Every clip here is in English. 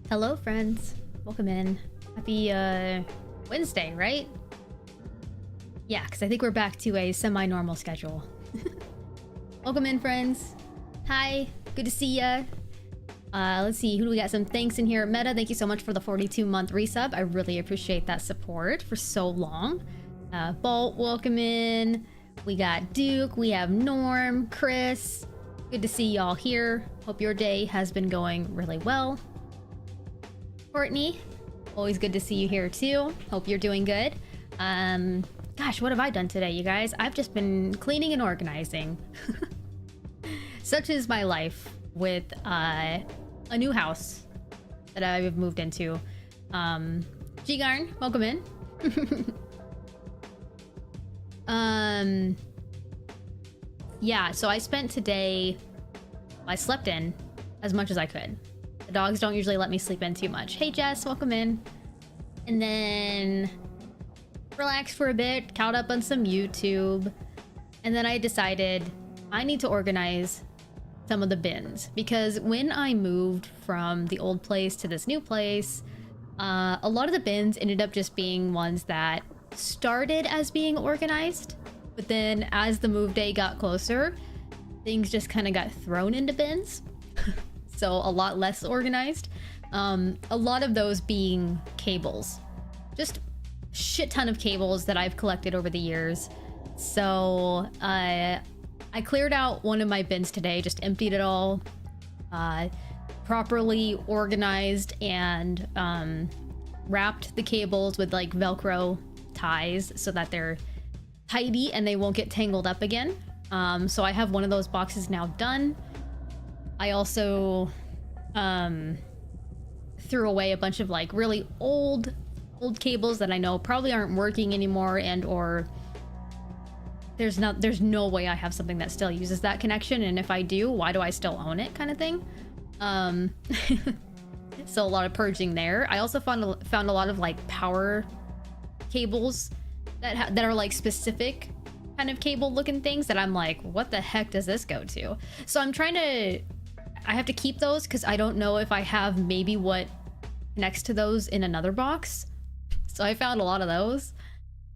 Hello, friends. Welcome in. Happy Wednesday, right? Yeah, because I think we're back to a semi-normal schedule. Welcome in, friends. Hi, good to see ya. Let's see, who do we got? Some thanks in here. Meta, thank you so much for the 42-month resub. I really appreciate that support for so long. Bolt, welcome in. We got Duke, we have Norm, Chris. Good to see y'all here. Hope your day has been going really well. Courtney, always good to see you here too. Hope you're doing good. Gosh, what have I done today, you guys? I've just been cleaning and organizing. Such is my life with a new house that I've moved into. G-Garn, welcome in. Yeah, so I spent today, I slept in as much as I could. The dogs don't usually let me sleep in too much. Hey Jess, welcome in. And then relaxed for a bit, caught up on some YouTube. And then I decided I need to organize some of the bins, because when I moved from the old place to this new place, a lot of the bins ended up just being ones that started as being organized, but then as the move day got closer, things just kind of got thrown into bins. So a lot less organized. A lot of those being cables. Just a shit ton of cables that I've collected over the years. So I cleared out one of my bins today, just emptied it all, properly organized and wrapped the cables with like Velcro ties so that they're tidy and they won't get tangled up again. So I have one of those boxes now done. I also threw away a bunch of like really old cables that I know probably aren't working anymore, and or there's no way I have something that still uses that connection, and if I do, why do I still own it, kind of thing. So a lot of purging there. I also found a lot of like power cables that are like specific kind of cable looking things that I'm like, what the heck does this go to? So I have to keep those because I don't know if I have maybe what connects to those in another box. So I found a lot of those.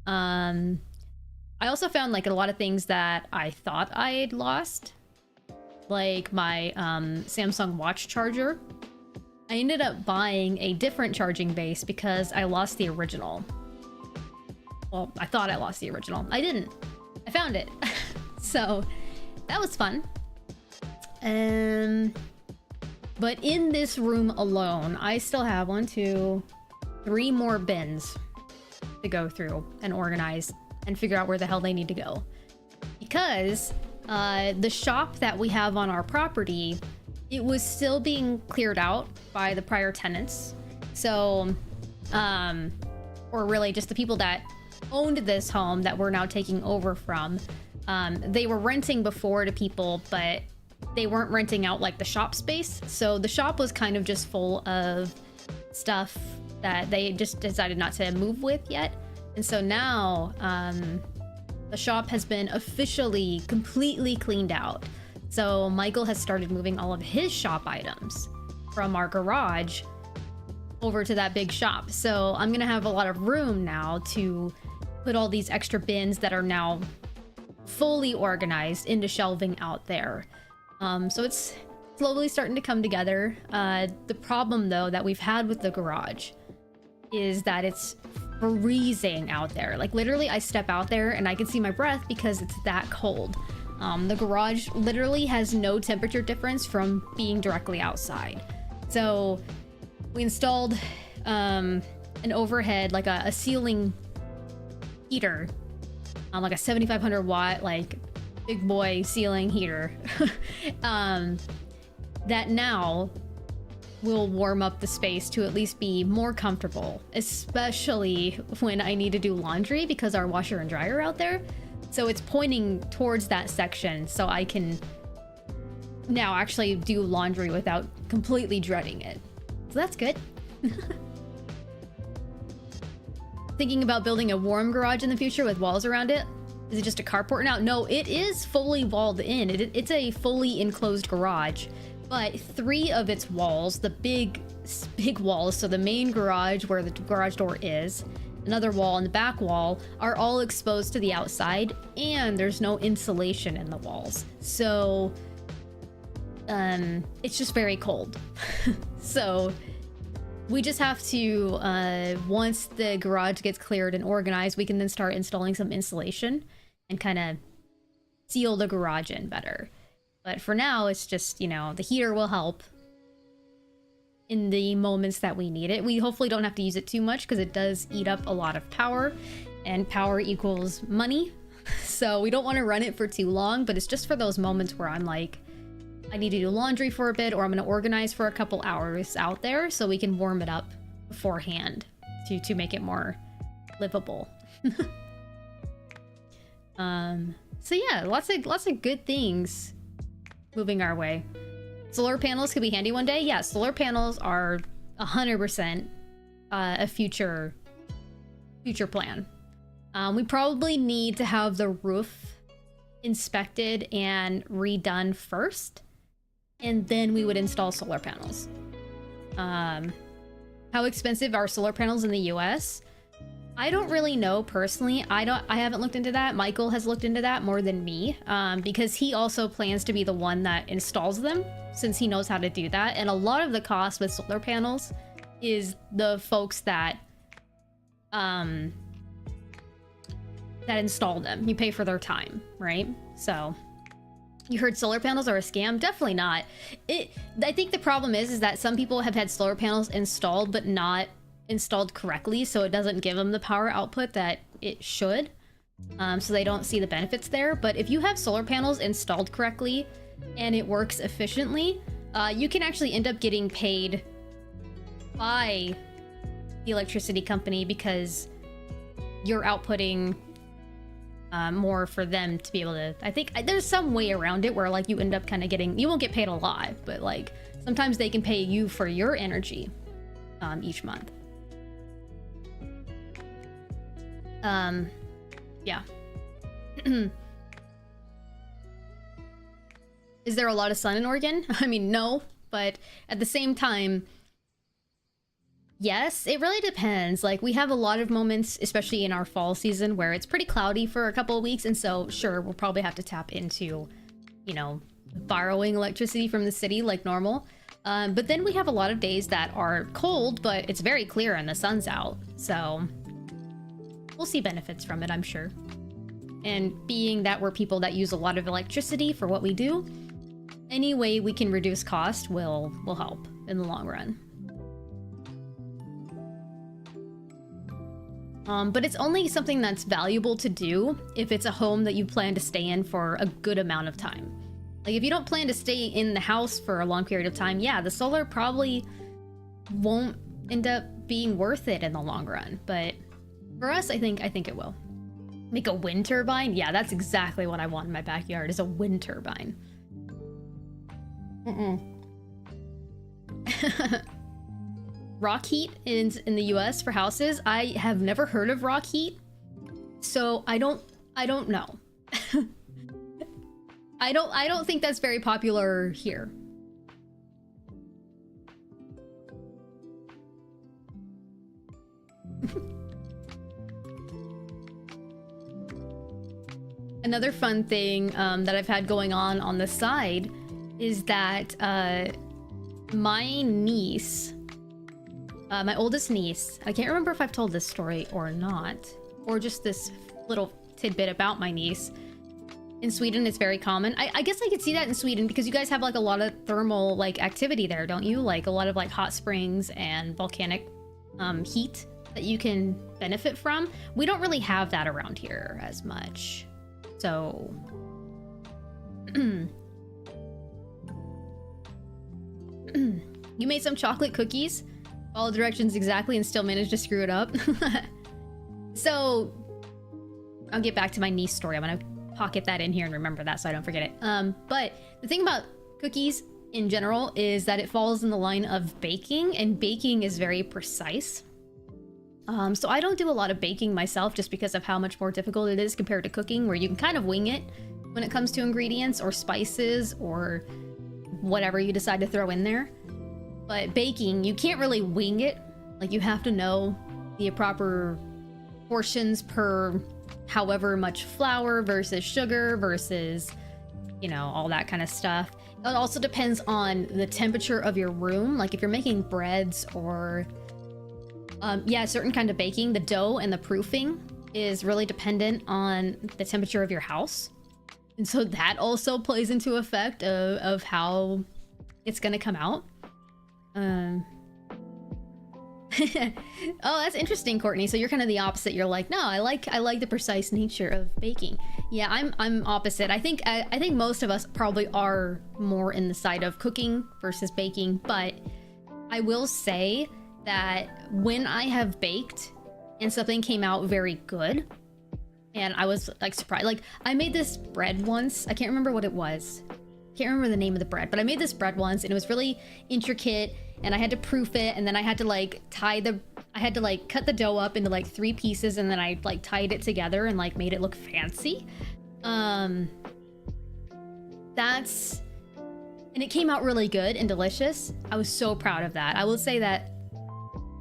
I also found like a lot of things that I thought I had lost, like my Samsung watch charger. I ended up buying a different charging base because I lost the original. Well, I thought I lost the original. I didn't. I found it. So that was fun. But in this room alone, I still have 1, 2, 3 more bins to go through and organize and figure out where the hell they need to go. Because the shop that we have on our property, it was still being cleared out by the prior tenants. So, or really just the people that owned this home that we're now taking over from. They were renting before to people, but they weren't renting out like the shop space. So the shop was kind of just full of stuff that they just decided not to move with yet. And so now the shop has been officially completely cleaned out. So Michael has started moving all of his shop items from our garage over to that big shop. So I'm gonna have a lot of room now to put all these extra bins that are now fully organized into shelving out there. So it's slowly starting to come together. The problem though that we've had with the garage is that it's freezing out there. Like literally I step out there and I can see my breath because it's that cold. The garage literally has no temperature difference from being directly outside. So we installed an overhead, like a ceiling heater, like a 7,500 watt, like big boy ceiling heater, that now will warm up the space to at least be more comfortable, especially when I need to do laundry because our washer and dryer are out there. So it's pointing towards that section so I can now actually do laundry without completely dreading it. So that's good. Thinking about building a warm garage in the future with walls around it. Is it just a carport now? No, it is fully walled in. It's a fully enclosed garage. but 3 of its walls, the big walls, so the main garage where the garage door is, another wall and the back wall, are all exposed to the outside, and there's no insulation in the walls. So it's just very cold. So we just have to, once the garage gets cleared and organized, we can then start installing some insulation and kind of seal the garage in better. But for now, it's just, you know, the heater will help in the moments that we need it. We hopefully don't have to use it too much because it does eat up a lot of power, and power equals money. So we don't want to run it for too long, but it's just for those moments where I'm like, I need to do laundry for a bit, or I'm going to organize for a couple hours out there so we can warm it up beforehand to make it more livable. So yeah, lots of good things moving our way. Solar panels could be handy one day. Yeah, solar panels are 100% a future plan. We probably need to have the roof inspected and redone first, and then we would install solar panels. How expensive are solar panels in the US? I don't really know personally. I haven't looked into that. Michael has looked into that more than me, because he also plans to be the one that installs them, since he knows how to do that. And a lot of the cost with solar panels is the folks that install them. You pay for their time, right? So you heard solar panels are a scam? Definitely not. I think the problem is that some people have had solar panels installed but not installed correctly, so it doesn't give them the power output that it should. So they don't see the benefits there. But if you have solar panels installed correctly and it works efficiently, you can actually end up getting paid by the electricity company because you're outputting more for them to be able to. I think there's some way around it where like you end up kind of getting, you won't get paid a lot, but like sometimes they can pay you for your energy each month. Yeah. Is there a lot of sun in Oregon? I mean, no, but at the same time, yes, it really depends. Like, we have a lot of moments, especially in our fall season, where it's pretty cloudy for a couple of weeks, and so, sure, we'll probably have to tap into, you know, borrowing electricity from the city like normal. But then we have a lot of days that are cold, but it's very clear and the sun's out, so we'll see benefits from it, I'm sure. And being that we're people that use a lot of electricity for what we do, any way we can reduce cost will help in the long run. But it's only something that's valuable to do if it's a home that you plan to stay in for a good amount of time. Like, if you don't plan to stay in the house for a long period of time, yeah, the solar probably won't end up being worth it in the long run. But for us, I think it will. Make a wind turbine? Yeah, that's exactly what I want in my backyard, is a wind turbine. Rock heat in the US for houses. I have never heard of rock heat, so I don't know. I don't think that's very popular here. Another fun thing that I've had going on the side is that my niece, my oldest niece, I can't remember if I've told this story or not, or just this little tidbit about my niece. In Sweden, it's very common. I guess I could see that in Sweden because you guys have like a lot of thermal like activity there, don't you? Like a lot of like hot springs and volcanic heat that you can benefit from. We don't really have that around here as much. So you made some chocolate cookies, follow directions exactly, and still managed to screw it up. So I'll get back to my niece story. I'm gonna pocket that in here and remember that so I don't forget it. But the thing about cookies in general is that it falls in the line of baking, and baking is very precise. So I don't do a lot of baking myself just because of how much more difficult it is compared to cooking, where you can kind of wing it when it comes to ingredients or spices or whatever you decide to throw in there. But baking, you can't really wing it. Like, you have to know the proper portions per however much flour versus sugar versus, you know, all that kind of stuff. It also depends on the temperature of your room. Like, if you're making breads or yeah, certain kind of baking, the dough and the proofing is really dependent on the temperature of your house. And so that also plays into effect of how it's gonna come out. Oh, that's interesting, Courtney. So you're kind of the opposite. You're like, no, I like the precise nature of baking. Yeah, I'm opposite. I think most of us probably are more in the side of cooking versus baking, but I will say that when I have baked and something came out very good, and I was like surprised. Like, I made this bread once. I can't remember what it was. Can't remember the name of the bread, but I made this bread once and it was really intricate, and I had to proof it, and then I had to like cut the dough up into like 3 pieces, and then I like tied it together and like made it look fancy. And it came out really good and delicious. I was so proud of that. I will say that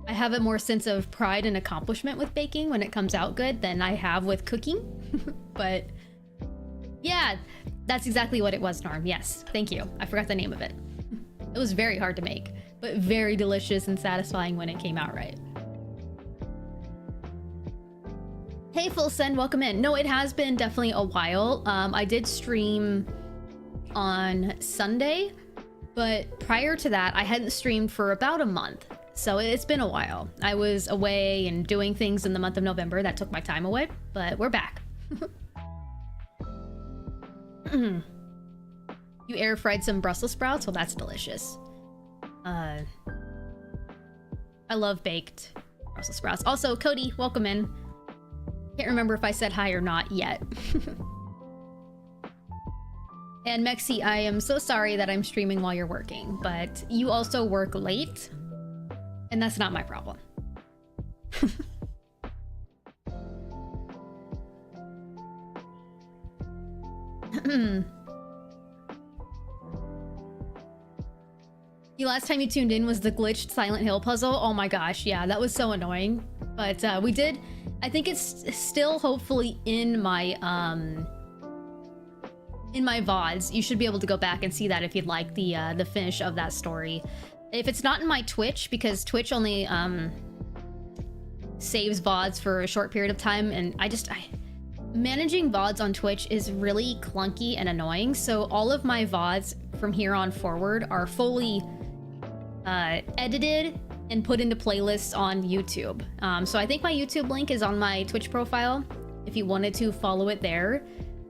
I have a more sense of pride and accomplishment with baking when it comes out good than I have with cooking. But yeah, that's exactly what it was, Norm. Yes, thank you. I forgot the name of it. It was very hard to make, but very delicious and satisfying when it came out right. Hey, Full Send, welcome in. No, it has been definitely a while. I did stream on Sunday, but prior to that, I hadn't streamed for about a month. So it's been a while. I was away and doing things in the month of November that took my time away, but we're back. You air fried some Brussels sprouts? Well, that's delicious. I love baked Brussels sprouts. Also, Cody, welcome in. Can't remember if I said hi or not yet. And Mexi, I am so sorry that I'm streaming while you're working, but you also work late, and that's not my problem. The last time you tuned in was the glitched Silent Hill puzzle. Oh my gosh, yeah, that was so annoying. But we did, I think it's still hopefully in my VODs. You should be able to go back and see that if you'd like the finish of that story. If it's not in my Twitch, because Twitch only saves VODs for a short period of time, and managing VODs on Twitch is really clunky and annoying, so all of my VODs from here on forward are fully edited and put into playlists on YouTube. So I think my YouTube link is on my Twitch profile if you wanted to follow it there.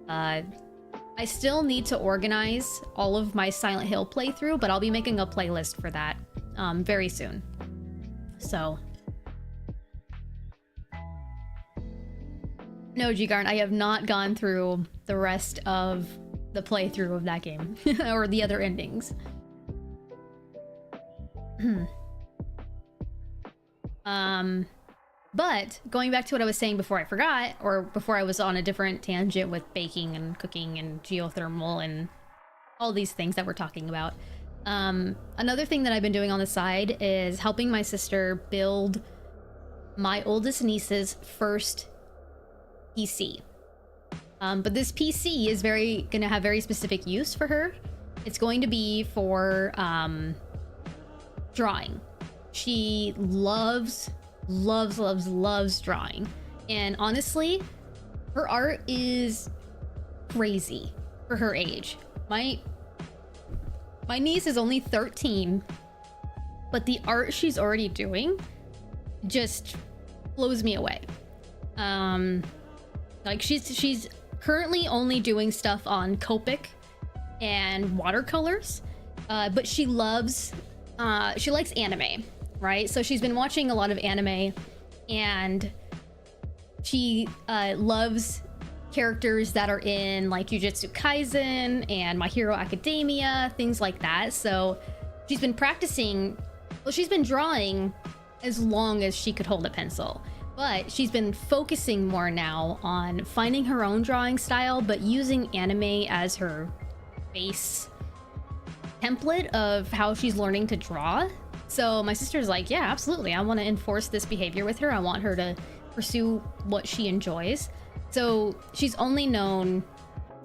I still need to organize all of my Silent Hill playthrough, but I'll be making a playlist for that very soon. So no, G-Garn, I have not gone through the rest of the playthrough of that game or the other endings. But going back to what I was saying before I forgot, or before I was on a different tangent with baking and cooking and geothermal and all these things that we're talking about. Another thing that I've been doing on the side is helping my sister build my oldest niece's first PC. But this PC is gonna have very specific use for her. It's going to be for drawing. She loves drawing, and honestly, her art is crazy for her age. My niece is only 13, but the art she's already doing just blows me away. Like she's currently only doing stuff on Copic and watercolors, but she likes anime, right? So she's been watching a lot of anime, and she loves characters that are in like Jujutsu Kaisen and My Hero Academia, things like that. So she's been practicing, well, she's been drawing as long as she could hold a pencil, but she's been focusing more now on finding her own drawing style, but using anime as her base template of how she's learning to draw. So my sister's like, yeah, absolutely. I want to enforce this behavior with her. I want her to pursue what she enjoys. So she's only known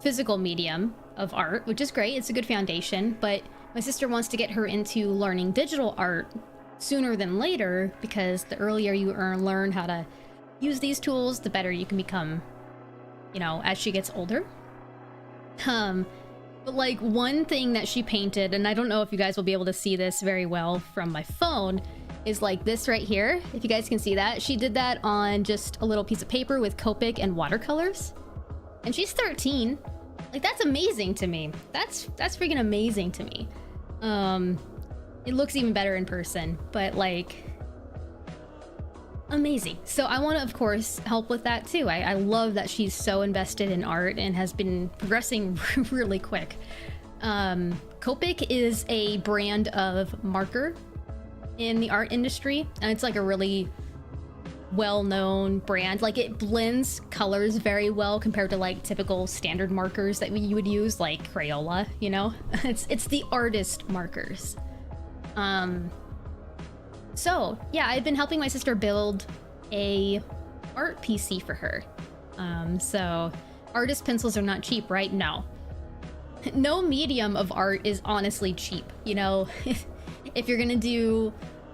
physical medium of art, which is great. It's a good foundation, but my sister wants to get her into learning digital art sooner than later, because the earlier you learn how to use these tools, the better you can become, you know, as she gets older. But like one thing that she painted, and I don't know if you guys will be able to see this very well from my phone, is like this right here. If you guys can see that, she did that on just a little piece of paper with Copic and watercolors. And she's 13. Like, that's amazing to me. That's freaking amazing to me. It looks even better in person, but like, amazing. So I want to, of course, help with that too. I love that she's so invested in art and has been progressing really quick. Copic is a brand of marker in the art industry, and it's like a really well-known brand. Like, it blends colors very well compared to like typical standard markers that you would use, like Crayola, you know. It's the artist markers. So yeah, I've been helping my sister build a art PC for her. So artist pencils are not cheap, right? No. No medium of art is honestly cheap. You know, if you're gonna do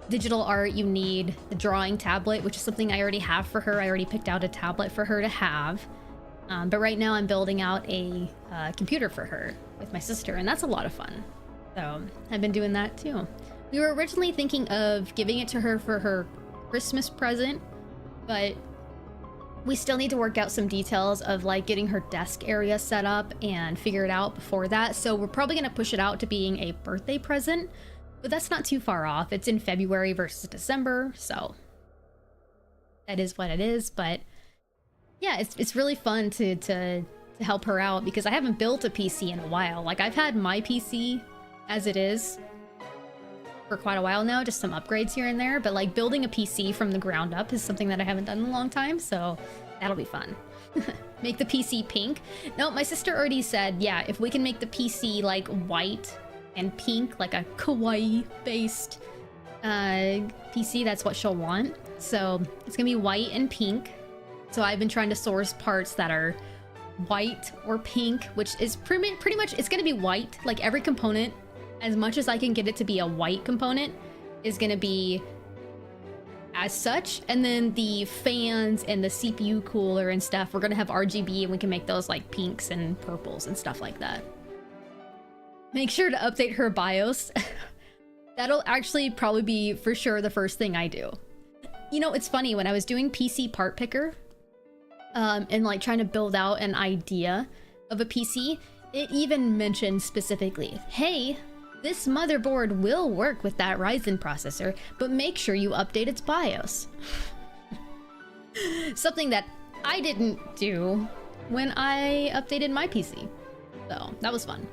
digital art, you need the drawing tablet, which is something I already have for her. I already picked out a tablet for her to have. But right now I'm building out a computer for her with my sister, and that's a lot of fun. So I've been doing that too. We were originally thinking of giving it to her for her Christmas present, but we still need to work out some details of like getting her desk area set up and figure it out before that. So we're probably gonna push it out to being a birthday present, but that's not too far off. It's in February versus December, so that is what it is. But yeah, it's really fun to help her out, because I haven't built a PC in a while. Like, I've had my PC as it is for quite a while now, just some upgrades here and there, but like building a PC from the ground up is something that I haven't done in a long time, so that'll be fun. Make the PC pink. No, my sister already said, yeah, if we can make the PC like white and pink, like a kawaii based PC, that's what she'll want. So it's gonna be white and pink. So I've been trying to source parts that are white or pink, which is pretty much, it's gonna be white. Like, every component, as much as I can get it to be a white component, is gonna be as such. And then the fans and the CPU cooler and stuff, we're gonna have RGB, and we can make those like pinks and purples and stuff like that. Make sure to update her BIOS. That'll actually probably be for sure the first thing I do. You know, it's funny, when I was doing PC Part Picker, and like trying to build out an idea of a PC, it even mentioned specifically, hey, this motherboard will work with that Ryzen processor, but make sure you update its BIOS. Something that I didn't do when I updated my PC. So that was fun.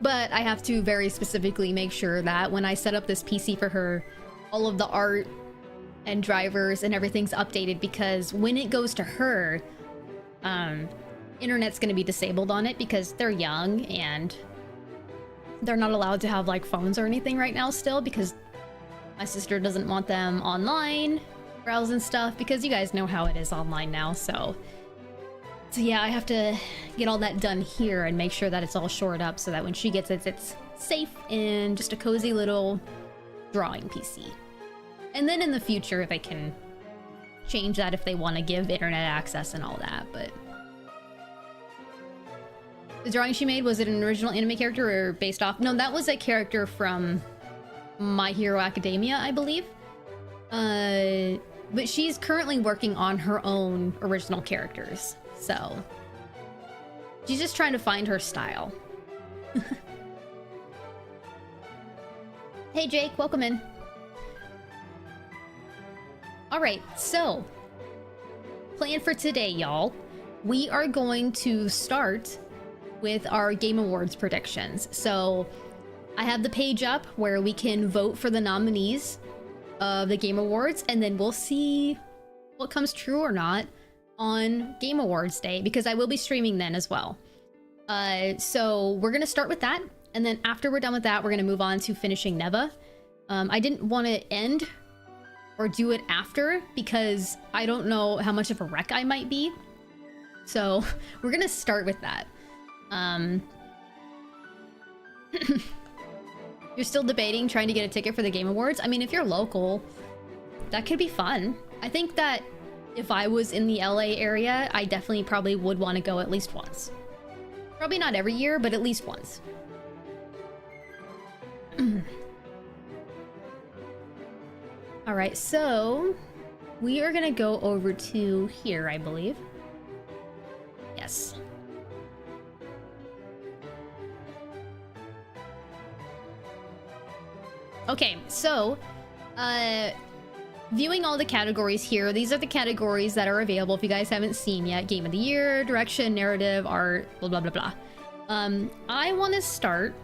But I have to very specifically make sure that when I set up this PC for her, all of the art and drivers and everything's updated, because when it goes to her, internet's gonna be disabled on it, because they're young and they're not allowed to have like phones or anything right now still, because my sister doesn't want them online browsing stuff, because you guys know how it is online now. So yeah, I have to get all that done here and make sure that it's all shored up, so that when she gets it, it's safe and just a cozy little drawing PC. And then in the future they can change that if they want to give internet access and all that. But the drawing she made, was it an original anime character or based off? No, that was a character from My Hero Academia, I believe. But she's currently working on her own original characters, so she's just trying to find her style. Hey Jake, welcome in. Alright, so plan for today, y'all. We are going to start with our Game Awards predictions. So I have the page up where we can vote for the nominees of the Game Awards, and then we'll see what comes true or not on Game Awards Day, because I will be streaming then as well. So we're gonna start with that, and then after we're done with that, we're gonna move on to finishing Neva. I didn't want to end or do it after because I don't know how much of a wreck I might be. So we're gonna start with that. You're still debating trying to get a ticket for the Game Awards? I mean, if you're local, that could be fun. I think that if I was in the LA area, I definitely probably would want to go at least once. Probably not every year, but at least once. All right, so we are gonna go over to here, I believe. Yes. Okay, so, viewing all the categories here, these are the categories that are available if you guys haven't seen yet. Game of the Year, Direction, Narrative, Art, blah, blah, blah, blah. I want to start...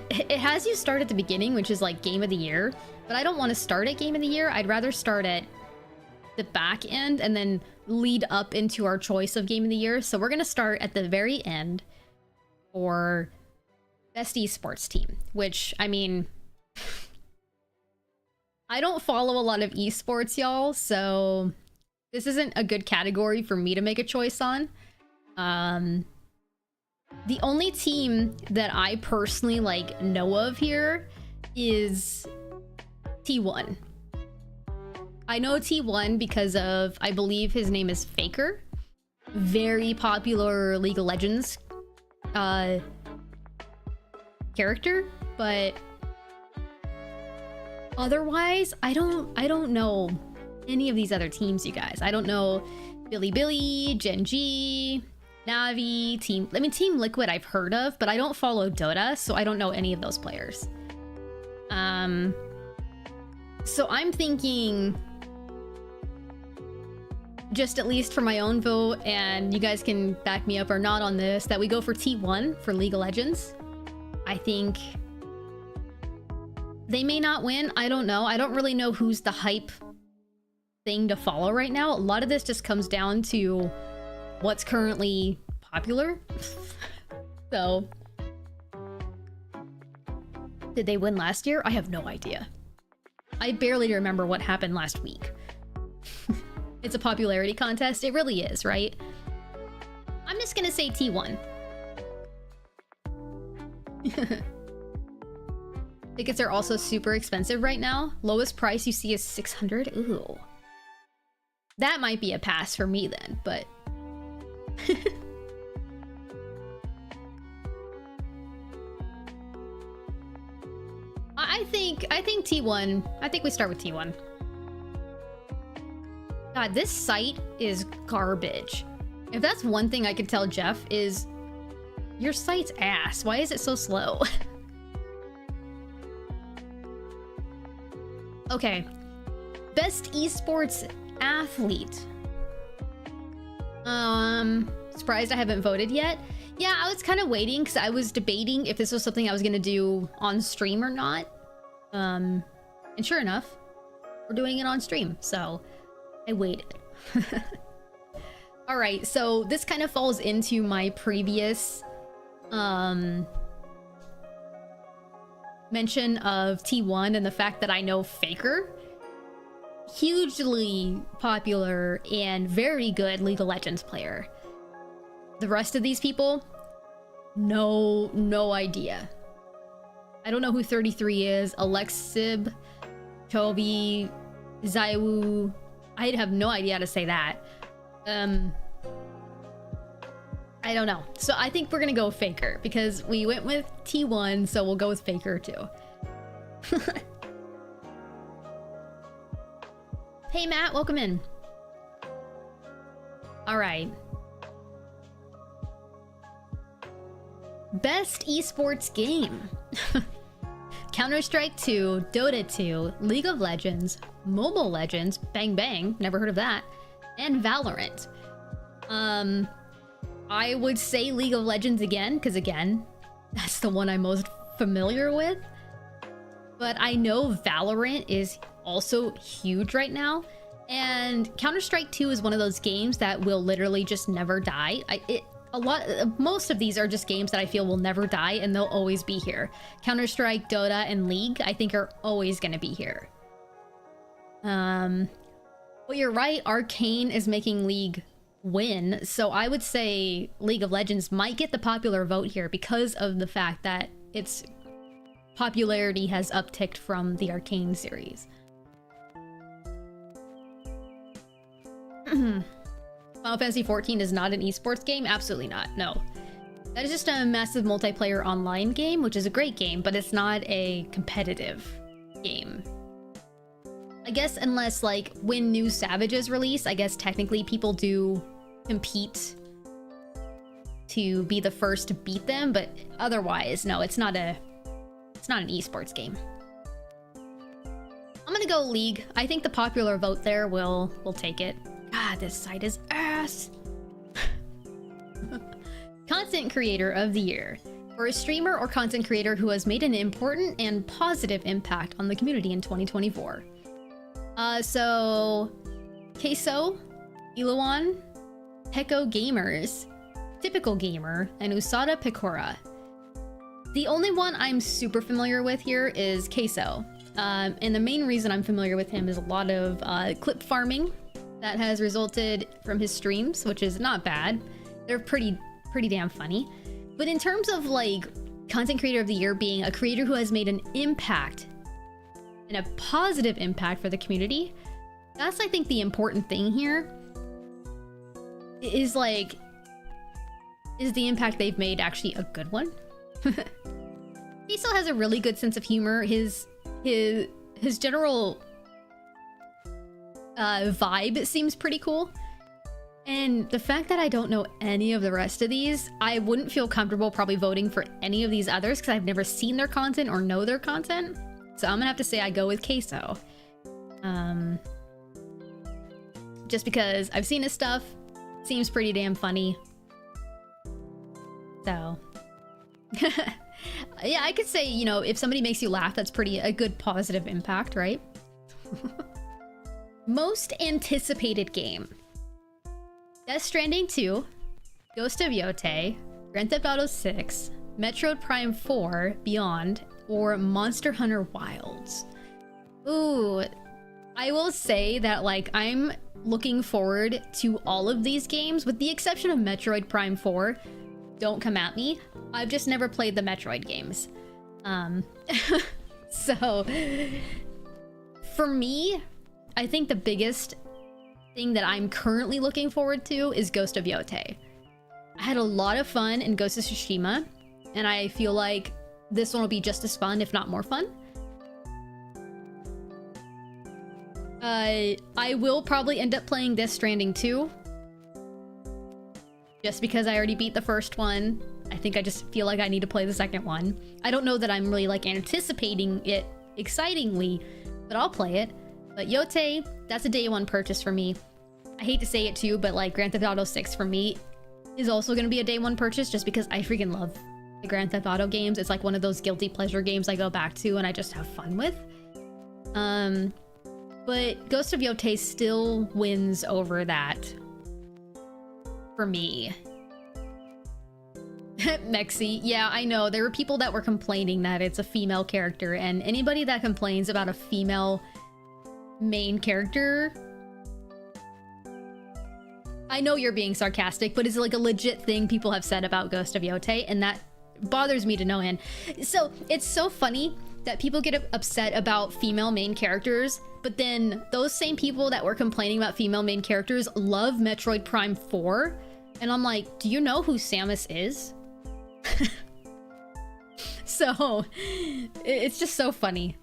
It has you start at the beginning, which is like Game of the Year, but I don't want to start at Game of the Year. I'd rather start at the back end and then lead up into our choice of Game of the Year. So we're going to start at the very end for Best Esports Team, which, I mean... I don't follow a lot of esports, y'all, so this isn't a good category for me to make a choice on. The only team that I personally, like, know of here is T1. I know T1 because of, I believe his name is Faker. Very popular League of Legends character, but otherwise, I don't know any of these other teams, you guys. I don't know Billy, Gen G, Navi, Team Liquid I've heard of, but I don't follow Dota, so I don't know any of those players. So I'm thinking, just at least for my own vote, and you guys can back me up or not on this, that we go for T1 for League of Legends. I think they may not win. I don't know. I don't really know who's the hype thing to follow right now. A lot of this just comes down to what's currently popular. So, did they win last year? I have no idea. I barely remember what happened last week. It's a popularity contest. It really is, right? I'm just gonna say T1. Tickets are also super expensive right now. Lowest price you see is 600. Ooh. That might be a pass for me then, but... I think T1. I think we start with T1. God, this site is garbage. If that's one thing I could tell Jeff is... Your site's ass. Why is it so slow? Okay. Best esports athlete. Surprised I haven't voted yet. Yeah, I was kind of waiting because I was debating if this was something I was gonna do on stream or not. And sure enough, we're doing it on stream, so I waited. All right, so this kind of falls into my previous mention of T1 and the fact that I know Faker. Hugely popular and very good League of Legends player. The rest of these people, no idea. I don't know who 33 is. Alexib, Toby, Zaiwu. I have no idea how to say that. I don't know. So I think we're gonna go with Faker because we went with T1, so we'll go with Faker too. Hey Matt, welcome in. All right. Best esports game. Counter-Strike 2, Dota 2, League of Legends, Mobile Legends, Bang Bang, never heard of that, and Valorant. I would say League of Legends again, because again, that's the one I'm most familiar with. But I know Valorant is also huge right now. And Counter-Strike 2 is one of those games that will literally just never die. Most of these are just games that I feel will never die and they'll always be here. Counter-Strike, Dota, and League, I think are always gonna be here. Well, you're right, Arcane is making League win, so I would say League of Legends might get the popular vote here because of the fact that its popularity has upticked from the Arcane series. Final Fantasy XIV is not an esports game? Absolutely not, no. That is just a massive multiplayer online game, which is a great game, but it's not a competitive game. I guess unless, like, when new Savages release, I guess technically people do compete to be the first to beat them, but otherwise, no, it's not an esports game. I'm gonna go League. I think the popular vote there will take it. God, this site is ass. Content Creator of the Year. For a streamer or content creator who has made an important and positive impact on the community in 2024. So Queso, Iluan, Peko Gamers, Typical Gamer, and Usada Pecora. The only one I'm super familiar with here is Queso. And the main reason I'm familiar with him is a lot of clip farming that has resulted from his streams, which is not bad. They're pretty damn funny. But in terms of like Content Creator of the Year being a creator who has made an impact and a positive impact for the community, that's I think the important thing here. Is like, is the impact they've made actually a good one? He still has a really good sense of humor. His general vibe seems pretty cool. And the fact that I don't know any of the rest of these, I wouldn't feel comfortable probably voting for any of these others because I've never seen their content or know their content. So I'm gonna have to say I go with Queso. Just because I've seen his stuff, seems pretty damn funny. So yeah, I could say, you know, if somebody makes you laugh, that's a good positive impact, right? Most anticipated game. Death Stranding 2, Ghost of Yotei, Grand Theft Auto 6, Metroid Prime 4 Beyond, or Monster Hunter Wilds. Ooh, I will say that like I'm looking forward to all of these games with the exception of Metroid Prime 4. Don't come at me. I've just never played the Metroid games. So for me, I think the biggest thing that I'm currently looking forward to is Ghost of Yotei. I had a lot of fun in Ghost of Tsushima, and I feel like this one will be just as fun, if not more fun. I will probably end up playing Death Stranding 2. Just because I already beat the first one. I think I just feel like I need to play the second one. I don't know that I'm really like anticipating it excitingly, but I'll play it. But Yotei, that's a day one purchase for me. I hate to say it too, but like Grand Theft Auto 6 for me is also going to be a day one purchase just because I freaking love the Grand Theft Auto games. It's like one of those guilty pleasure games I go back to and I just have fun with. But Ghost of Yotei still wins over that for me. Mexi, yeah, I know. There were people that were complaining that it's a female character, and anybody that complains about a female main character, I know you're being sarcastic, but it's like a legit thing people have said about Ghost of Yotei, and that bothers me to no end. So it's so funny that people get upset about female main characters, but then those same people that were complaining about female main characters love Metroid Prime 4, and I'm like, do you know who Samus is? So it's just so funny.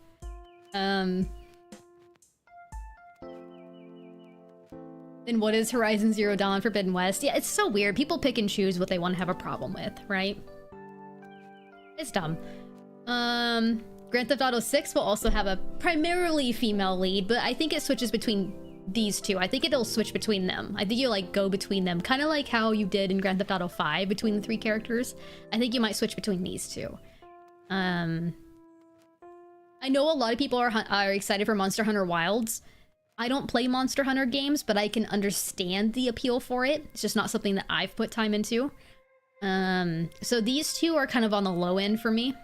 Then what is Horizon Zero Dawn Forbidden West? Yeah, it's so weird. People pick and choose what they want to have a problem with, right? It's dumb. Grand Theft Auto 6 will also have a primarily female lead, but I think it switches between these two. I think it'll switch between them. I think you like go between them, kind of like how you did in Grand Theft Auto 5 between the three characters. I think you might switch between these two. I know a lot of people are excited for Monster Hunter Wilds. I don't play Monster Hunter games, but I can understand the appeal for it. It's just not something that I've put time into. So these two are kind of on the low end for me.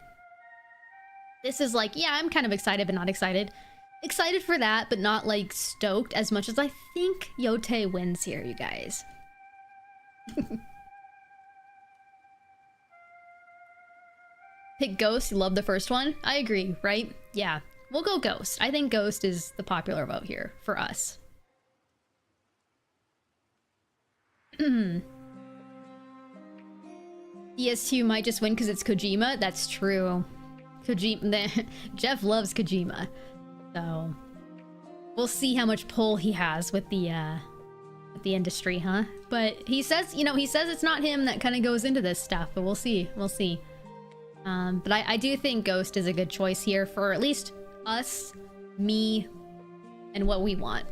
This is like, yeah, I'm kind of excited, but not excited. Excited for that, but not like stoked as much as I think Yote wins here, you guys. Pick Ghost, you love the first one? I agree, right? Yeah, we'll go Ghost. I think Ghost is the popular vote here for us. ES2 might just win because it's Kojima. That's true. Kojima, Jeff loves Kojima, so we'll see how much pull he has with the industry, huh? But he says, you know, he says it's not him that kind of goes into this stuff, but we'll see. We'll see. But I do think Ghost is a good choice here for at least us, me, and what we want.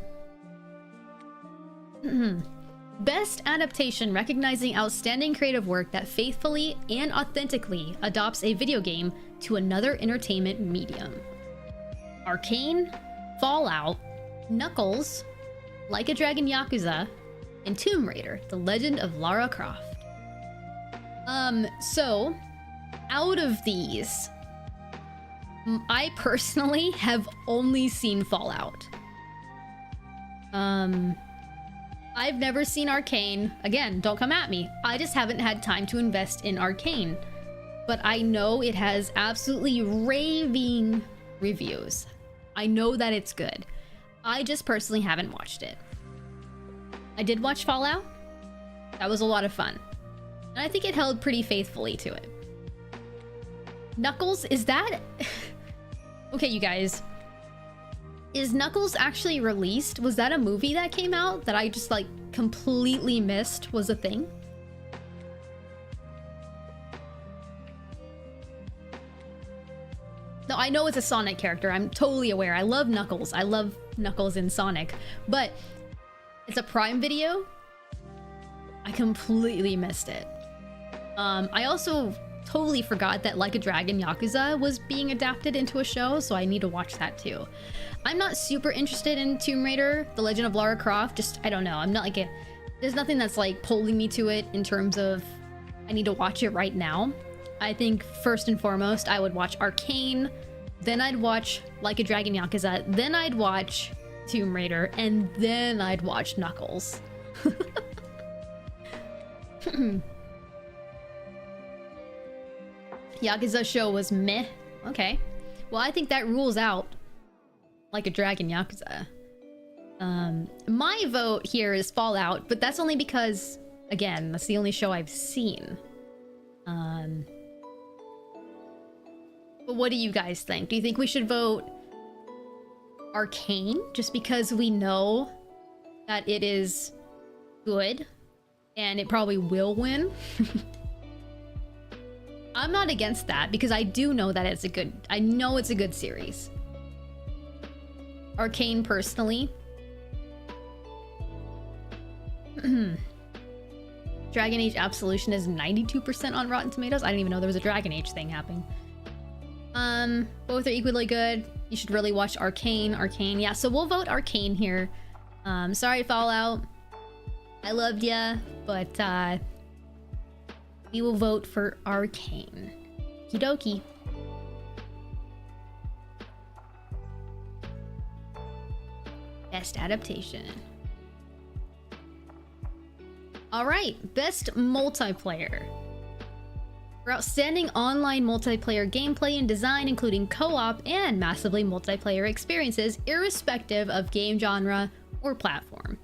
Best adaptation, recognizing outstanding creative work that faithfully and authentically adopts a video game to another entertainment medium. Arcane, Fallout, Knuckles, Like a Dragon Yakuza, and Tomb Raider, The Legend of Lara Croft. So, out of these, I personally have only seen Fallout. I've never seen Arcane. Again, don't come at me. I just haven't had time to invest in Arcane. But I know it has absolutely raving reviews. I know that it's good. I just personally haven't watched it. I did watch Fallout. That was a lot of fun. And I think it held pretty faithfully to it. Knuckles, is that... Okay, you guys. Is Knuckles actually released? Was that a movie that came out that I just like completely missed was a thing? No, I know it's a Sonic character. I'm totally aware. I love Knuckles. I love Knuckles in Sonic. But it's a Prime Video. I completely missed it. I also totally forgot that Like a Dragon Yakuza was being adapted into a show, so I need to watch that too. I'm not super interested in Tomb Raider, The Legend of Lara Croft. Just, I don't know. I'm not like a... There's nothing that's like pulling me to it in terms of I need to watch it right now. I think first and foremost, I would watch Arcane, then I'd watch Like a Dragon Yakuza, then I'd watch Tomb Raider, and then I'd watch Knuckles. Yakuza show was meh. Okay. Well, I think that rules out Like a Dragon Yakuza. My vote here is Fallout, but that's only because, again, that's the only show I've seen. But what do you guys think? Do you think we should vote Arcane just because we know that it is good and it probably will win? I'm not against that because I do know that it's a good... I know it's a good series. Arcane, personally. Dragon Age Absolution is 92% on Rotten Tomatoes. I didn't even know there was a Dragon Age thing happening. Both are equally good. You should really watch Arcane. Arcane, yeah. So we'll vote Arcane here. Sorry, Fallout. I loved ya, but we will vote for Arcane. Okie dokie. Best adaptation. Alright, best multiplayer. For outstanding online multiplayer gameplay and design, including co-op and massively multiplayer experiences, irrespective of game genre or platform.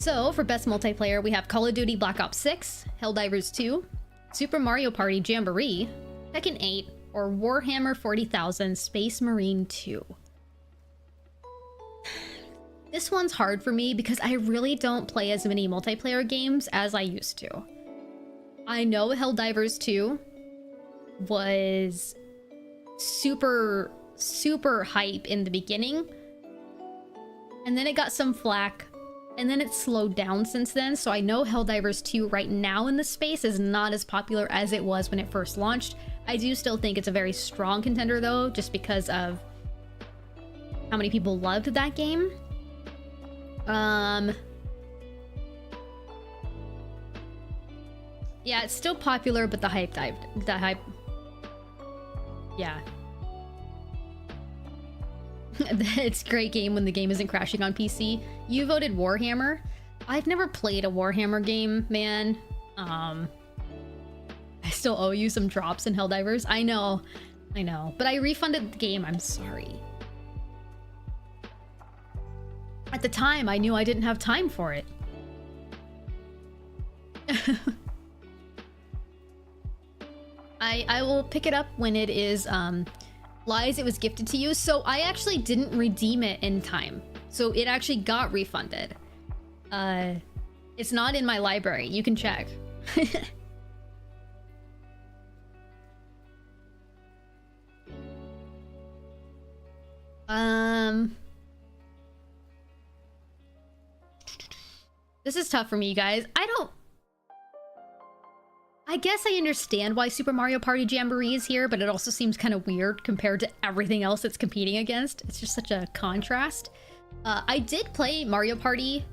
So, for best multiplayer, we have Call of Duty Black Ops 6, Helldivers 2, Super Mario Party Jamboree, Tekken 8, or Warhammer 40,000 Space Marine 2. This one's hard for me because I really don't play as many multiplayer games as I used to. I know Helldivers 2 was super hype in the beginning, and then it got some flack, and then it's slowed down since then. So I know Helldivers 2 right now in the space is not as popular as it was when it first launched. I do still think it's a very strong contender though, just because of how many people loved that game. Yeah, it's still popular, but the hype died. The hype... Yeah. It's a great game when the game isn't crashing on PC. You voted Warhammer. I've never played a Warhammer game, man. I still owe you some drops in Helldivers. I know. But I refunded the game. I'm sorry. At the time, I knew I didn't have time for it. I will pick it up when it is lies it was gifted to you. So I actually didn't redeem it in time. So it actually got refunded. It's not in my library. You can check. This is tough for me, you guys. I guess I understand why Super Mario Party Jamboree is here, but it also seems kind of weird compared to everything else it's competing against. It's just such a contrast. I did play Mario Party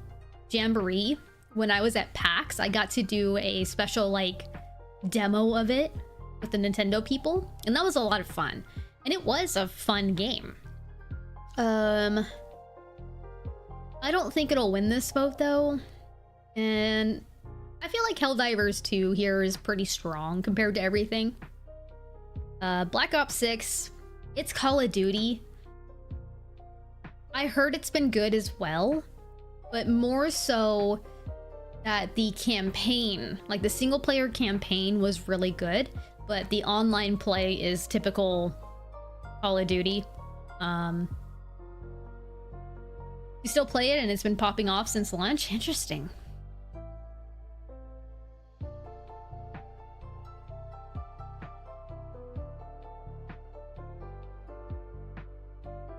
Jamboree when I was at PAX. I got to do a special, like, demo of it with the Nintendo people, and that was a lot of fun. And it was a fun game. I don't think it'll win this vote, though. And I feel like Helldivers 2 here is pretty strong compared to everything. Black Ops 6, it's Call of Duty. I heard it's been good as well, but more so that the campaign, like the single player campaign was really good, but the online play is typical Call of Duty. You still play it and it's been popping off since launch? Interesting.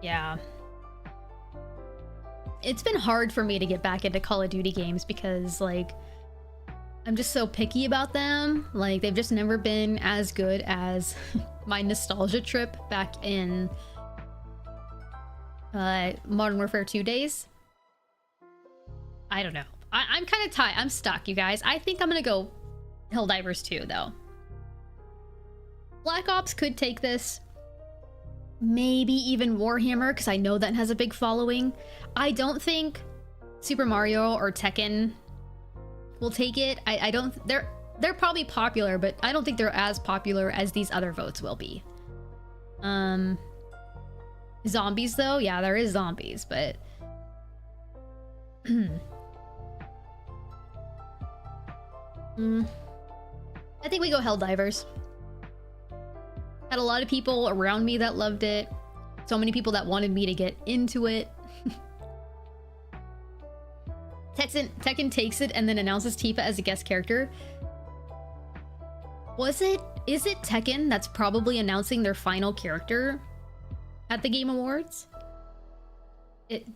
Yeah. It's been hard for me to get back into Call of Duty games because, like, I'm just so picky about them. Like, they've just never been as good as my nostalgia trip back in Modern Warfare 2 days. I don't know. I'm kind of tired. I'm stuck, you guys. I think I'm gonna go Helldivers 2, though. Black Ops could take this. Maybe even Warhammer, because I know that has a big following. I don't think Super Mario or Tekken will take it. I don't... They're probably popular, but I don't think they're as popular as these other votes will be. Zombies, though? Yeah, there is zombies, but... I think we go Helldivers. Had a lot of people around me that loved it. So many people that wanted me to get into it. Tekken takes it and then announces Tifa as a guest character. Is it Tekken that's probably announcing their final character at the Game Awards?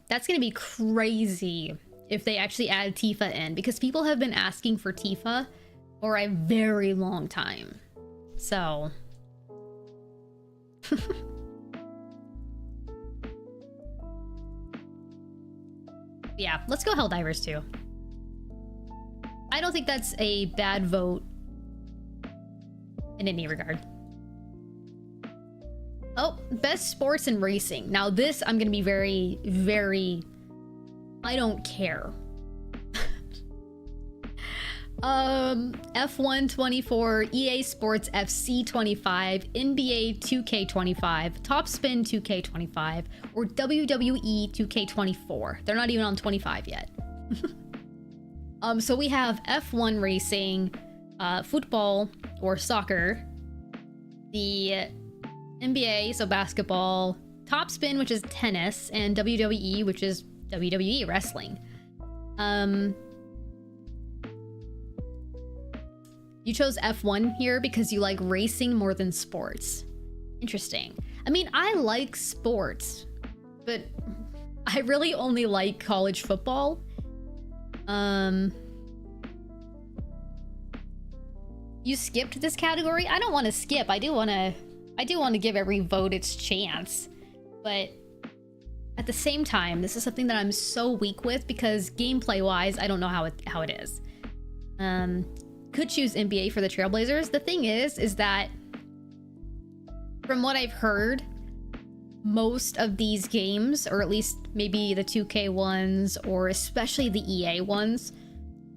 That's gonna be crazy if they actually add Tifa in, because people have been asking for Tifa for a very long time. So... yeah, let's go Helldivers 2. I don't think that's a bad vote in any regard. Oh, best sports and racing. Now this, I'm gonna be very, very... I don't care. F1 24, EA Sports FC 25, NBA 2K25, Top Spin 2K25, or WWE 2K24. They're not even on 25 yet. So we have F1 racing, football or soccer, the NBA, so basketball, Top Spin, which is tennis, and WWE, which is WWE wrestling. You chose F1 here because you like racing more than sports. Interesting. I mean, I like sports, but I really only like college football. You skipped this category? I don't want to skip. I do want to give every vote its chance, but At the same time, this is something that I'm so weak with because gameplay-wise, I don't know how it is. Could choose NBA for the Trailblazers. The thing is that from what I've heard, most of these games, or at least maybe the 2K ones, or especially the EA ones,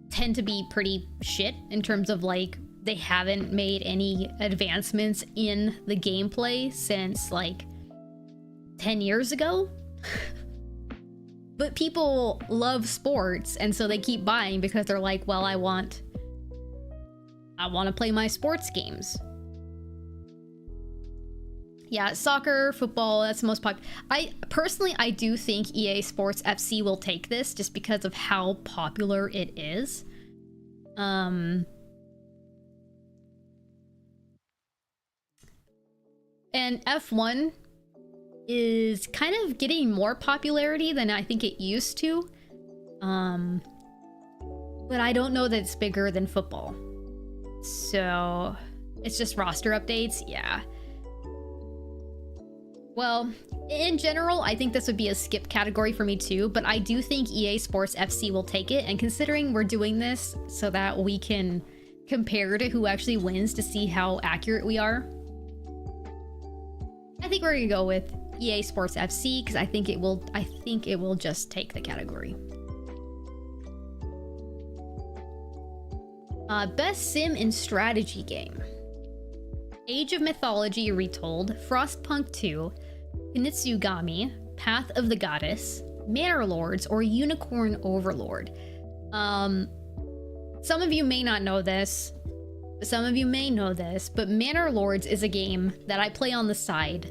tend to be pretty shit in terms of like they haven't made any advancements in the gameplay since like 10 years ago. But people love sports, and so they keep buying because they're like, well, I want to play my sports games. Yeah, soccer, football, that's the most popular. I do think EA Sports FC will take this just because of how popular it is. And F1 is kind of getting more popularity than I think it used to. But I don't know that it's bigger than football. So it's just roster updates, yeah. Well, in general, I think this would be a skip category for me too, but I do think EA Sports FC will take it, and considering we're doing this so that we can compare to who actually wins to see how accurate we are, I think we're gonna go with EA Sports FC because I think it will just take the category. Best sim and strategy game. Age of Mythology Retold, Frostpunk 2, Kunitsugami, Path of the Goddess, Manor Lords, or Unicorn Overlord. Some of you may not know this, some of you may know this, but Manor Lords is a game that I play on the side,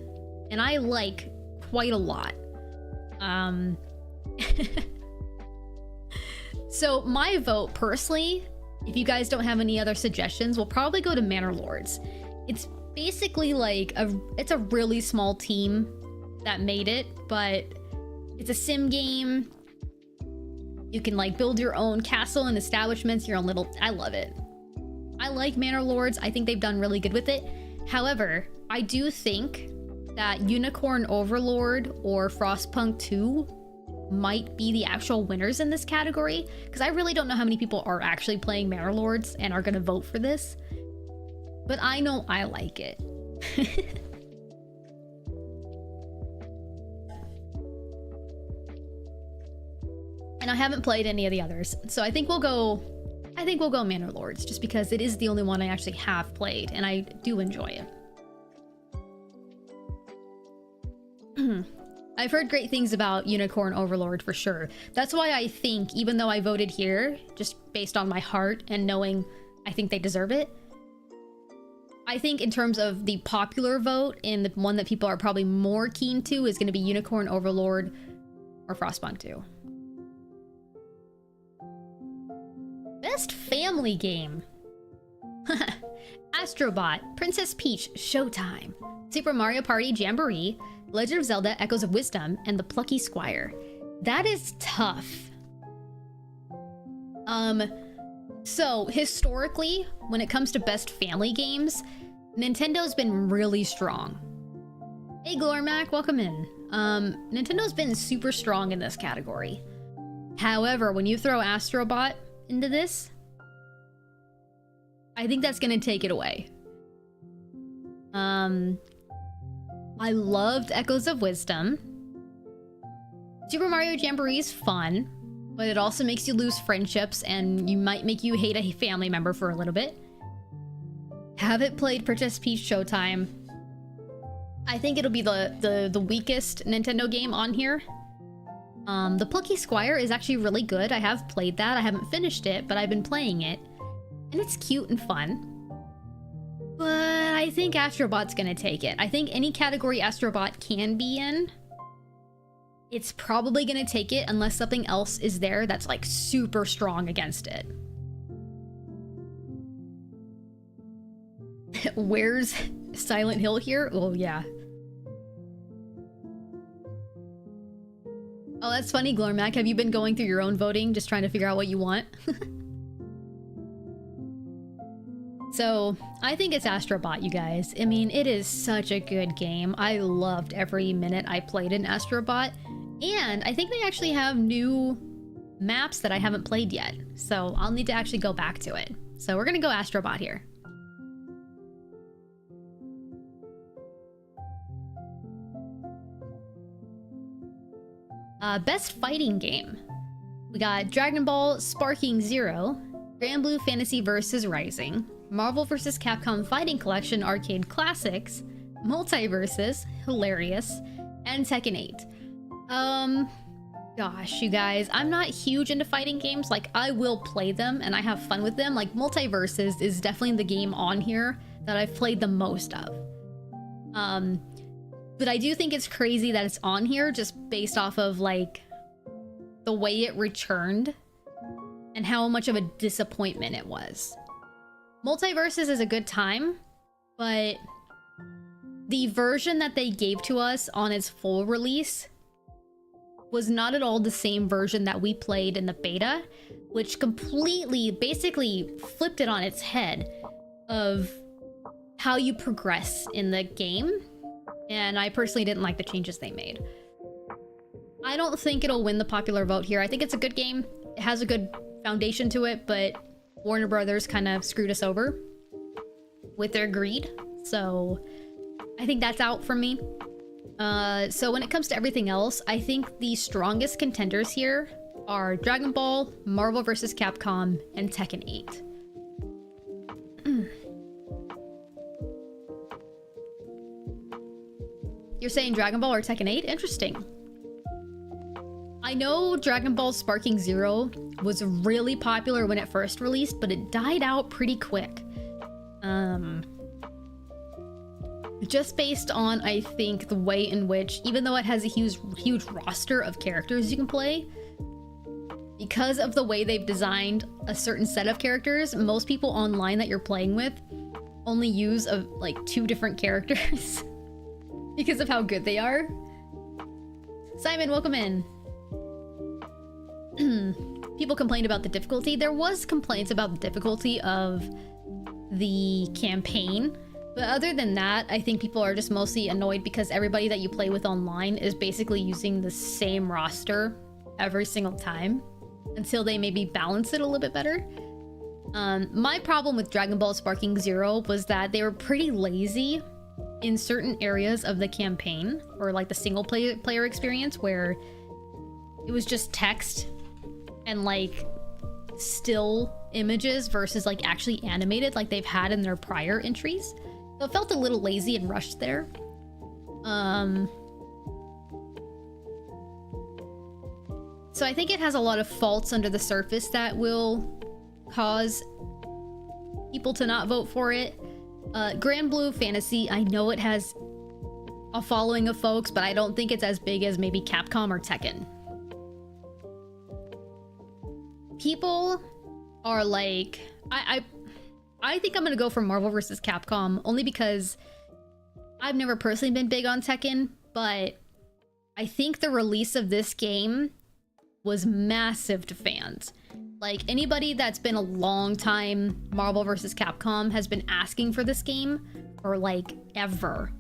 and I like quite a lot. So my vote, personally, if you guys don't have any other suggestions, will probably go to Manor Lords. It's basically like it's a really small team that made it, but it's a sim game. You can like build your own castle and establishments, your own little... I love it. I like Manor Lords. I think they've done really good with it. However, I do think that Unicorn Overlord or Frostpunk 2 might be the actual winners in this category, because I really don't know how many people are actually playing Manor Lords and are going to vote for this. But I know I like it. And I haven't played any of the others, so I think we'll go Manor Lords, just because it is the only one I actually have played, and I do enjoy it. I've heard great things about Unicorn Overlord for sure. That's why I think, even though I voted here, just based on my heart and knowing I think they deserve it, I think in terms of the popular vote and the one that people are probably more keen to is going to be Unicorn Overlord or Frostpunk 2. Best family game. Astrobot, Princess Peach, Showtime, Super Mario Party Jamboree, Legend of Zelda Echoes of Wisdom, and The Plucky Squire. That is tough. So historically, when it comes to best family games, Nintendo's been really strong. Hey Glormac, welcome in. Nintendo's been super strong in this category. However, when you throw Astrobot into this, I think that's gonna take it away. I loved Echoes of Wisdom. Super Mario Jamboree is fun, but it also makes you lose friendships and you might make you hate a family member for a little bit. Haven't played Princess Peach Showtime. I think it'll be the weakest Nintendo game on here. The Plucky Squire is actually really good. I have played that. I haven't finished it, but I've been playing it. And it's cute and fun. But I think Astrobot's gonna take it. I think any category Astrobot can be in, it's probably gonna take it unless something else is there that's like super strong against it. Where's Silent Hill here? Oh yeah. Oh, that's funny, Glormac. Have you been going through your own voting, just trying to figure out what you want? So, I think it's Astrobot, you guys. I mean, it is such a good game. I loved every minute I played in Astrobot, And I think they actually have new maps that I haven't played yet. So I'll need to actually go back to it. So we're gonna go Astrobot here. Best fighting game. We got Dragon Ball Sparking Zero, Grand Blue Fantasy vs. Rising, Marvel vs. Capcom Fighting Collection Arcade Classics, Multiverses, hilarious, and Tekken 8. Gosh, you guys, I'm not huge into fighting games. Like, I will play them and I have fun with them. Like, Multiverses is definitely the game on here that I've played the most of. But I do think it's crazy that it's on here just based off of, like, the way it returned and how much of a disappointment it was. Multiverses is a good time, but the version that they gave to us on its full release was not at all the same version that we played in the beta, which completely, basically flipped it on its head of how you progress in the game. And I personally didn't like the changes they made. I don't think it'll win the popular vote here. I think it's a good game. It has a good foundation to it, but Warner Brothers kind of screwed us over with their greed. So I think that's out for me. So when it comes to everything else, I think the strongest contenders here are Dragon Ball, Marvel vs. Capcom, and Tekken 8. You're saying Dragon Ball or Tekken 8? Interesting. I know Dragon Ball Sparking Zero was really popular when it first released, but it died out pretty quick. Just based on, I think, the way in which, even though it has a huge roster of characters you can play, because of the way they've designed a certain set of characters, most people online that you're playing with only use like 2 different characters because of how good they are. Simon, welcome in. People complained about the difficulty. There was complaints about the difficulty of the campaign. But other than that, I think people are just mostly annoyed because everybody that you play with online is basically using the same roster every single time until they maybe balance it a little bit better. My problem with Dragon Ball Sparking Zero was that they were pretty lazy in certain areas of the campaign, or like the single player experience, where it was just text and like still images versus like actually animated like they've had in their prior entries. So it felt a little lazy and rushed there. So I think it has a lot of faults under the surface that will cause people to not vote for it. Grand Blue Fantasy, I know it has a following of folks, but I don't think it's as big as maybe Capcom or Tekken. People are like, I think I'm gonna go for Marvel vs. Capcom only because I've never personally been big on Tekken, but I think the release of this game was massive to fans. Like, anybody that's been a long time Marvel vs. Capcom has been asking for this game for like ever.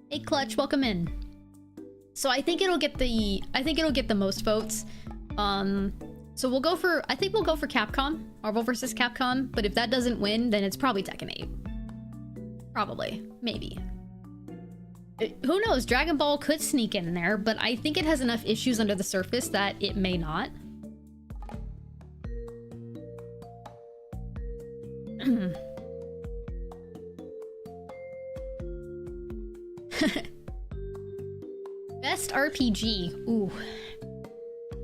Hey Clutch, welcome in. So I think it'll get the most votes. So I think we'll go for Capcom, Marvel vs. Capcom, but if that doesn't win, then it's probably Tekken 8. Probably, maybe. Who knows, Dragon Ball could sneak in there, but I think it has enough issues under the surface that it may not. Best RPG. Ooh.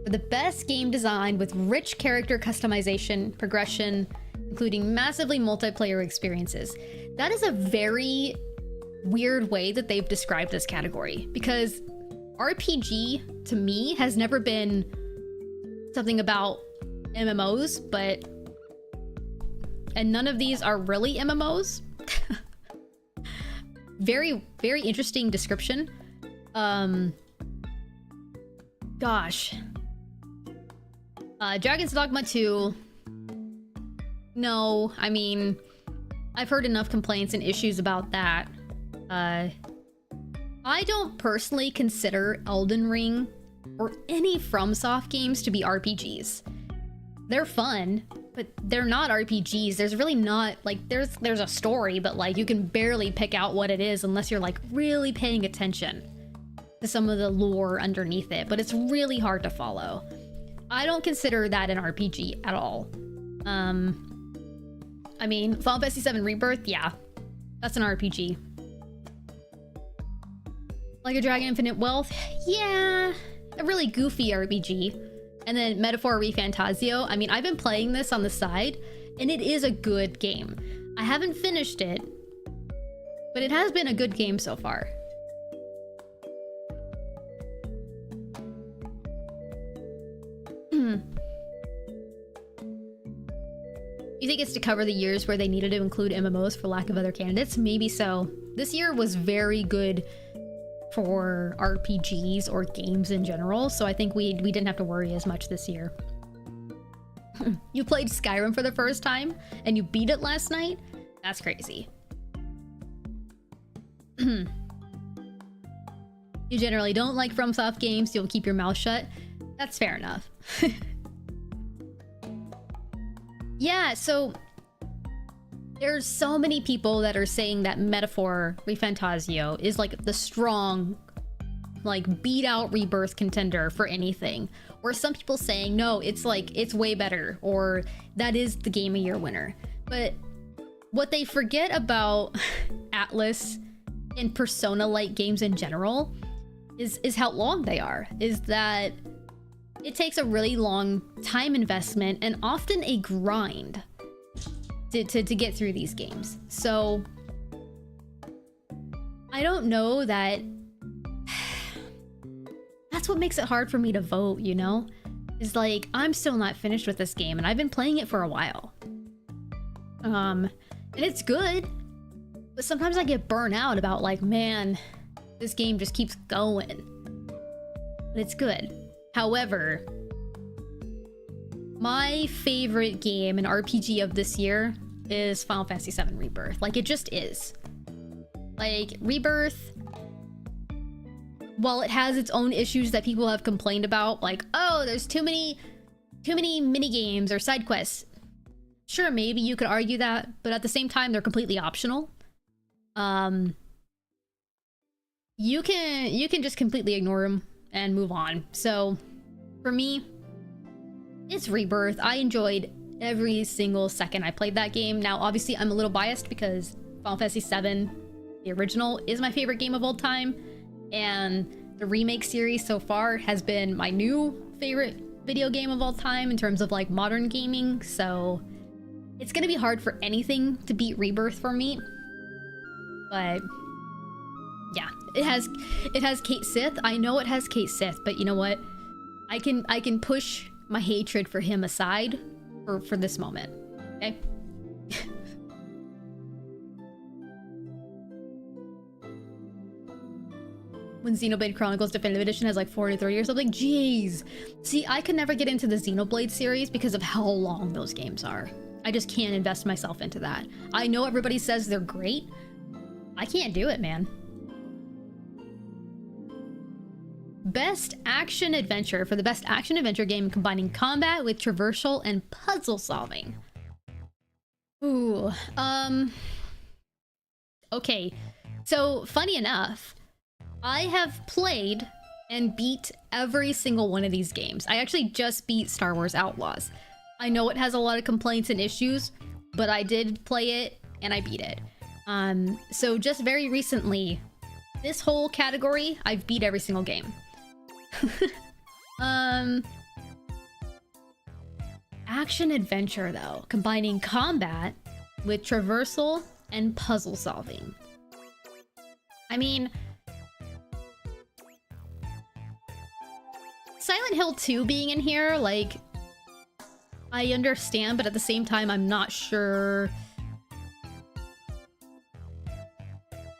For the best game design with rich character customization, progression, including massively multiplayer experiences. That is a very weird way that they've described this category, because RPG to me has never been something about MMOs, and none of these are really MMOs. Very, very interesting description. Gosh. Dragon's Dogma 2. No, I mean, I've heard enough complaints and issues about that. I don't personally consider Elden Ring or any FromSoft games to be RPGs. They're fun, but they're not RPGs. There's really not, like, there's a story, but like you can barely pick out what it is unless you're like really paying attention to some of the lore underneath it, but it's really hard to follow. I don't consider that an RPG at all. I mean, Final Fantasy VII Rebirth, yeah, that's an RPG. Like a Dragon Infinite Wealth, yeah, a really goofy RPG. And then Metaphor ReFantazio, I mean, I've been playing this on the side, and it is a good game. I haven't finished it, but it has been a good game so far. You think it's to cover the years where they needed to include MMOs for lack of other candidates? Maybe so. This year was very good for RPGs or games in general, so I think we didn't have to worry as much this year. You played Skyrim for the first time and you beat it last night? That's crazy. You generally don't like FromSoft games, so you'll keep your mouth shut. That's fair enough. Yeah, so there's so many people that are saying that Metaphor ReFantazio is like the strong, like beat out Rebirth contender for anything. Or some people saying, no, it's like, it's way better, or that is the Game of Year winner. But what they forget about Atlas and Persona-like games in general is how long they are. Is that it takes a really long time investment and often a grind to get through these games. So I don't know that that's what makes it hard for me to vote, you know? Is like, I'm still not finished with this game and I've been playing it for a while. And it's good, but sometimes I get burnt out about like, man, this game just keeps going. But it's good. However, my favorite game and RPG of this year is Final Fantasy VII Rebirth. Like, it just is. Like, Rebirth, while it has its own issues that people have complained about, like, oh, there's too many mini games or side quests. Sure, maybe you could argue that, but at the same time, they're completely optional. You can just completely ignore them and move on. So for me, it's Rebirth. I enjoyed every single second I played that game. Now, obviously, I'm a little biased because Final Fantasy VII, the original, is my favorite game of all time, and the remake series so far has been my new favorite video game of all time in terms of like modern gaming. So it's gonna be hard for anything to beat Rebirth for me. But yeah, it has Kate Sith. I know it has Kate Sith, but you know what? I can push my hatred for him aside for this moment. Okay? When Xenoblade Chronicles Definitive Edition has like 40 or 30 or something. Jeez. See, I could never get into the Xenoblade series because of how long those games are. I just can't invest myself into that. I know everybody says they're great. I can't do it, man. Best action adventure. For the best action adventure game combining combat with traversal and puzzle solving. Ooh. Okay. So, funny enough, I have played and beat every single one of these games. I actually just beat Star Wars Outlaws. I know it has a lot of complaints and issues, but I did play it and I beat it. So just very recently, this whole category, I've beat every single game. Action adventure though, combining combat with traversal and puzzle solving. I mean, Silent Hill 2 being in here, like, I understand, but at the same time, I'm not sure.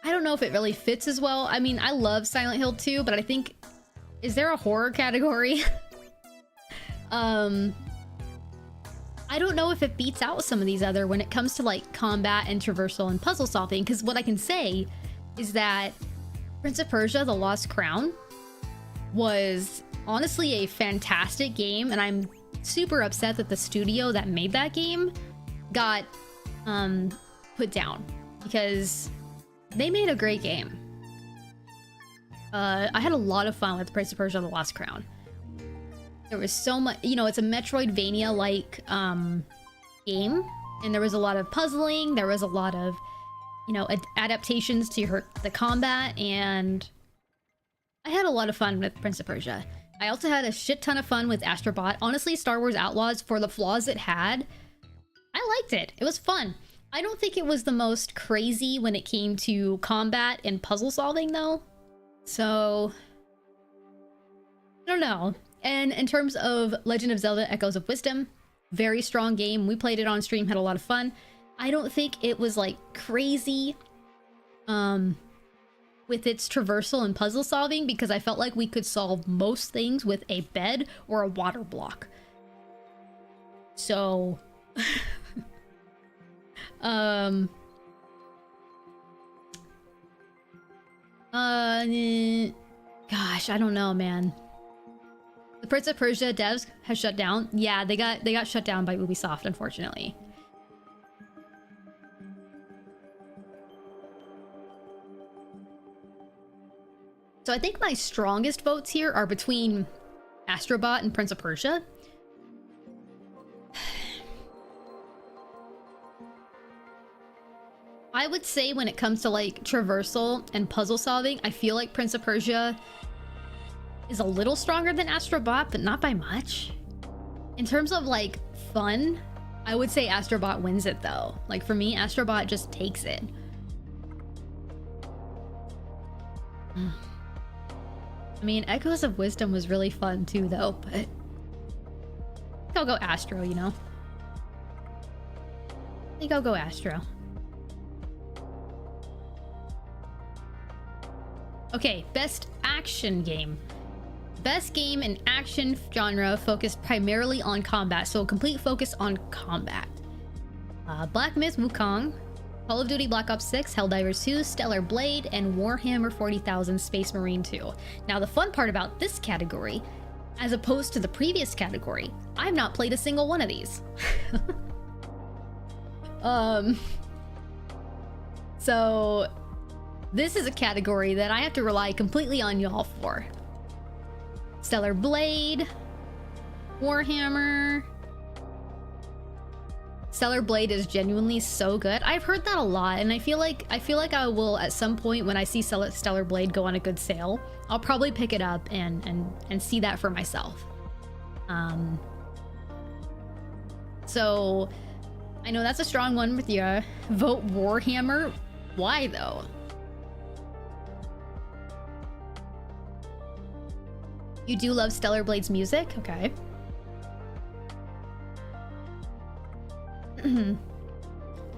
I don't know if it really fits as well. I mean, I love Silent Hill 2, but I think, is there a horror category? I don't know if it beats out some of these other when it comes to like combat and traversal and puzzle solving, because what I can say is that Prince of Persia: The Lost Crown was honestly a fantastic game, and I'm super upset that the studio that made that game got put down, because they made a great game. I had a lot of fun with Prince of Persia: The Lost Crown. There was so much, you know, it's a Metroidvania-like game, and there was a lot of puzzling, there was a lot of, you know, adaptations to the combat, and I had a lot of fun with Prince of Persia. I also had a shit ton of fun with Astrobot. Honestly, Star Wars Outlaws, for the flaws it had, I liked it. It was fun. I don't think it was the most crazy when it came to combat and puzzle solving, though. So, I don't know. And in terms of Legend of Zelda Echoes of Wisdom, very strong game. We played it on stream, had a lot of fun. I don't think it was like crazy with its traversal and puzzle solving, because I felt like we could solve most things with a bed or a water block. So gosh, I don't know, man. The Prince of Persia devs has shut down. Yeah, they got shut down by Ubisoft, unfortunately. So I think my strongest votes here are between Astrobot and Prince of Persia. I would say when it comes to like traversal and puzzle solving, I feel like Prince of Persia is a little stronger than Astrobot, but not by much. In terms of like fun, I would say Astrobot wins it though. Like for me, Astrobot just takes it. I mean, Echoes of Wisdom was really fun too though, but I think I'll go Astro, you know? I think I'll go Astro. Okay, best action game. Best game in action genre focused primarily on combat, so a complete focus on combat. Black Myth Wukong, Call of Duty Black Ops 6, Helldivers 2, Stellar Blade, and Warhammer 40,000 Space Marine 2. Now the fun part about this category, as opposed to the previous category, I've not played a single one of these. So this is a category that I have to rely completely on y'all for. Stellar Blade, Warhammer. Stellar Blade is genuinely so good. I've heard that a lot, and I feel like I will at some point when I see Stellar Blade go on a good sale, I'll probably pick it up and see that for myself. So I know that's a strong one with you. Vote Warhammer. Why though? You do love Stellar Blade's music? Okay.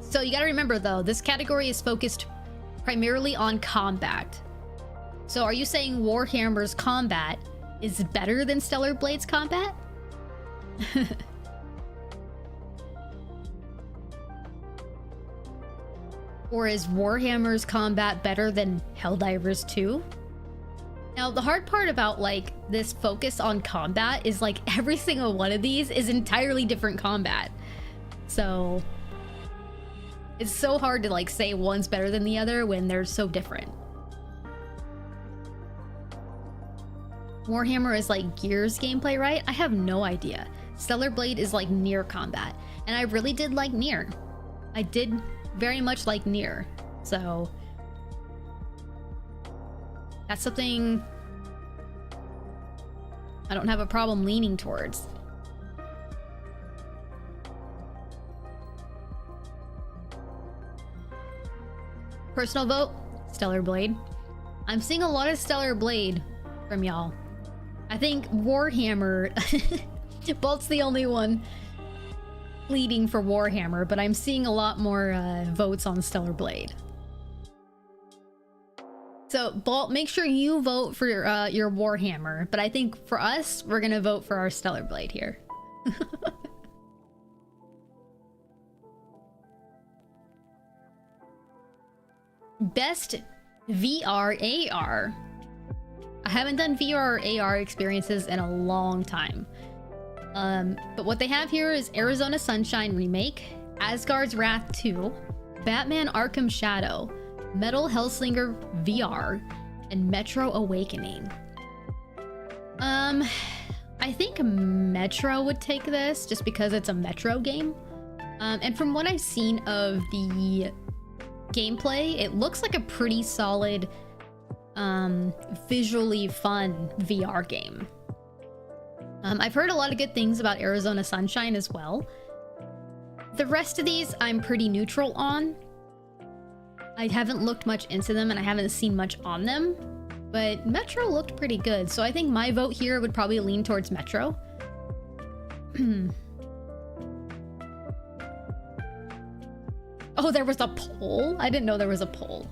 So you gotta remember though, this category is focused primarily on combat. So are you saying Warhammer's combat is better than Stellar Blade's combat? Or is Warhammer's combat better than Helldivers 2? Now, the hard part about, like, this focus on combat is, like, every single one of these is entirely different combat. So it's so hard to, like, say one's better than the other when they're so different. Warhammer is, like, Gears gameplay, right? I have no idea. Stellar Blade is, like, Nier combat. And I really did like Nier. I did very much like Nier. So that's something I don't have a problem leaning towards. Personal vote, Stellar Blade. I'm seeing a lot of Stellar Blade from y'all. I think Warhammer, Bolt's the only one leading for Warhammer, but I'm seeing a lot more votes on Stellar Blade. So, Bolt, make sure you vote for your Warhammer, but I think for us, we're gonna vote for our Stellar Blade here. Best VR AR. I haven't done VR or AR experiences in a long time. But what they have here is Arizona Sunshine Remake, Asgard's Wrath 2, Batman Arkham Shadow, Metal Hellslinger VR, and Metro Awakening. I think Metro would take this just because it's a Metro game. And from what I've seen of the gameplay, it looks like a pretty solid, visually fun VR game. I've heard a lot of good things about Arizona Sunshine as well. The rest of these I'm pretty neutral on. I haven't looked much into them and I haven't seen much on them, but Metro looked pretty good. So I think my vote here would probably lean towards Metro. Oh, there was a poll? I didn't know there was a poll.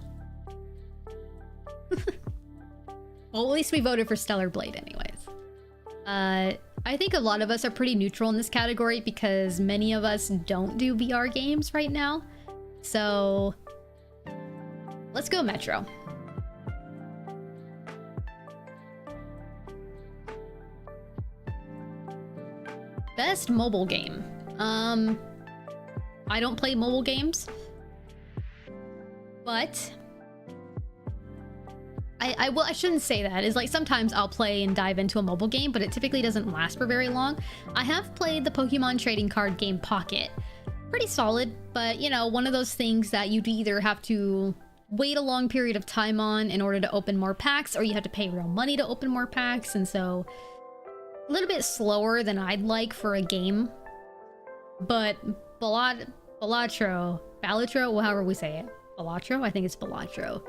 Well, at least we voted for Stellar Blade anyways. I think a lot of us are pretty neutral in this category because many of us don't do VR games right now. So let's go Metro. Best mobile game. I don't play mobile games, but I shouldn't say that. It's like sometimes I'll play and dive into a mobile game, but it typically doesn't last for very long. I have played the Pokemon trading card game Pocket. Pretty solid, but you know, one of those things that you'd either have to wait a long period of time on in order to open more packs, or you have to pay real money to open more packs, and so a little bit slower than I'd like for a game. But Balatro, however we say it. Balatro? I think it's Balatro.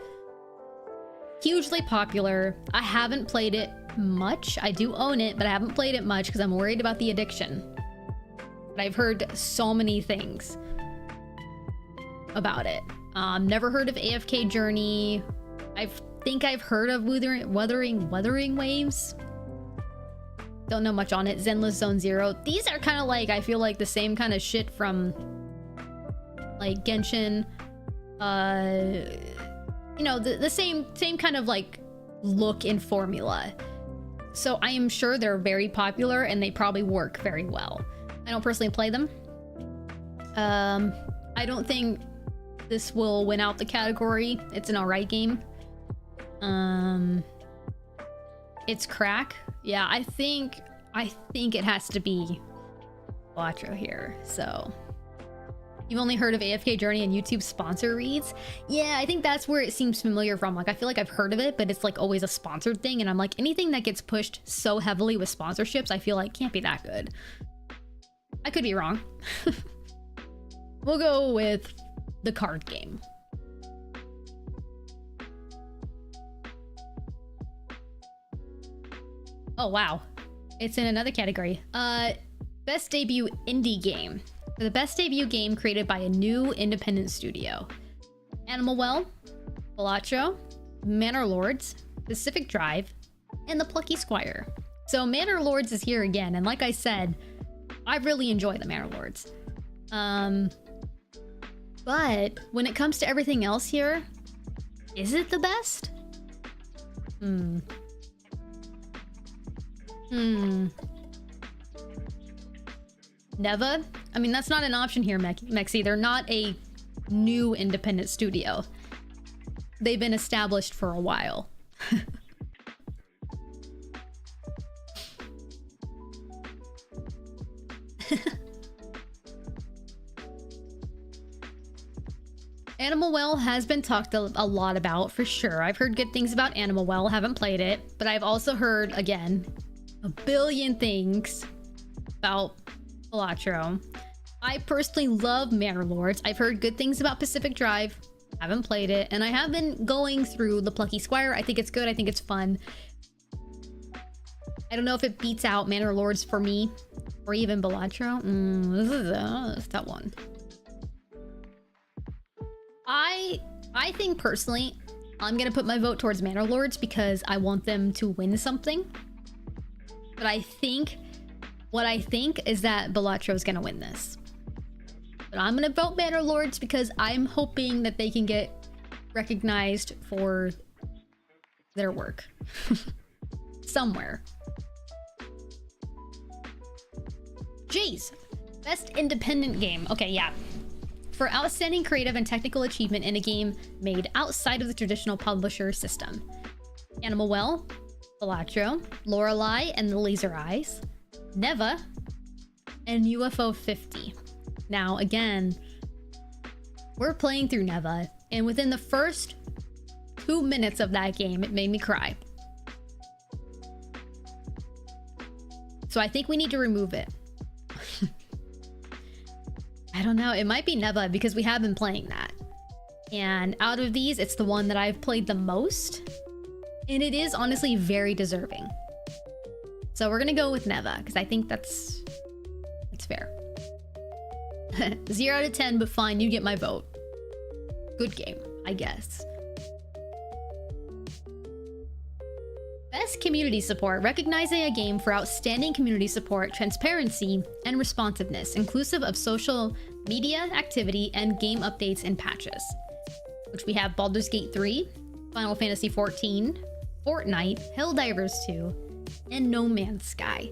Hugely popular. I haven't played it much. I do own it, but I haven't played it much because I'm worried about the addiction. But I've heard so many things about it. Never heard of AFK Journey. I think I've heard of Wuthering Waves. Don't know much on it. Zenless Zone Zero. These are kind of like, I feel like the same kind of shit from like Genshin. You know, the same kind of like look and formula. So I am sure they're very popular and they probably work very well. I don't personally play them. I don't think this will win out the category. It's an alright game. It's crack. Yeah, I think it has to be Quattro here. So you've only heard of AFK Journey and YouTube sponsor reads? Yeah, I think that's where it seems familiar from. Like, I feel like I've heard of it, but it's like always a sponsored thing. And I'm like, anything that gets pushed so heavily with sponsorships, I feel like can't be that good. I could be wrong. We'll go with the card game. Oh, wow. It's in another category. Best debut indie game. For the best debut game created by a new independent studio. Animal Well, Balatro, Manor Lords, Pacific Drive, and The Plucky Squire. So Manor Lords is here again, and like I said, I really enjoy the Manor Lords. But when it comes to everything else here, is it the best? Neva? I mean, that's not an option here, Mexi. They're not a new independent studio. They've been established for a while. Animal Well has been talked a lot about, for sure. I've heard good things about Animal Well, haven't played it, but I've also heard, again, a billion things about Balatro. I personally love Manor Lords. I've heard good things about Pacific Drive, haven't played it, and I have been going through The Plucky Squire. I think it's good, I think it's fun. I don't know if it beats out Manor Lords for me, or even Balatro. This is a tough one. I think personally, I'm gonna put my vote towards Manor Lords because I want them to win something. But what I think is that Balatro is gonna win this. But I'm gonna vote Manor Lords because I'm hoping that they can get recognized for their work. somewhere. Jeez. Best independent game. Okay, yeah. For outstanding creative and technical achievement in a game made outside of the traditional publisher system. Animal Well, Balatro, Lorelei and the Laser Eyes, Neva, and UFO 50. Now, again, we're playing through Neva, and within the first 2 minutes of that game, it made me cry. So I think we need to remove it. I don't know. It might be Neva because we have been playing that. And out of these, it's the one that I've played the most. And it is honestly very deserving. So we're going to go with Neva because I think that's fair. 0 out of 10, but fine. You get my vote. Good game, I guess. Best community support, recognizing a game for outstanding community support, transparency, and responsiveness, inclusive of social media activity and game updates and patches. Which we have Baldur's Gate 3, Final Fantasy XIV, Fortnite, Helldivers 2, and No Man's Sky.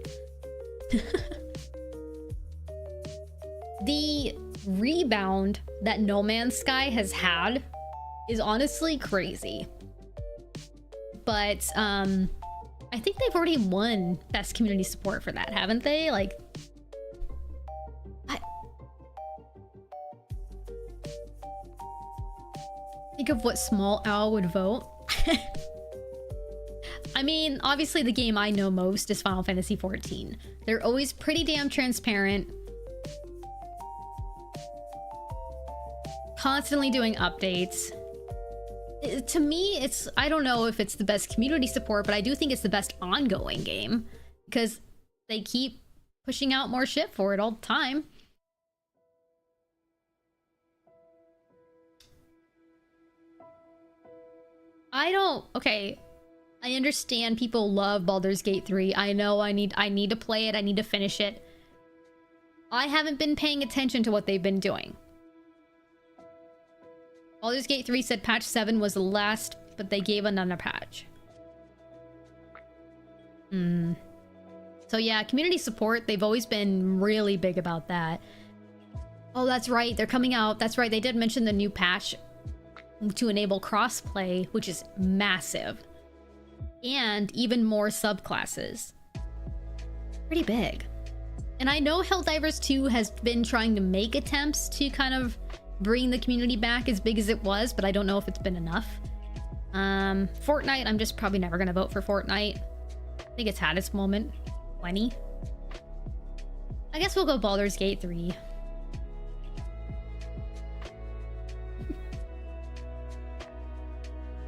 The rebound that No Man's Sky has had is honestly crazy. But I think they've already won best community support for that, haven't they? Like, think of what small owl would vote. I mean, obviously the game I know most is Final Fantasy XIV. They're always pretty damn transparent. Constantly doing updates. To me, I don't know if it's the best community support, but I do think it's the best ongoing game because they keep pushing out more shit for it all the time. Okay, I understand people love Baldur's Gate 3. I know I need to play it. I need to finish it. I haven't been paying attention to what they've been doing. Baldur's Gate 3 said patch 7 was the last, but they gave another patch. So yeah, community support, they've always been really big about that. Oh, that's right, they're coming out. That's right, they did mention the new patch to enable crossplay, which is massive. And even more subclasses. Pretty big. And I know Helldivers 2 has been trying to make attempts to kind of bring the community back as big as it was, but I don't know if it's been enough. Fortnite, I'm just probably never gonna vote for Fortnite. I think it's had its moment. 20. I guess we'll go Baldur's Gate 3.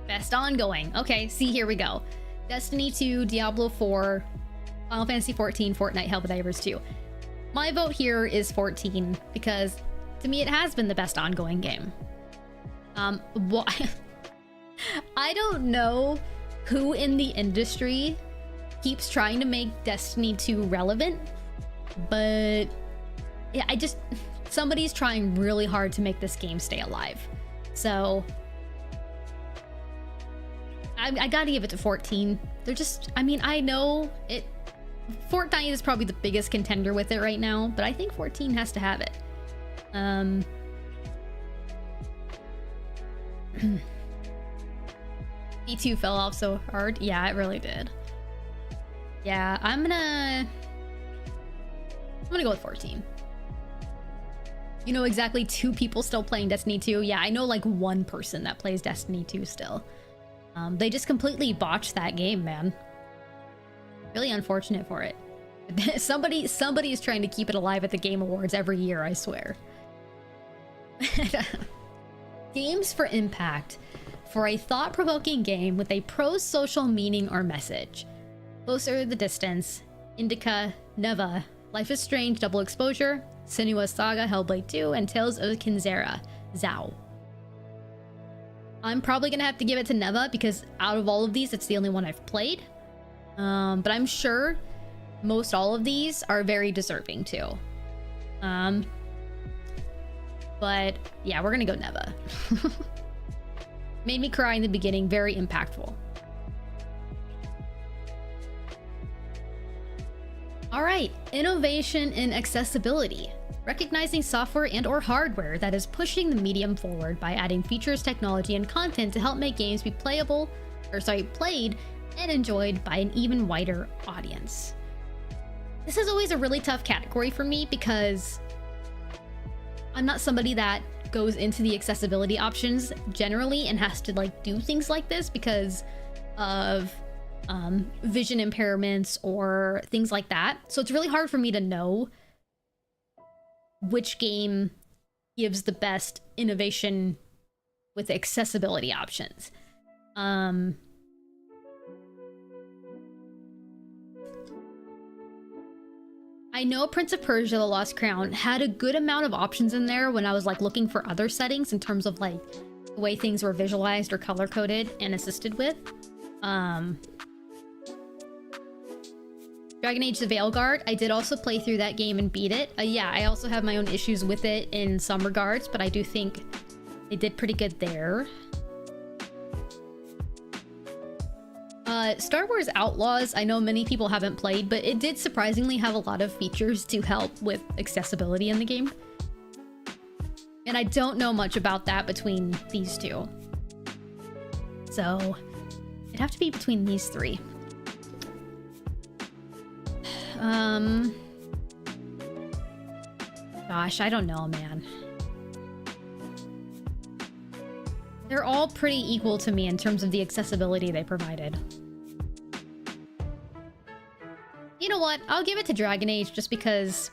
Best ongoing. Okay, see, here we go. Destiny 2, Diablo 4, Final Fantasy 14, Fortnite, Helldivers 2. My vote here is 14 because to me, it has been the best ongoing game. Why? I don't know who in the industry keeps trying to make Destiny 2 relevant, but yeah, somebody's trying really hard to make this game stay alive. So I gotta give it to 14. They're just, I mean, I know it. Fortnite is probably the biggest contender with it right now, but I think 14 has to have it. B2 fell off so hard. Yeah, it really did. Yeah, I'm gonna go with 14. You know exactly 2 people still playing Destiny 2? Yeah, I know like 1 person that plays Destiny 2 still. They just completely botched that game, man. Really unfortunate for it. Somebody is trying to keep it alive at the Game Awards every year, I swear. Games for impact. For a thought-provoking game with a pro-social meaning or message. Closer the Distance, Indica, Neva, Life is Strange, Double Exposure, Senua's Saga, Hellblade 2, and Tales of Kinzera, Zao. I'm probably gonna have to give it to Neva because out of all of these, it's the only one I've played. But I'm sure most all of these are very deserving too. But yeah, we're gonna go Neva. Made me cry in the beginning, very impactful. All right, innovation in accessibility. Recognizing software and or hardware that is pushing the medium forward by adding features, technology, and content to help make games be played and enjoyed by an even wider audience. This is always a really tough category for me because I'm not somebody that goes into the accessibility options generally and has to like do things like this because of vision impairments or things like that. So it's really hard for me to know which game gives the best innovation with accessibility options. I know Prince of Persia: The Lost Crown had a good amount of options in there when I was like looking for other settings in terms of like the way things were visualized or color coded and assisted with. Dragon Age: The Veilguard, I did also play through that game and beat it. Yeah, I also have my own issues with it in some regards, but I do think they did pretty good there. Star Wars Outlaws, I know many people haven't played, but it did surprisingly have a lot of features to help with accessibility in the game. And I don't know much about that between these two. So it'd have to be between these three. Gosh, I don't know, man. They're all pretty equal to me in terms of the accessibility they provided. You know what? I'll give it to Dragon Age just because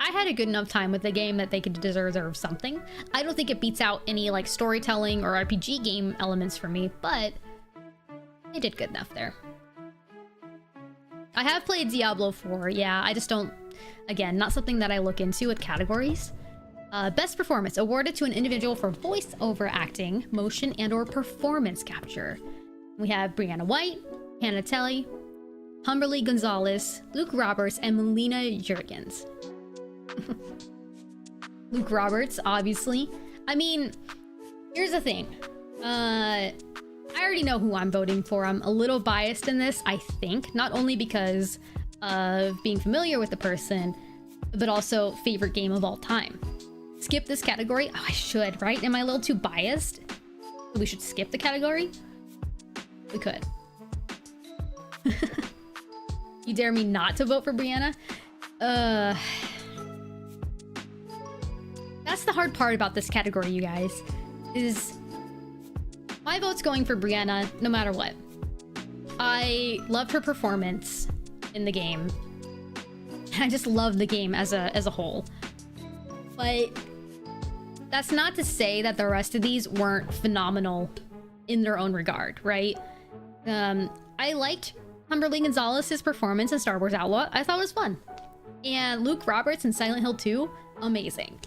I had a good enough time with the game that they could deserve something. I don't think it beats out any like storytelling or RPG game elements for me, but they did good enough there. I have played Diablo 4, yeah, I just don't, again, not something that I look into with categories. Best performance, awarded to an individual for voice-over acting, motion, and or performance capture. We have Brianna White, Hannah Telley, Humberly Gonzalez, Luke Roberts, and Melina Juergens. Luke Roberts, obviously. I mean, here's the thing. I already know who I'm voting for. I'm a little biased in this, I think, not only because of being familiar with the person, but also favorite game of all time. Skip this category? Oh, I should, right? Am I a little too biased? We should skip the category? We could. You dare me not to vote for Brianna? That's the hard part about this category, you guys, is my vote's going for Brianna no matter what. I loved her performance in the game. I just love the game as a whole. But that's not to say that the rest of these weren't phenomenal in their own regard, right? I liked Humberly Gonzalez's performance in Star Wars Outlaw. I thought it was fun. And Luke Roberts in Silent Hill 2, amazing.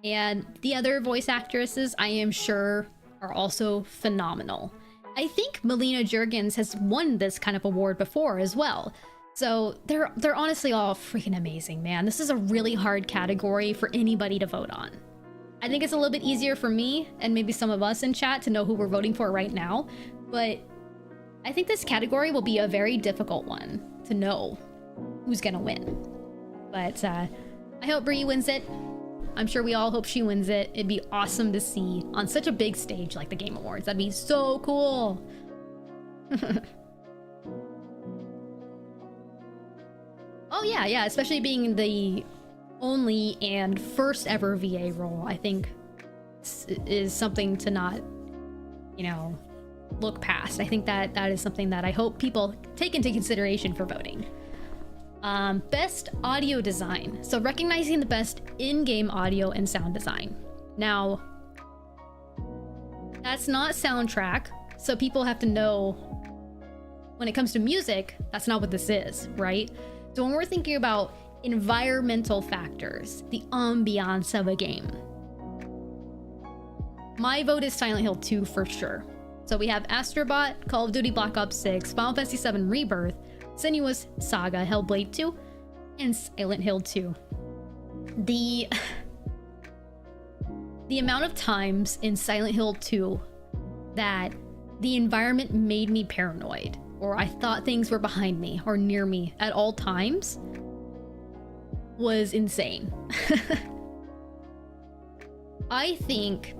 And the other voice actresses, I am sure, are also phenomenal. I think Melina Juergens has won this kind of award before as well. So they're honestly all freaking amazing, man. This is a really hard category for anybody to vote on. I think it's a little bit easier for me and maybe some of us in chat to know who we're voting for right now, but I think this category will be a very difficult one to know who's gonna win. But I hope Brie wins it. I'm sure we all hope she wins it. It'd be awesome to see on such a big stage like the Game Awards. That'd be so cool. Oh yeah, especially being the only and first ever VA role, I think is something to not, you know, look past. I think that is something that I hope people take into consideration for voting. Best audio design. So recognizing the best in-game audio and sound design. Now, that's not soundtrack, so people have to know when it comes to music, that's not what this is, right? So when we're thinking about environmental factors, the ambiance of a game, my vote is Silent Hill 2 for sure. So we have Astrobot, Call of Duty Black Ops 6, Final Fantasy VII Rebirth, Senua's Saga, Hellblade 2, and Silent Hill 2. The amount of times in Silent Hill 2 that the environment made me paranoid or I thought things were behind me or near me at all times was insane. I think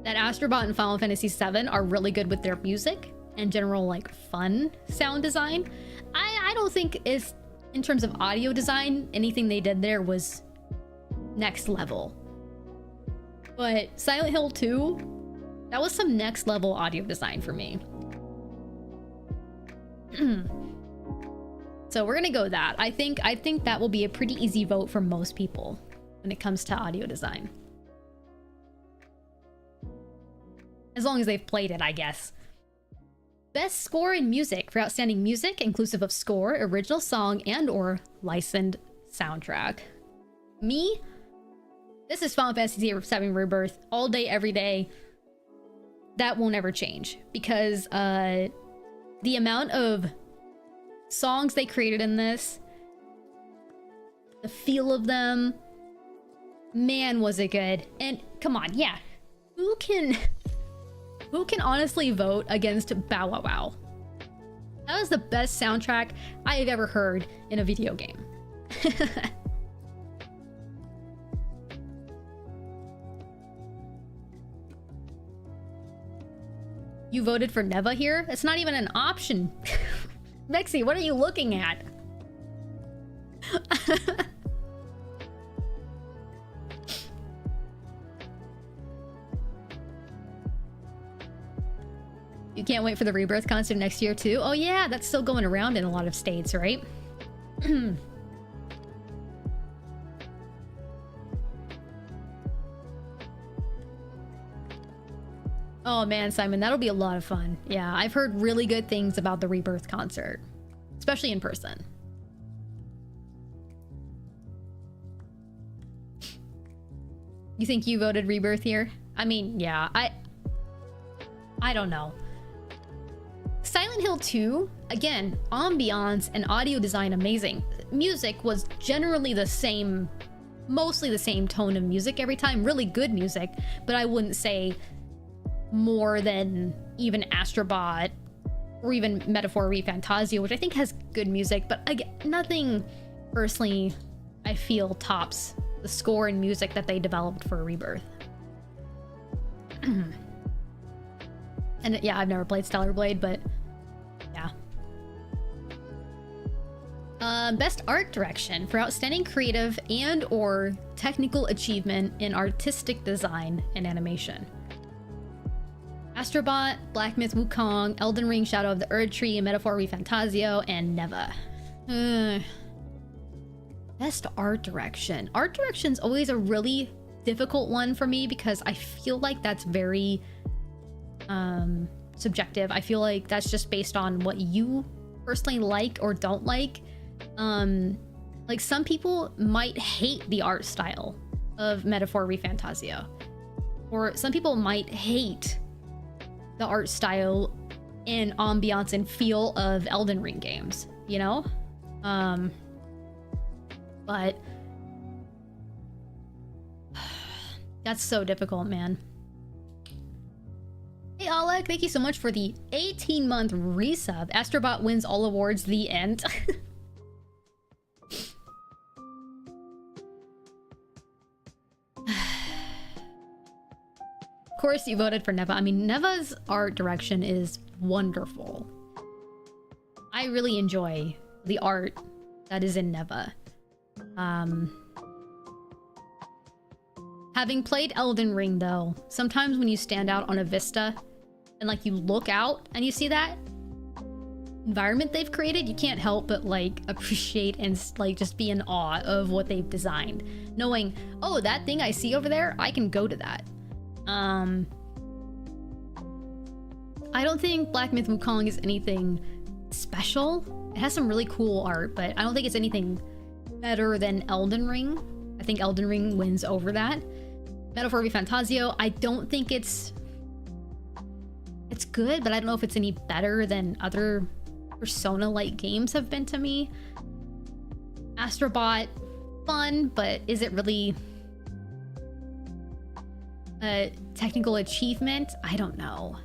that Astrobot and Final Fantasy VII are really good with their music and general like fun sound design. I don't think it's, in terms of audio design, anything they did there was next level. But Silent Hill 2, that was some next level audio design for me. So we're gonna go with that. I think that will be a pretty easy vote for most people when it comes to audio design. As long as they've played it, I guess. Best score in music for outstanding music, inclusive of score, original song, and or licensed soundtrack. Me? This is Final Fantasy VII Rebirth all day, every day. That won't ever change because the amount of songs they created in this, the feel of them, man, was it good. And come on, yeah, who can honestly vote against Bow Wow Wow? That was the best soundtrack I have ever heard in a video game. You voted for Neva here? It's not even an option. Mexi, what are you looking at? You can't wait for the Rebirth concert next year too? Oh yeah, that's still going around in a lot of states, right? Oh man, Simon, that'll be a lot of fun. Yeah, I've heard really good things about the Rebirth concert, especially in person. You think you voted Rebirth here? I mean, yeah, I don't know. Silent Hill 2, again, ambiance and audio design amazing. Music was generally the same, mostly the same tone of music every time. Really good music, but I wouldn't say more than even Astrobot or even Metaphor ReFantazio, which I think has good music, but again, nothing personally I feel tops the score and music that they developed for Rebirth. And yeah, I've never played Stellar Blade, but yeah. Best art direction for outstanding creative and or technical achievement in artistic design and animation. Astrobot, Black Myth Wukong, Elden Ring Shadow of the Erdtree, Metaphor ReFantazio, and Neva. Best art direction. Art direction's always a really difficult one for me because I feel like that's very subjective. I feel like that's just based on what you personally like or don't like. Like some people might hate the art style of Metaphor ReFantazio, or some people might hate the art style and ambiance and feel of Elden Ring games, you know? But that's so difficult, man. Hey Alec, thank you so much for the 18-month resub. Astrobot wins all awards, the end. Of course you voted for Neva. I mean, Neva's art direction is wonderful. I really enjoy the art that is in Neva. Having played Elden Ring though, sometimes when you stand out on a vista and like you look out and you see that environment they've created, you can't help but like appreciate and like just be in awe of what they've designed, knowing, oh, that thing I see over there, I can go to that. I don't think Black Myth Wukong is anything special. It has some really cool art, but I don't think it's anything better than Elden Ring. I think Elden Ring wins over that. Metaphor ReFantazio, I don't think it's good, but I don't know if it's any better than other Persona-like games have been to me. Astrobot, fun, but is it really a technical achievement? I don't know.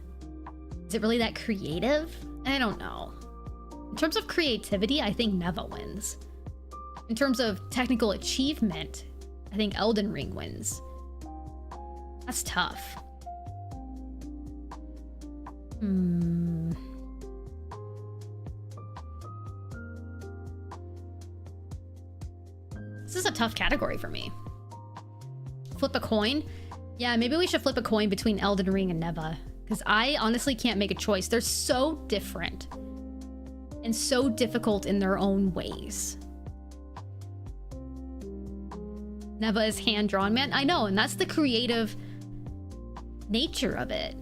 Is it really that creative? I don't know. In terms of creativity, I think Neva wins. In terms of technical achievement, I think Elden Ring wins. That's tough. This is a tough category for me. Flip a coin? Yeah, maybe we should flip a coin between Elden Ring and Neva, because I honestly can't make a choice. They're so different and so difficult in their own ways. Neva is hand-drawn, man. I know, and that's the creative nature of it.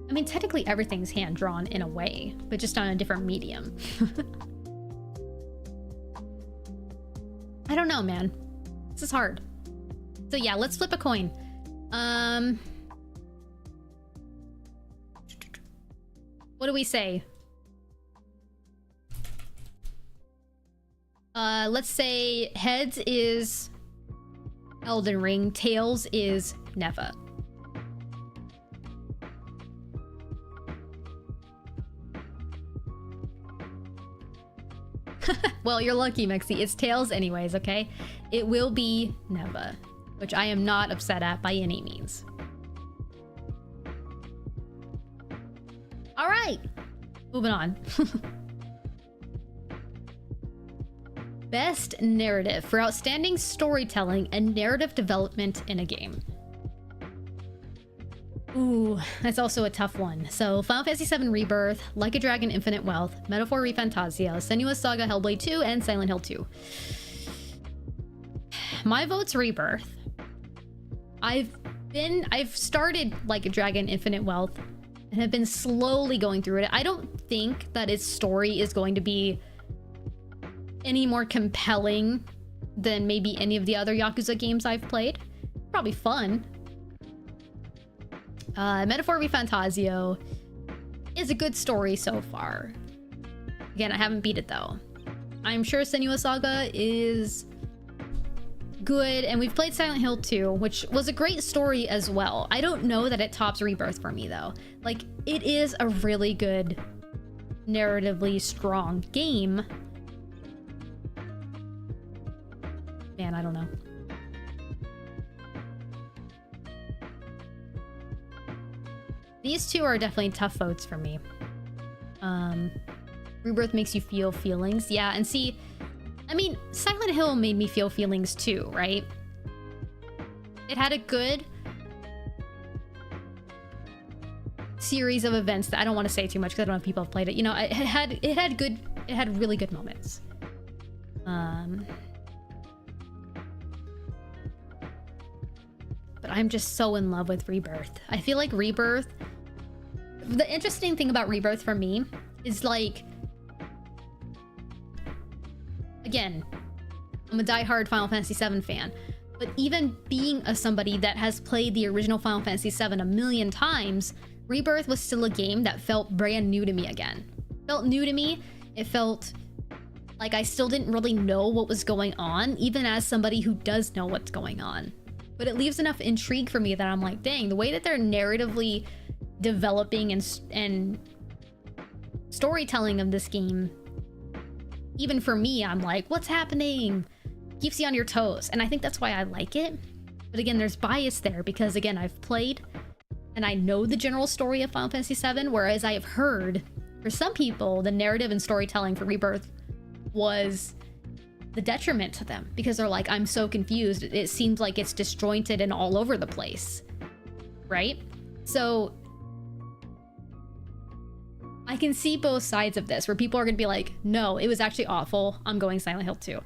I mean, technically everything's hand-drawn in a way, but just on a different medium. I don't know, man. This is hard. So yeah, let's flip a coin. What do we say? Let's say heads is Elden Ring, tails is Neva. Well, you're lucky, Mexi. It's tails anyways, okay? It will be Neva, which I am not upset at by any means. All right, moving on. Best narrative for outstanding storytelling and narrative development in a game. Ooh, that's also a tough one. So, Final Fantasy VII Rebirth, Like a Dragon Infinite Wealth, Metaphor ReFantasia, Senua's Saga Hellblade 2, and Silent Hill 2. My vote's Rebirth. I've started Like a Dragon Infinite Wealth and have been slowly going through it. I don't think that its story is going to be any more compelling than maybe any of the other Yakuza games I've played. Probably fun. Metaphor ReFantasio is a good story so far. Again, I haven't beat it though. I'm sure Senua's Saga is good, and we've played Silent Hill 2, which was a great story as well. I don't know that it tops Rebirth for me though. Like, it is a really good, narratively strong game. Man, I don't know. These two are definitely tough votes for me. Rebirth makes you feel feelings. Yeah, and see, I mean, Silent Hill made me feel feelings too, right? It had a good series of events that I don't want to say too much because I don't know if people have played it. You know, it had really good moments. But I'm just so in love with Rebirth. I feel like Rebirth, the interesting thing about Rebirth for me is, like, again, I'm a diehard Final Fantasy VII fan, but even being somebody that has played the original Final Fantasy VII a million times, Rebirth was still a game that felt brand new to me again. It felt new to me. It felt like I still didn't really know what was going on, even as somebody who does know what's going on. But it leaves enough intrigue for me that I'm like, dang, the way that they're narratively developing and storytelling of this game, even for me, I'm like, what's happening? Keeps you on your toes. And I think that's why I like it. But again, there's bias there because, again, I've played and I know the general story of Final Fantasy VII, whereas I have heard, for some people, the narrative and storytelling for Rebirth was the detriment to them because they're like, I'm so confused. It seems like it's disjointed and all over the place, right? So I can see both sides of this where people are gonna be like, no, it was actually awful, I'm going Silent Hill 2.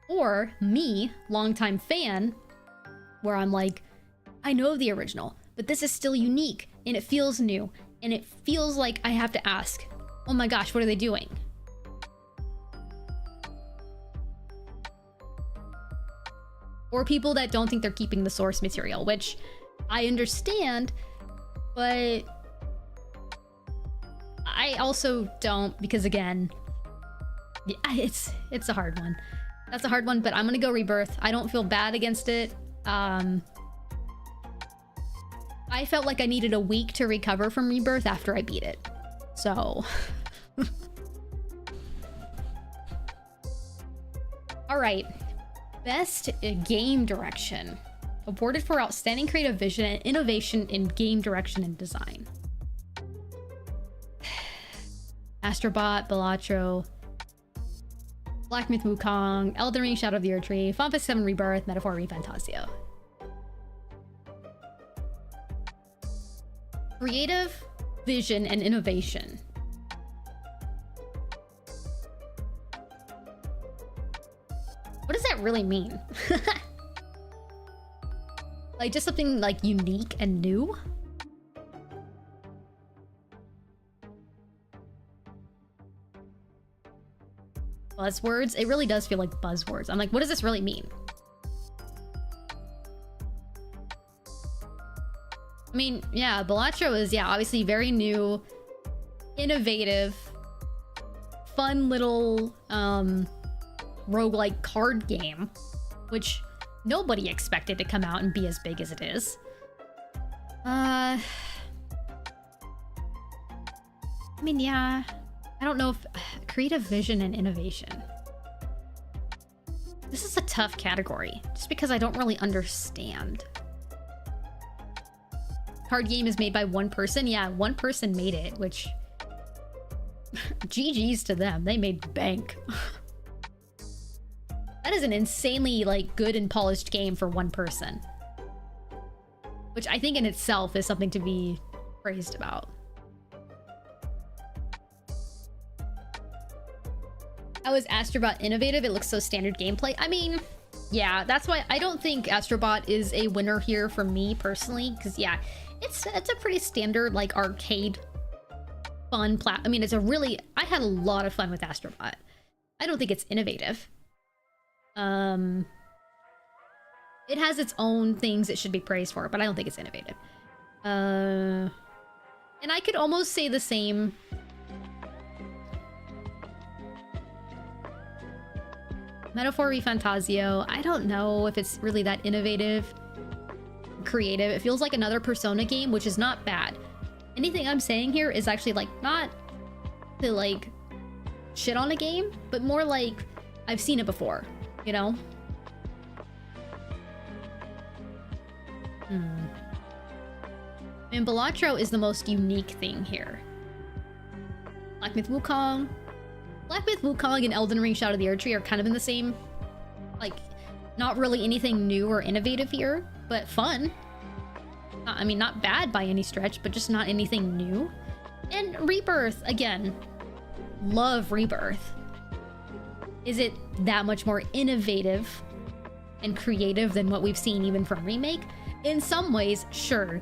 Or me, longtime fan, where I'm like, I know the original, but this is still unique and it feels new and it feels like I have to ask, oh my gosh, what are they doing? Or people that don't think they're keeping the source material, which I understand, but I also don't, because again, yeah, it's a hard one. That's a hard one, but I'm gonna go Rebirth. I don't feel bad against it. I felt like I needed a week to recover from Rebirth after I beat it. So... Alright. Best game direction. Awarded for outstanding creative vision and innovation in game direction and design. Astrobot, Balatro, Black Myth Wukong, Elden Ring Shadow of the Erdtree, Final Fantasy VII Rebirth, Metaphor ReFantazio. Creative vision and innovation. What does that really mean? Like just something like unique and new? Buzzwords? It really does feel like buzzwords. I'm like, what does this really mean? I mean, yeah, Balatro is, yeah, obviously very new, innovative, fun little, roguelike card game, which nobody expected to come out and be as big as it is. I mean, yeah, I don't know if creative vision and innovation. This is a tough category, just because I don't really understand. Card game is made by one person. Yeah, one person made it, which GG's to them. They made bank. That is an insanely like good and polished game for one person, which I think in itself is something to be praised about. How is Astrobot innovative? It looks so standard gameplay. I mean, yeah, that's why I don't think Astrobot is a winner here for me personally, because yeah, it's a pretty standard like arcade fun I mean, it's a really, I had a lot of fun with Astrobot. I don't think it's innovative. It has its own things it should be praised for, but I don't think it's innovative. And I could almost say the same. Metaphor ReFantazio, I don't know if it's really that innovative, creative. It feels like another Persona game, which is not bad. Anything I'm saying here is actually like not to like shit on a game, but more like I've seen it before, you know? And Balatro is the most unique thing here. Black Myth Wukong. Black Myth Wukong and Elden Ring Shadow of the Erdtree are kind of in the same, like, not really anything new or innovative here, but fun. I mean, not bad by any stretch, but just not anything new. And Rebirth, again, love Rebirth. Is it that much more innovative and creative than what we've seen even from Remake? In some ways, sure,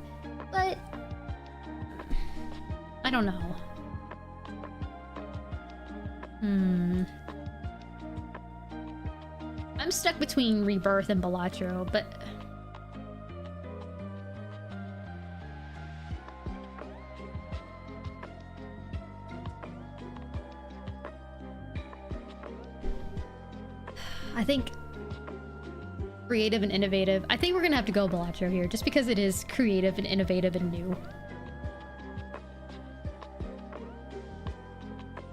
but I don't know. I'm stuck between Rebirth and Balatro, but I think creative and innovative. I think we're gonna have to go Balatro here, just because it is creative and innovative and new.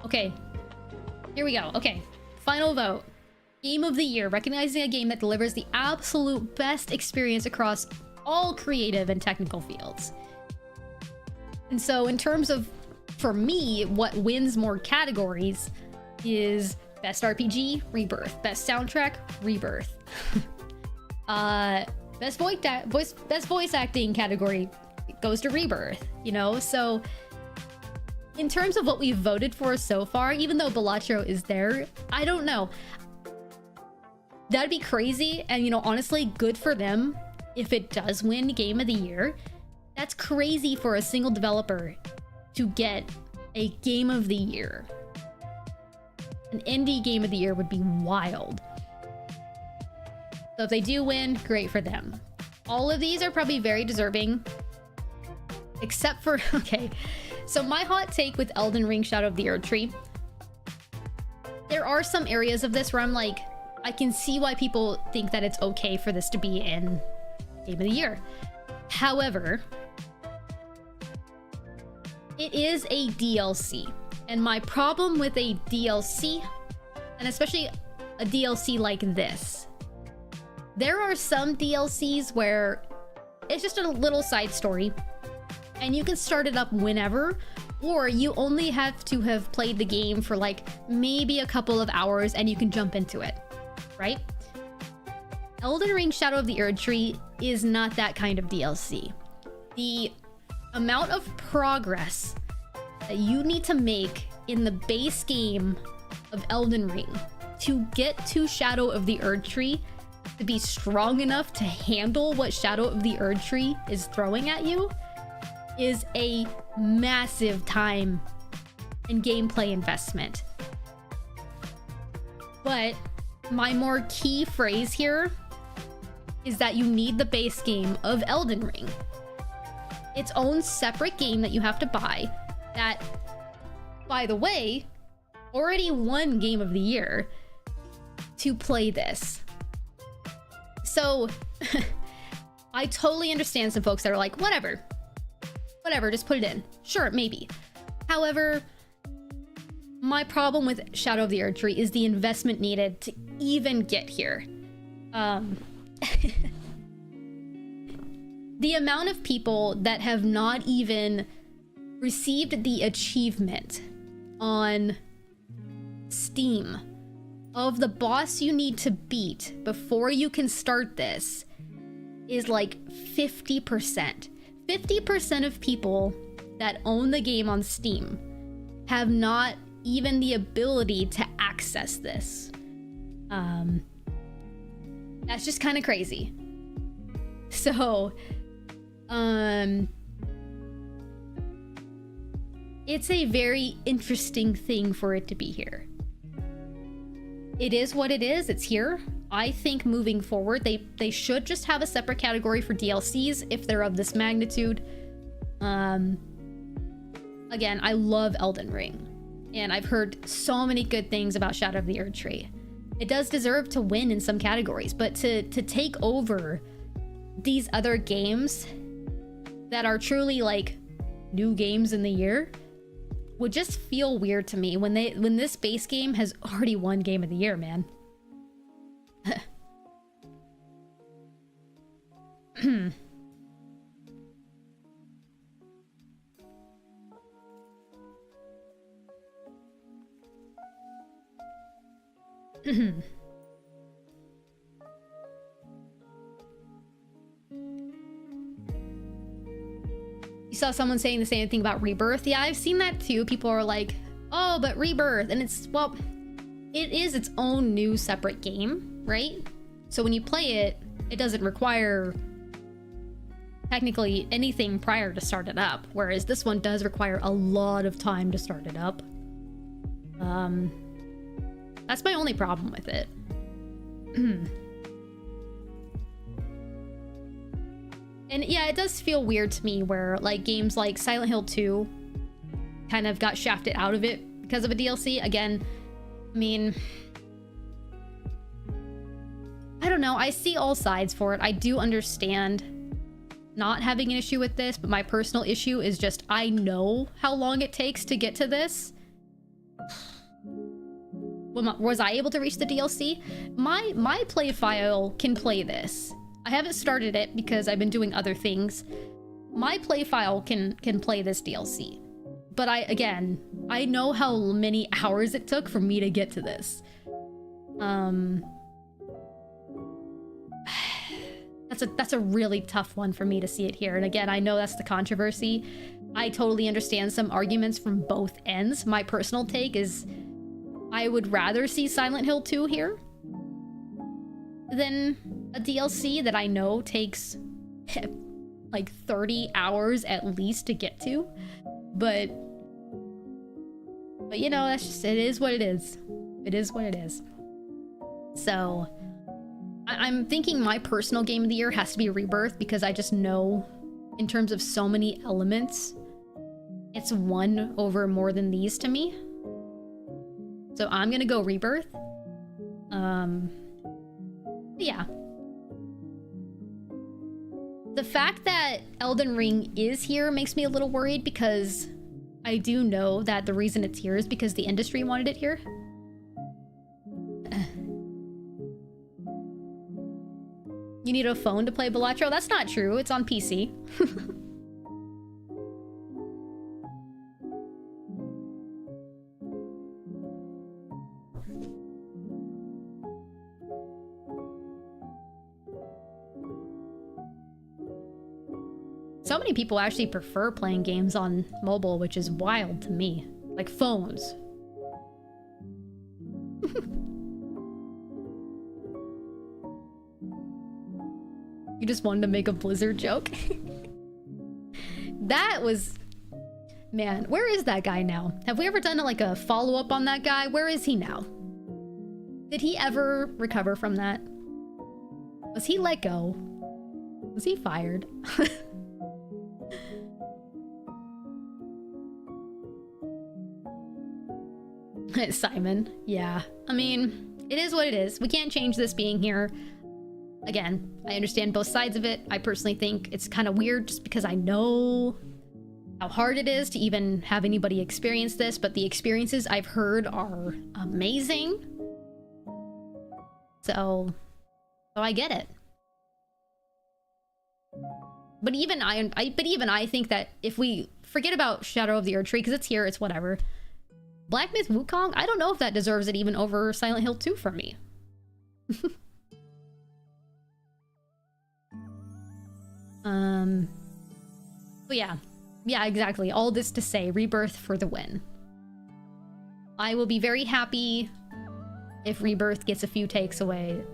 Okay. Here we go. Okay. Final vote. Game of the year. Recognizing a game that delivers the absolute best experience across all creative and technical fields. And so in terms of, for me, what wins more categories is Best RPG, Rebirth. Best Soundtrack, Rebirth. Best voice acting category goes to Rebirth, you know? So in terms of what we've voted for so far, even though Balatro is there, I don't know. That'd be crazy, and you know, honestly, good for them if it does win Game of the Year. That's crazy for a single developer to get a Game of the Year. An indie Game of the Year would be wild. So if they do win, great for them. All of these are probably very deserving, except for, okay, so my hot take with Elden Ring Shadow of the Erdtree, there are some areas of this where I'm like, I can see why people think that it's okay for this to be in Game of the Year. However, it is a DLC. And my problem with a DLC, and especially a DLC like this, there are some DLCs where it's just a little side story and you can start it up whenever, or you only have to have played the game for like maybe a couple of hours and you can jump into it, right? Elden Ring Shadow of the Erdtree is not that kind of DLC. The amount of progress that you need to make in the base game of Elden Ring to get to Shadow of the Erdtree to be strong enough to handle what Shadow of the Erdtree is throwing at you is a massive time and gameplay investment. But my more key phrase here is that you need the base game of Elden Ring. Its own separate game that you have to buy that, by the way, already won Game of the Year to play this. So I totally understand some folks that are like, whatever, just put it in. Sure, maybe. However, my problem with Shadow of the Erdtree is the investment needed to even get here. The amount of people that have not even received the achievement on Steam of the boss you need to beat before you can start this is like 50%. 50% of people that own the game on Steam have not even the ability to access this. That's just kind of crazy. So, it's a very interesting thing for it to be here. It is what it is. It's here. I think moving forward, they should just have a separate category for DLCs if they're of this magnitude. Again, I love Elden Ring, and I've heard so many good things about Shadow of the Erdtree. It does deserve to win in some categories, but to take over these other games that are truly like new games in the year would just feel weird to me when this base game has already won Game of the Year, man. You saw someone saying the same thing about Rebirth. Yeah, I've seen that too. People are like, oh, but Rebirth. And it's, well, it is its own new separate game, right? So when you play it, it doesn't require technically anything prior to start it up. Whereas this one does require a lot of time to start it up. That's my only problem with it. And yeah, it does feel weird to me where like games like Silent Hill 2 kind of got shafted out of it because of a DLC. Again, I mean, I don't know. I see all sides for it. I do understand not having an issue with this, but my personal issue is just I know how long it takes to get to this. Was I able to reach the DLC? My play file can play this. I haven't started it because I've been doing other things. My play file can play this DLC. But I know how many hours it took for me to get to this. That's a really tough one for me to see it here. And again, I know that's the controversy. I totally understand some arguments from both ends. My personal take is I would rather see Silent Hill 2 here than a DLC that I know takes like 30 hours at least to get to. But you know, that's just, it is what it is. It is what it is. So I'm thinking my personal game of the year has to be Rebirth because I just know in terms of so many elements, it's won over more than these to me. So I'm gonna go Rebirth. Yeah. The fact that Elden Ring is here makes me a little worried because I do know that the reason it's here is because the industry wanted it here. You need a phone to play Balatro? That's not true. It's on PC. So many people actually prefer playing games on mobile, which is wild to me. Like phones. You just wanted to make a Blizzard joke? That was... Man, where is that guy now? Have we ever done like a follow-up on that guy? Where is he now? Did he ever recover from that? Was he let go? Was he fired? Simon, yeah. I mean, it is what it is. We can't change this being here. Again, I understand both sides of it. I personally think it's kind of weird just because I know how hard it is to even have anybody experience this, but the experiences I've heard are amazing. So I get it. But even I think that if we forget about Shadow of the Erdtree, because it's here, it's whatever. Black Myth Wukong, I don't know if that deserves it even over Silent Hill 2 for me. But yeah, exactly. All this to say, Rebirth for the win. I will be very happy if Rebirth gets a few takeaways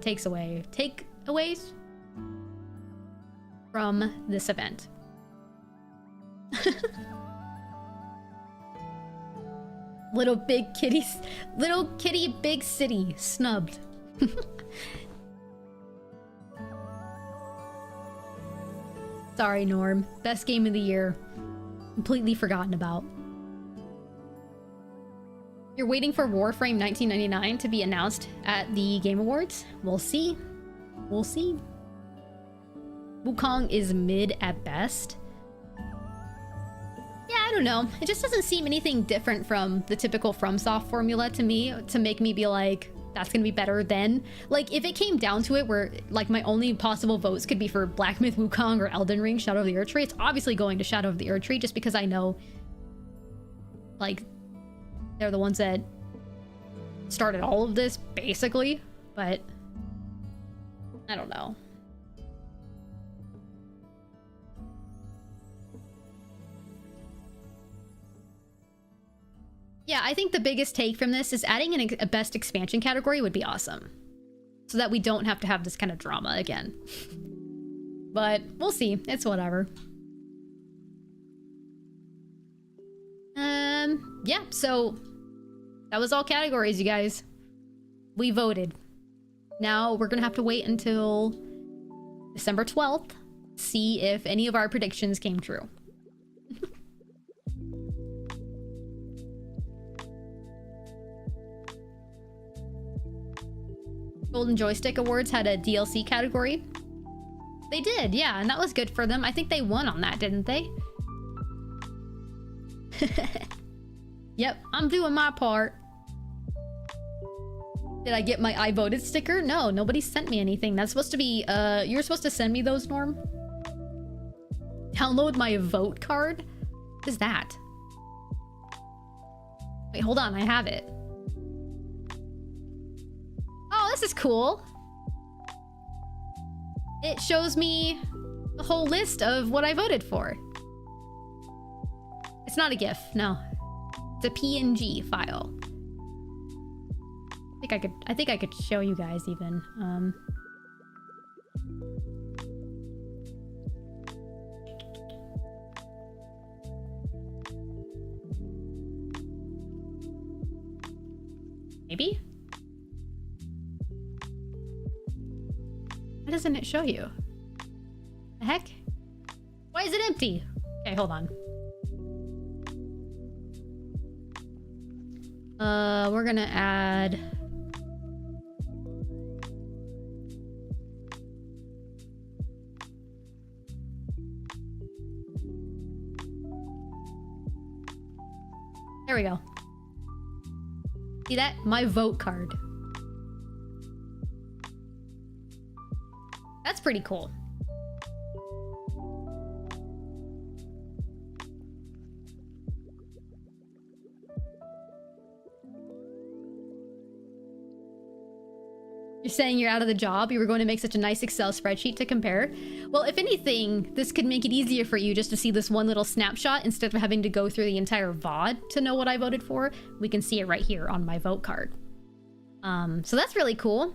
from this event. Little kitty, big city, snubbed. Sorry, Norm. Best game of the year. Completely forgotten about. You're waiting for Warframe 1999 to be announced at the Game Awards? We'll see. We'll see. Wukong is mid at best. Yeah, I don't know. It just doesn't seem anything different from the typical FromSoft formula to me to make me be like, that's gonna be better than. Like, if it came down to it where, like, my only possible votes could be for Black Myth Wukong or Elden Ring Shadow of the Erdtree, it's obviously going to Shadow of the Erdtree just because I know, like, they're the ones that started all of this, basically. But I don't know. Yeah, I think the biggest take from this is adding a best expansion category would be awesome. So that we don't have to have this kind of drama again. But we'll see. It's whatever. Yeah, so that was all categories, you guys. We voted. Now we're gonna have to wait until December 12th, see if any of our predictions came true. Golden Joystick Awards had a DLC category. They did, yeah, and that was good for them. I think they won on that, didn't they? Yep, I'm doing my part. Did I get my I voted sticker? No, nobody sent me anything. That's supposed to be, you're supposed to send me those, Norm? Download my vote card? What is that? Wait, hold on, I have it. Oh, this is cool. It shows me the whole list of what I voted for. It's not a GIF, no. It's a PNG file. I think I could show you guys even. Maybe? Why doesn't it show you? The heck? Why is it empty? Okay, hold on. We're gonna add... There we go. See that? My vote card. That's pretty cool. You're saying you're out of the job? You were going to make such a nice Excel spreadsheet to compare? Well, if anything, this could make it easier for you just to see this one little snapshot instead of having to go through the entire VOD to know what I voted for. We can see it right here on my vote card. So that's really cool.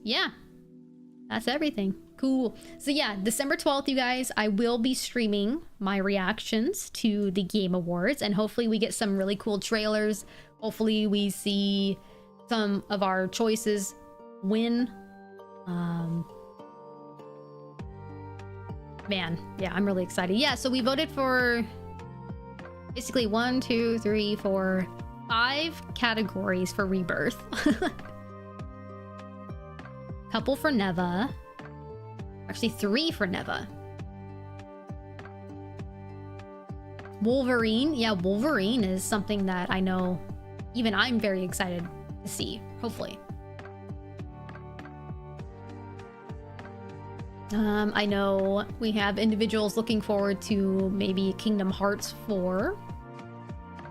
Yeah, that's everything. Cool. So yeah, December 12th, you guys, I will be streaming my reactions to the Game Awards, and hopefully we get some really cool trailers. Hopefully we see some of our choices win. Man, yeah, I'm really excited. Yeah, so we voted for basically 1, 2, 3, 4, 5 categories for Rebirth. Couple for Neva. Actually, 3 for Neva. Wolverine. Yeah, Wolverine is something that I know even I'm very excited to see, hopefully. I know we have individuals looking forward to maybe Kingdom Hearts 4.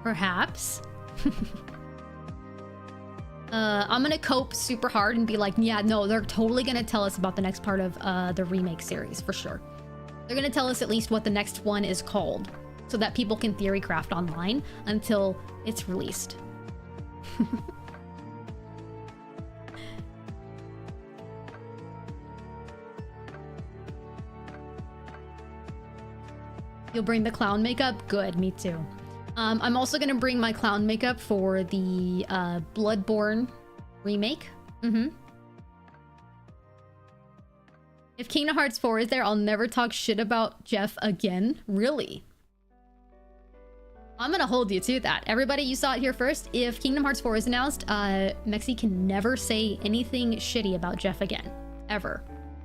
Perhaps. I'm gonna cope super hard and be like, yeah, no, they're totally gonna tell us about the next part of the remake series, for sure. They're gonna tell us at least what the next one is called, so that people can theory craft online until it's released. You'll bring the clown makeup? Good, me too. I'm also gonna bring my clown makeup for the Bloodborne remake. If Kingdom Hearts 4 is there, I'll never talk shit about Jeff again. Really? I'm gonna hold you to that. Everybody, you saw it here first. If Kingdom Hearts 4 is announced, Mexi can never say anything shitty about Jeff again. Ever.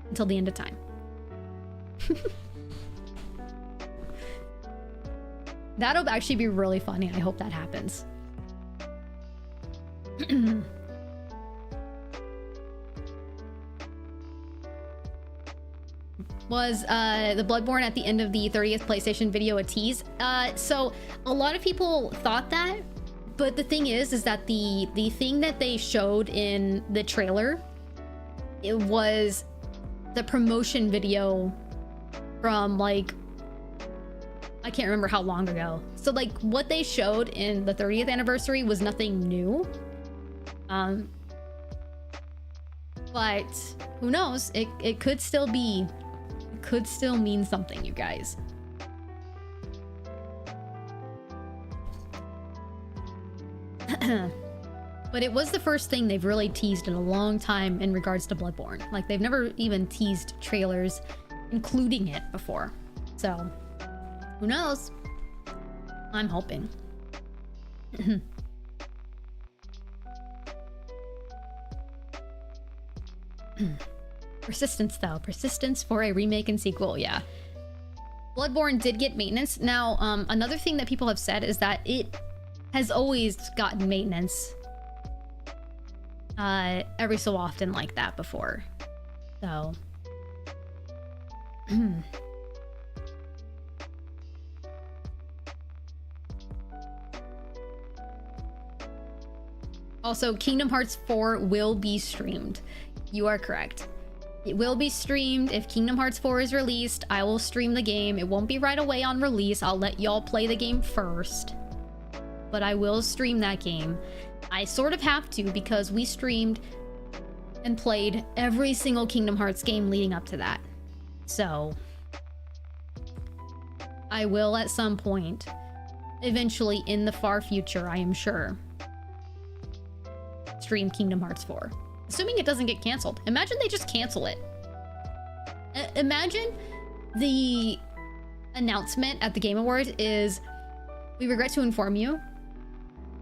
Until the end of time. That'll actually be really funny. I hope that happens. Was the Bloodborne at the end of the 30th PlayStation video a tease? So a lot of people thought that, but the thing is that the thing that they showed in the trailer, it was the promotion video from like, I can't remember how long ago. So like what they showed in the 30th anniversary was nothing new. But who knows? It could still be, it could still mean something, you guys. But it was the first thing they've really teased in a long time in regards to Bloodborne. Like they've never even teased trailers including it before. So who knows? I'm hoping. Persistence, though. Persistence for a remake and sequel, yeah. Bloodborne did get maintenance. Now, another thing that people have said is that it has always gotten maintenance. Every so often like that before. So... Also, Kingdom Hearts 4 will be streamed. You are correct. It will be streamed. If Kingdom Hearts 4 is released, I will stream the game. It won't be right away on release. I'll let y'all play the game first. But I will stream that game. I sort of have to because we streamed and played every single Kingdom Hearts game leading up to that. So, I will at some point, eventually in the far future, I am sure, stream Kingdom Hearts 4. Assuming it doesn't get canceled. Imagine they just cancel it. Imagine the announcement at the Game Awards is, we regret to inform you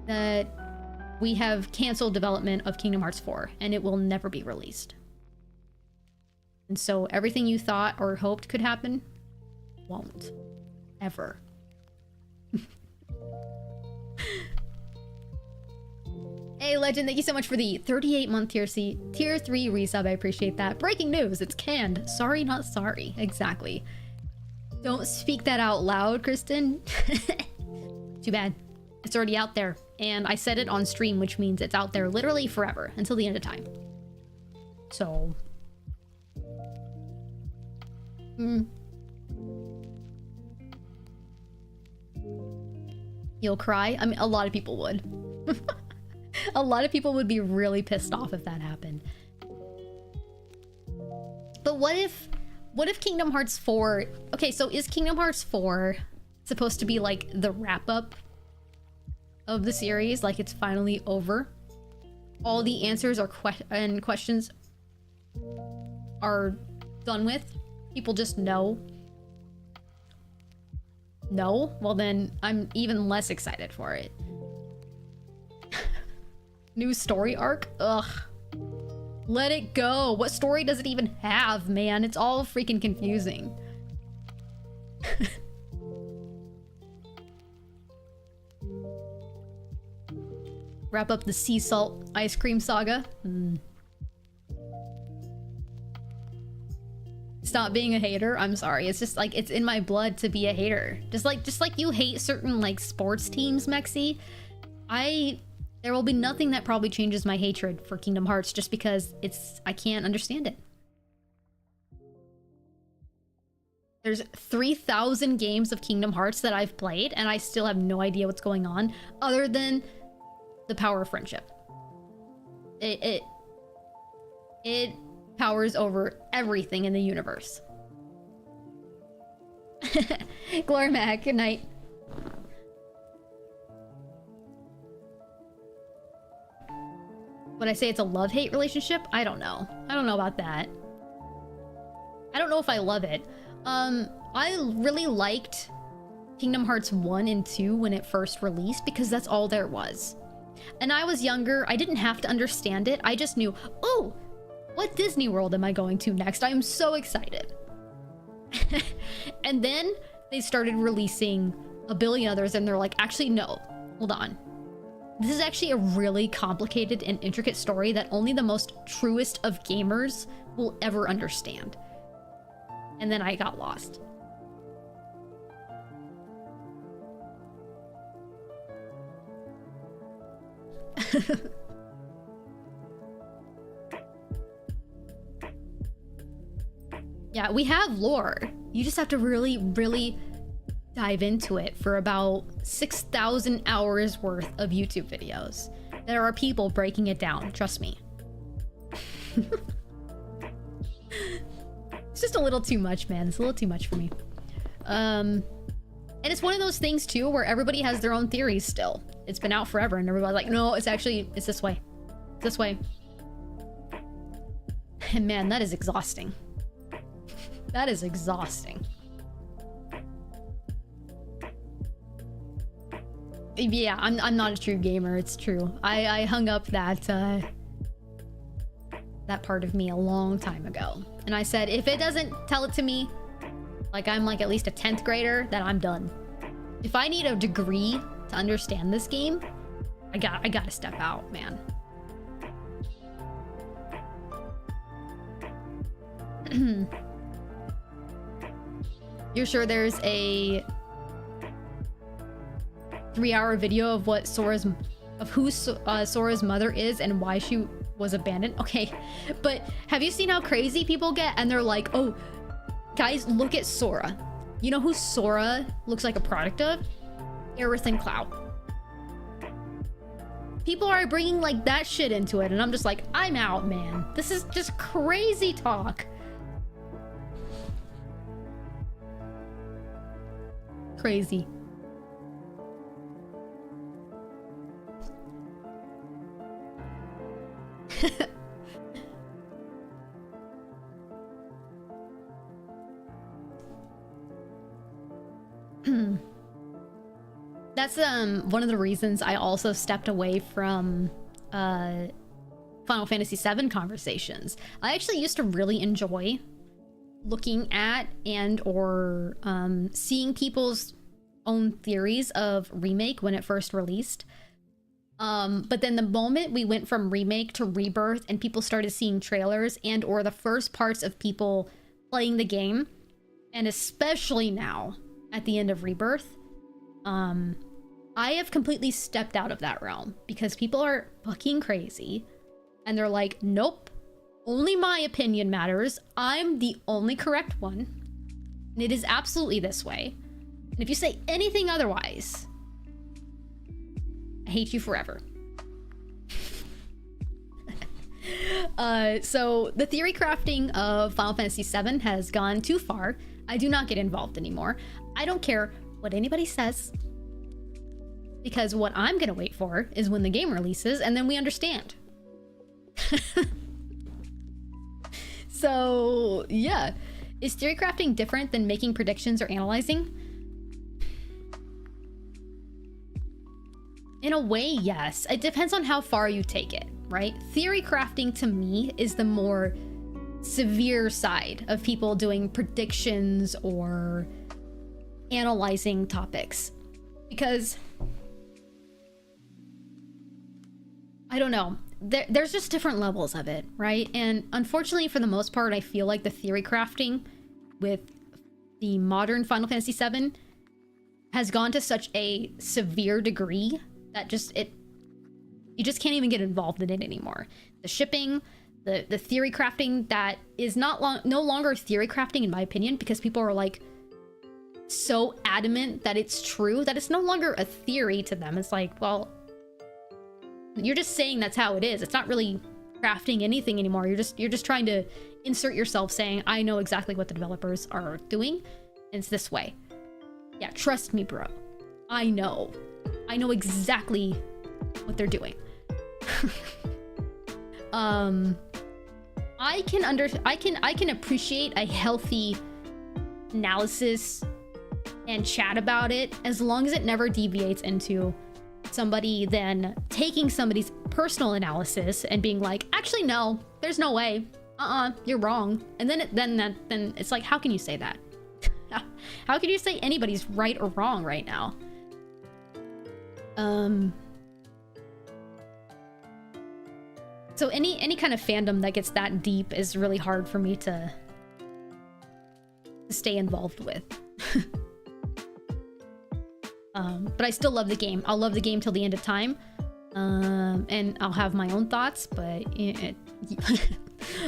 that we have canceled development of Kingdom Hearts 4 and it will never be released. And so everything you thought or hoped could happen won't. Ever. Hey, Legend, thank you so much for the 38-month tier 3 resub. I appreciate that. Breaking news, it's canned. Sorry, not sorry. Exactly. Don't speak that out loud, Kristen. Too bad. It's already out there. And I said it on stream, which means it's out there literally forever, until the end of time. So... You'll cry? I mean, a lot of people would. A lot of people would be really pissed off if that happened. But what if Kingdom Hearts 4... Okay, so is Kingdom Hearts 4 supposed to be like the wrap-up of the series? Like it's finally over? All the answers and questions are done with? People just know? No? Well then, I'm even less excited for it. New story arc? Ugh. Let it go. What story does it even have, man? It's all freaking confusing. Wrap up the sea salt ice cream saga. Stop being a hater. I'm sorry. It's just like it's in my blood to be a hater. Just like you hate certain like sports teams, Mexi. There will be nothing that probably changes my hatred for Kingdom Hearts just because I can't understand it. There's 3,000 games of Kingdom Hearts that I've played and I still have no idea what's going on other than the power of friendship. It powers over everything in the universe. Glory Mac, good night. Would I say it's a love-hate relationship? I don't know. I don't know about that. I don't know if I love it. I really liked Kingdom Hearts 1 and 2 when it first released because that's all there was. And I was younger. I didn't have to understand it. I just knew, oh, what Disney World am I going to next? I am so excited. And then they started releasing a billion others and they're like, actually, no, hold on. This is actually a really complicated and intricate story that only the most truest of gamers will ever understand. And then I got lost. Yeah, we have lore. You just have to really, really dive into it for about 6,000 hours worth of YouTube videos. There are people breaking it down, trust me. It's just a little too much, man. It's a little too much for me. And it's one of those things too where everybody has their own theories still. It's been out forever and everybody's like, no, it's this way. It's this way. And man, that is exhausting. That is exhausting. Yeah, I'm not a true gamer, it's true. I hung up that part of me a long time ago. And I said, if it doesn't tell it to me, like I'm like at least a 10th grader, then I'm done. If I need a degree to understand this game, I gotta step out, man. You're sure there's a 3-hour video of what who Sora's mother is and why she was abandoned? Okay, but have you seen how crazy people get? And they're like, oh, guys, look at Sora. You know who Sora looks like a product of? Aerith and Cloud. People are bringing like that shit into it, and I'm just like, I'm out, man. This is just crazy talk. Crazy. That's one of the reasons I also stepped away from Final Fantasy VII conversations. I actually used to really enjoy looking at and or seeing people's own theories of remake when it first released. But then the moment we went from remake to rebirth and people started seeing trailers and or the first parts of people playing the game, and especially now at the end of rebirth, I have completely stepped out of that realm because people are fucking crazy and they're like, nope, only my opinion matters. I'm the only correct one. And it is absolutely this way. And if you say anything otherwise, I hate you forever. So the theory crafting of Final Fantasy VII has gone too far. I do not get involved anymore. I don't care what anybody says, because what I'm gonna wait for is when the game releases and then we understand. So yeah, is theory crafting different than making predictions or analyzing? In a way, yes. It depends on how far you take it, right? Theory crafting to me is the more severe side of people doing predictions or analyzing topics, because I don't know, there's just different levels of it, right? And unfortunately, for the most part, I feel like the theory crafting with the modern Final Fantasy VII has gone to such a severe degree that you just can't even get involved in it anymore. The shipping, the theory crafting that is no longer theory crafting in my opinion, because people are like so adamant that it's true that it's no longer a theory to them. It's like, well, you're just saying that's how it is. It's not really crafting anything anymore. You're just trying to insert yourself saying, I know exactly what the developers are doing, and it's this way. Yeah, trust me, bro. I know exactly what they're doing. I can appreciate a healthy analysis and chat about it as long as it never deviates into somebody then taking somebody's personal analysis and being like, actually no, there's no way, you're wrong. And then it's like, how can you say that? How can you say anybody's right or wrong right now? So any kind of fandom that gets that deep is really hard for me to stay involved with. But I still love the game. I'll love the game till the end of time. And I'll have my own thoughts, but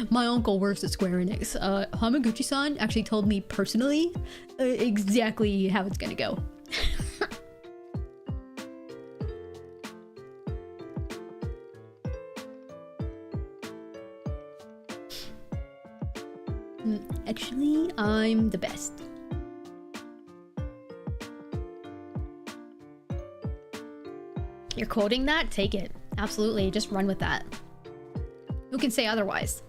my uncle works at Square Enix. Hamaguchi-san actually told me personally exactly how it's gonna go. Actually, I'm the best. You're quoting that? Take it. Absolutely. Just run with that. Who can say otherwise?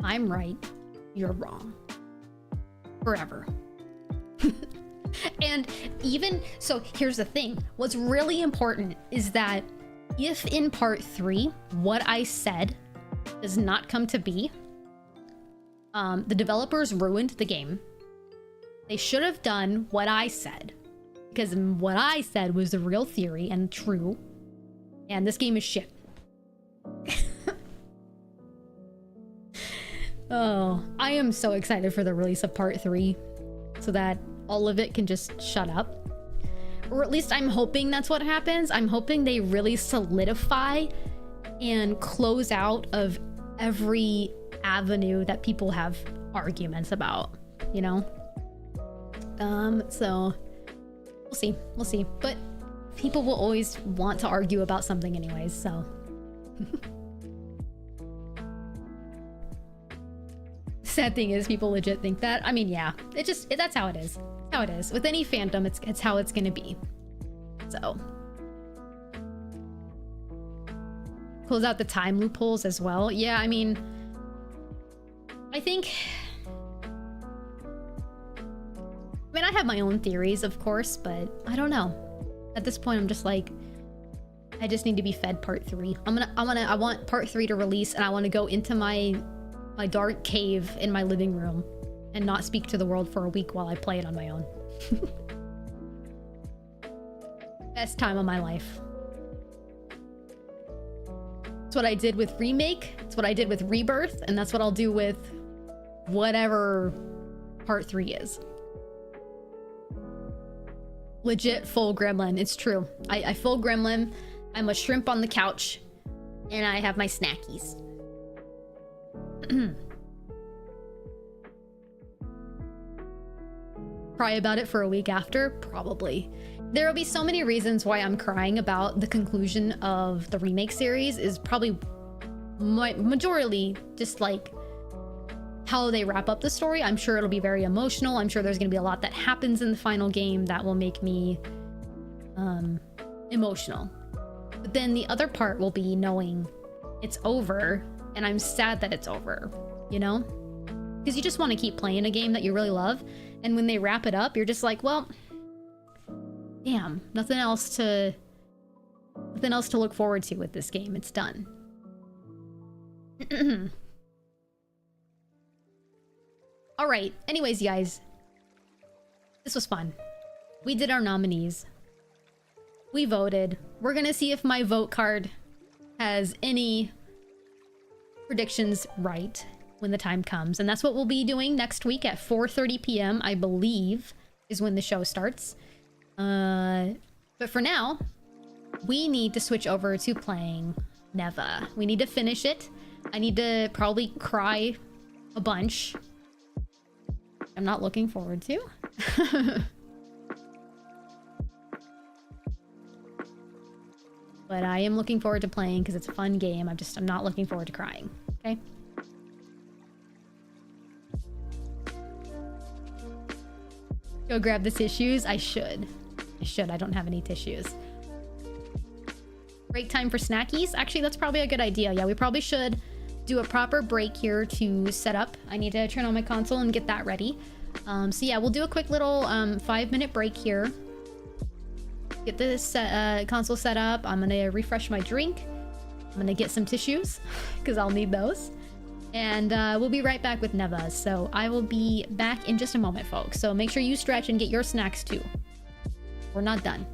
I'm right. You're wrong. Forever. And even so, here's the thing. What's really important is that if in part 3, what I said does not come to be, the developers ruined the game. They should have done what I said, because what I said was the real theory and true, and this game is shit. Oh, I am so excited for the release of part 3 so that all of it can just shut up. Or at least I'm hoping that's what happens. I'm hoping they really solidify and close out of every avenue that people have arguments about, you know? So we'll see. But people will always want to argue about something anyways, so. Sad thing is, people legit think that. I mean, yeah, that's how it is. It's how it is. With any fandom, it's how it's gonna be. So. Close out the time loopholes as well. Yeah, I mean, I have my own theories, of course, but I don't know. At this point, I'm just like, I just need to be fed part 3. I want part 3 to release, and I want to go into my my dark cave in my living room and not speak to the world for a week while I play it on my own. Best time of my life. That's what I did with Remake, that's what I did with Rebirth, and that's what I'll do with whatever part 3 is. Legit full gremlin, it's true. I full gremlin, I'm a shrimp on the couch, and I have my snackies. Cry about it for a week after? Probably. There will be so many reasons why I'm crying about the conclusion of the Remake series is probably majorly just like how they wrap up the story. I'm sure it'll be very emotional. I'm sure there's going to be a lot that happens in the final game that will make me emotional. But then the other part will be knowing it's over, and I'm sad that it's over, you know? Because you just want to keep playing a game that you really love, and when they wrap it up, you're just like, well, damn, nothing else to look forward to with this game. It's done. All right. Anyways, guys, this was fun. We did our nominees. We voted. We're gonna see if my vote card has any predictions right when the time comes, and that's what we'll be doing next week at 4:30 p.m. I believe is when the show starts. But for now, we need to switch over to playing Neva. We need to finish it. I need to probably cry a bunch. I'm not looking forward to. But I am looking forward to playing because it's a fun game. I'm not looking forward to crying. Okay? Go grab the tissues. I should. I don't have any tissues. Break time for snackies? Actually, that's probably a good idea. Yeah, we probably should do a proper break here to set up. I need to turn on my console and get that ready. So yeah, we'll do a quick little 5-minute break here. Get this console set up. I'm gonna refresh my drink. I'm gonna get some tissues because I'll need those. And we'll be right back with Neva. So I will be back in just a moment, folks. So make sure you stretch and get your snacks too. We're not done.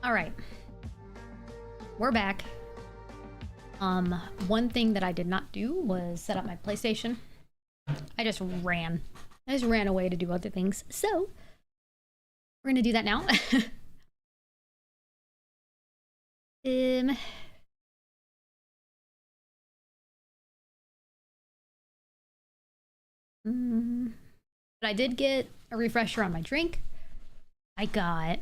Alright. We're back. One thing that I did not do was set up my PlayStation. I just ran away to do other things. So, we're gonna do that now. But I did get a refresher on my drink. I got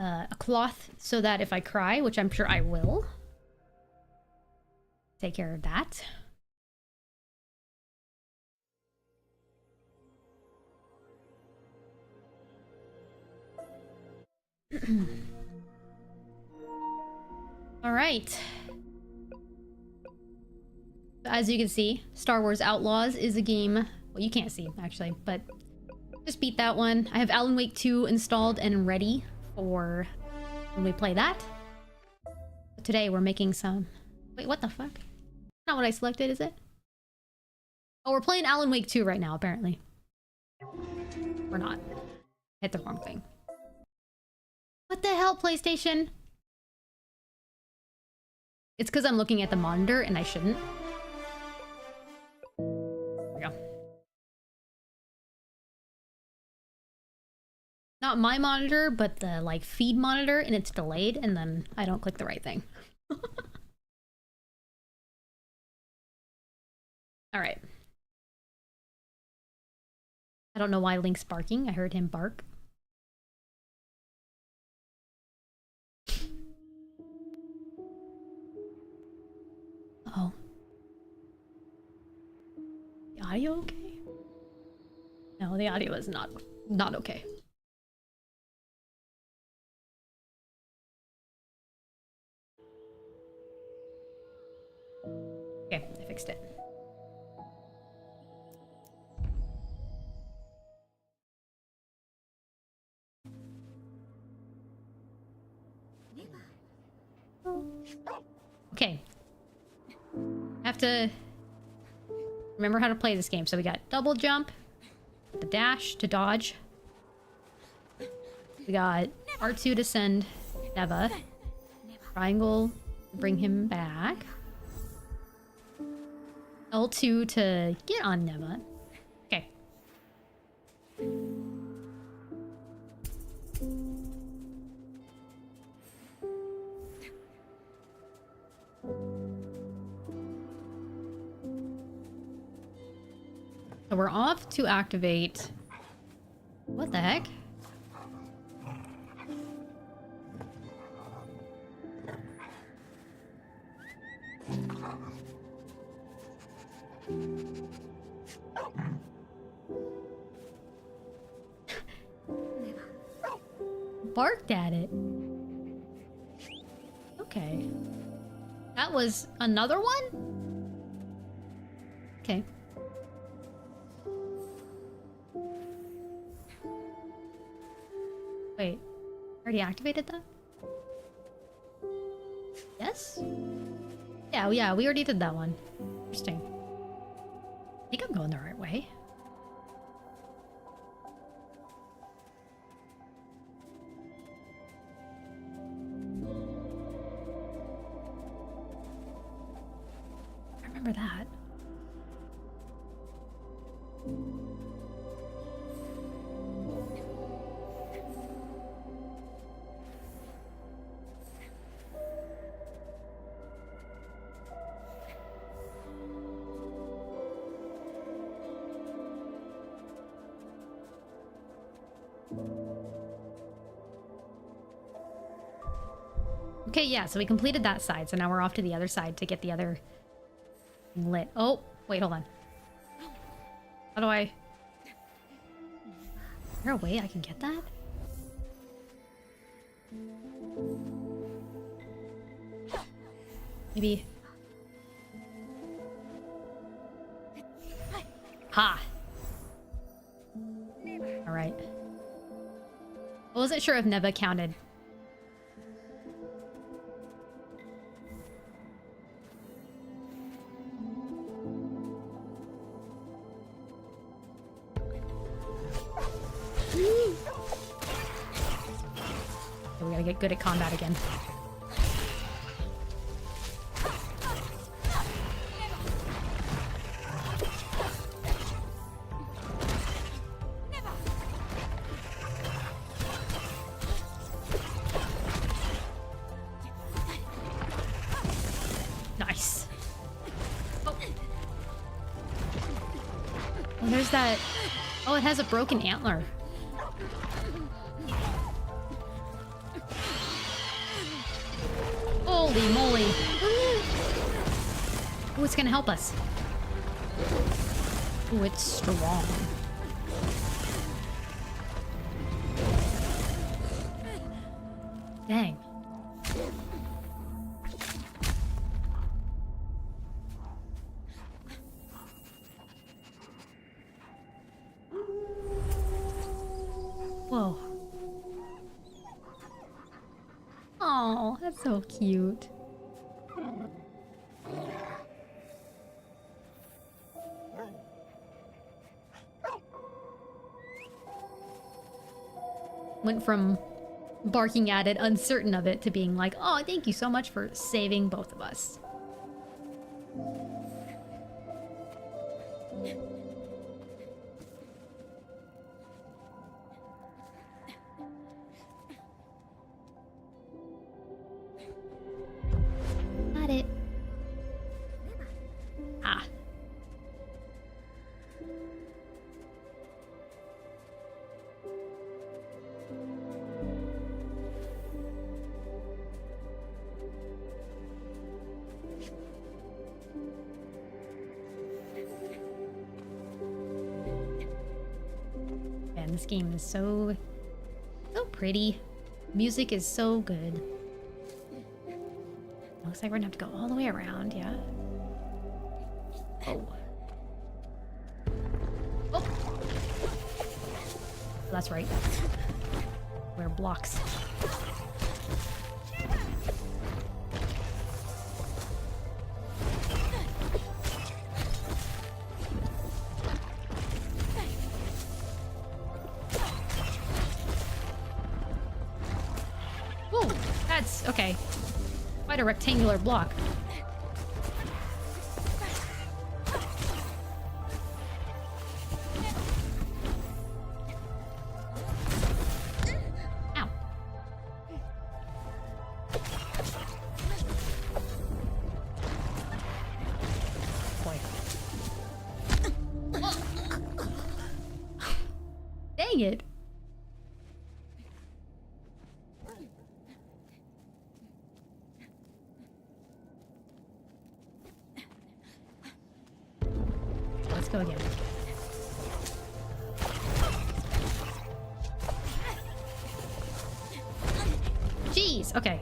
a cloth so that if I cry, which I'm sure I will, take care of that. All right. As you can see, Star Wars Outlaws is a game. Well, you can't see actually, but just beat that one. I have Alan Wake 2 installed and ready for when we play that. But today we're making some... Wait, what the fuck? Not what I selected, is it? Oh, we're playing Alan Wake 2 right now, apparently. We're not. Hit the wrong thing. What the hell, PlayStation? It's because I'm looking at the monitor and I shouldn't. There we go. Not my monitor, but the like feed monitor, and it's delayed, and then I don't click the right thing. All right. I don't know why Link's barking. I heard him bark. Uh-oh. The audio okay? No, the audio is not okay. Okay, I fixed it. Okay. I have to remember how to play this game. So we got double jump, the dash to dodge. We got R2 to send Neva. Triangle to bring him back. L2 to get on Neva. Okay. So we're off to activate... What the heck? Barked at it. Okay. That was another one? Okay. Wait, already activated that? Yes? Yeah, we already did that one. Interesting. I think I'm going the right way. I remember that. Okay, yeah, so we completed that side, so now we're off to the other side to get the other lit. Oh, wait, hold on. How do I... Is there a way I can get that? Maybe... Ha! Alright. I wasn't sure if Neva counted. gotta get good at combat again. Nice. Oh. And there's that... Oh, it has a broken antler. Holy moly. Oh, it's gonna help us. Oh, it's strong. Dang. Whoa. Oh, that's so cute. Went from barking at it, uncertain of it, to being like, oh, thank you so much for saving both of us. Got it. Ah. Man, this game is so pretty. Music is so good. Looks like we're gonna have to go all the way around, yeah? Oh. Oh! That's right. Where blocks. Oh, that's okay. Quite a rectangular block. Ow. Boy. Dang it. Let's go again. Jeez, okay.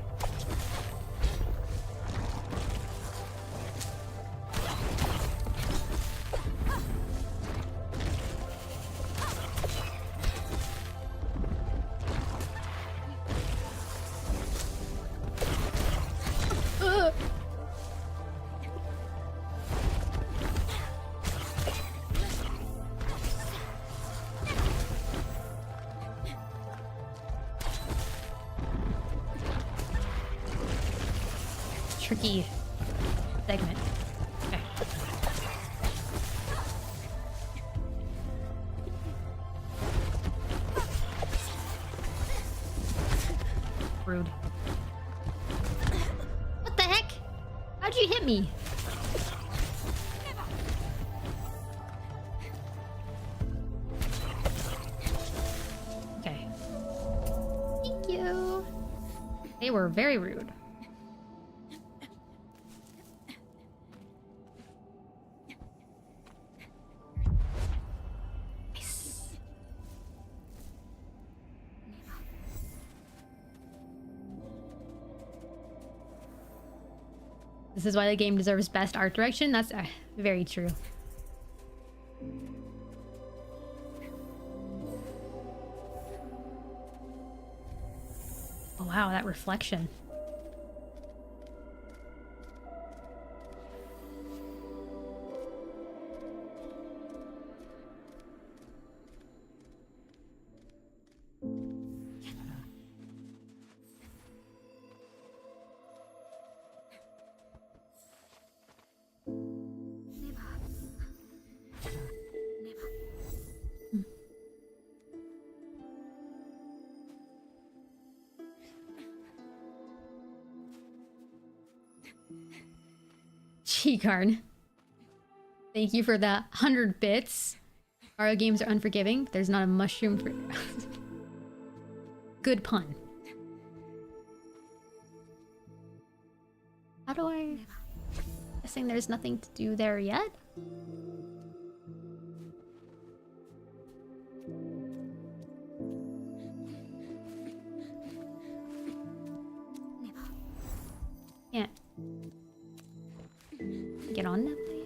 Ugh. Tricky segment. Okay. Rude. What the heck? How'd you hit me? Okay. Thank you. They were very rude. This is why the game deserves best art direction. That's very true. Oh wow, that reflection. G-Card. Thank you for that 100 bits. Mario games are unforgiving. There's not a mushroom for... Good pun. How do I... Guessing there's nothing to do there yet? Can't get on that way.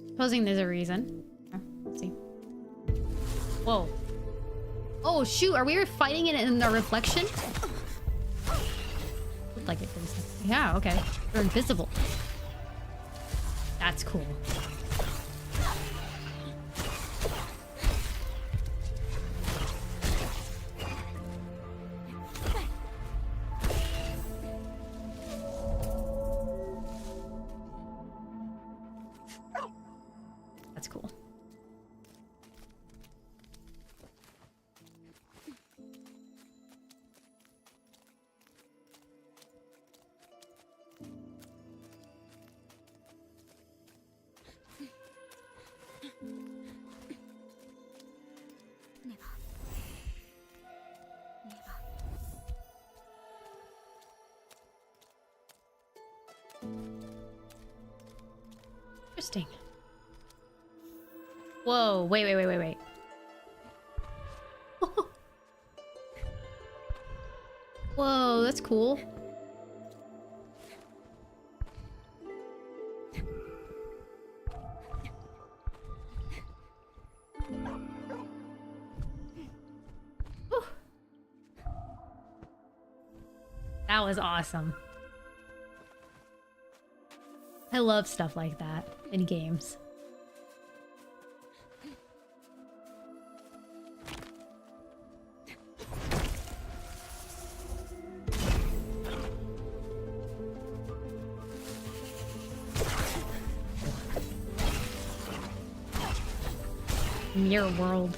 Supposing there's a reason. Let's see. Whoa. Oh shoot, are we fighting it in the reflection? Looked like it for a second. Yeah, okay. They're invisible. That's cool. That's cool. Interesting. Whoa, wait. Whoa, that's cool. Whew. That was awesome. I love stuff like that in games. Mirror world.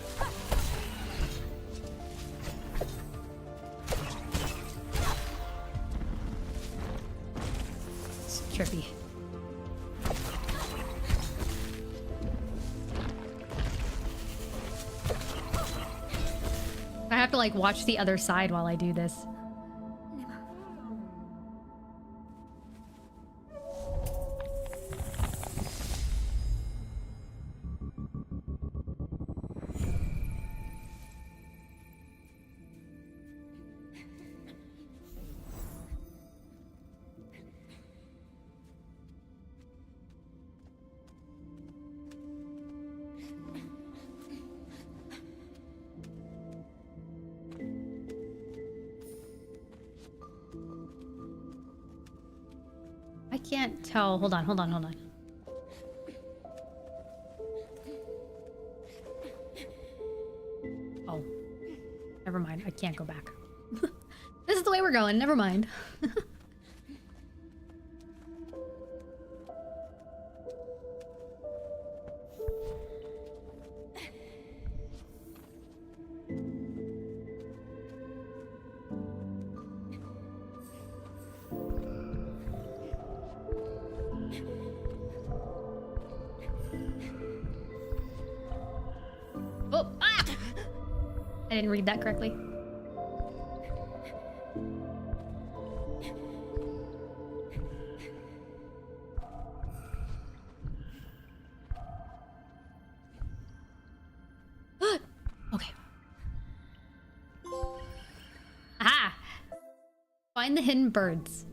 It's trippy. I have to like watch the other side while I do this. I can't tell. Hold on. Oh. Never mind. I can't go back. This is the way we're going. Never mind. Oh, ah! I didn't read that correctly. Okay. Aha! Find the hidden birds.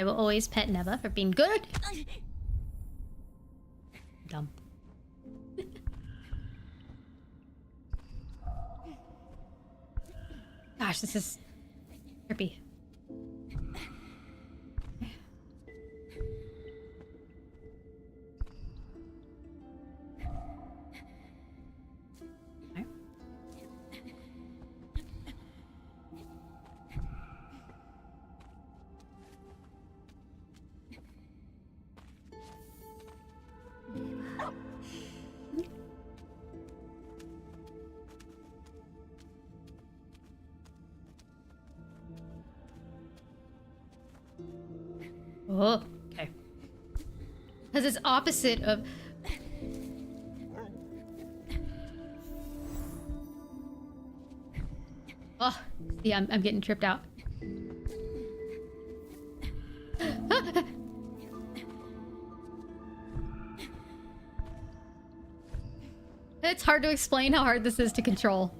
will always pet Neva for being good. Dumb. Gosh, this is trippy. Oh, okay. Because it's opposite of... Oh, see, I'm getting tripped out. It's hard to explain how hard this is to control.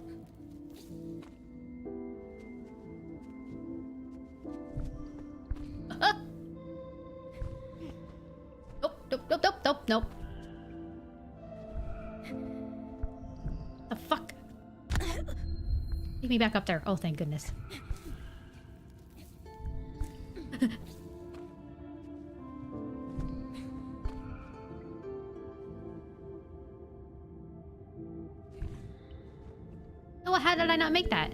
Nope. The fuck? Take me back up there. Oh, thank goodness. Oh, how did I not make that?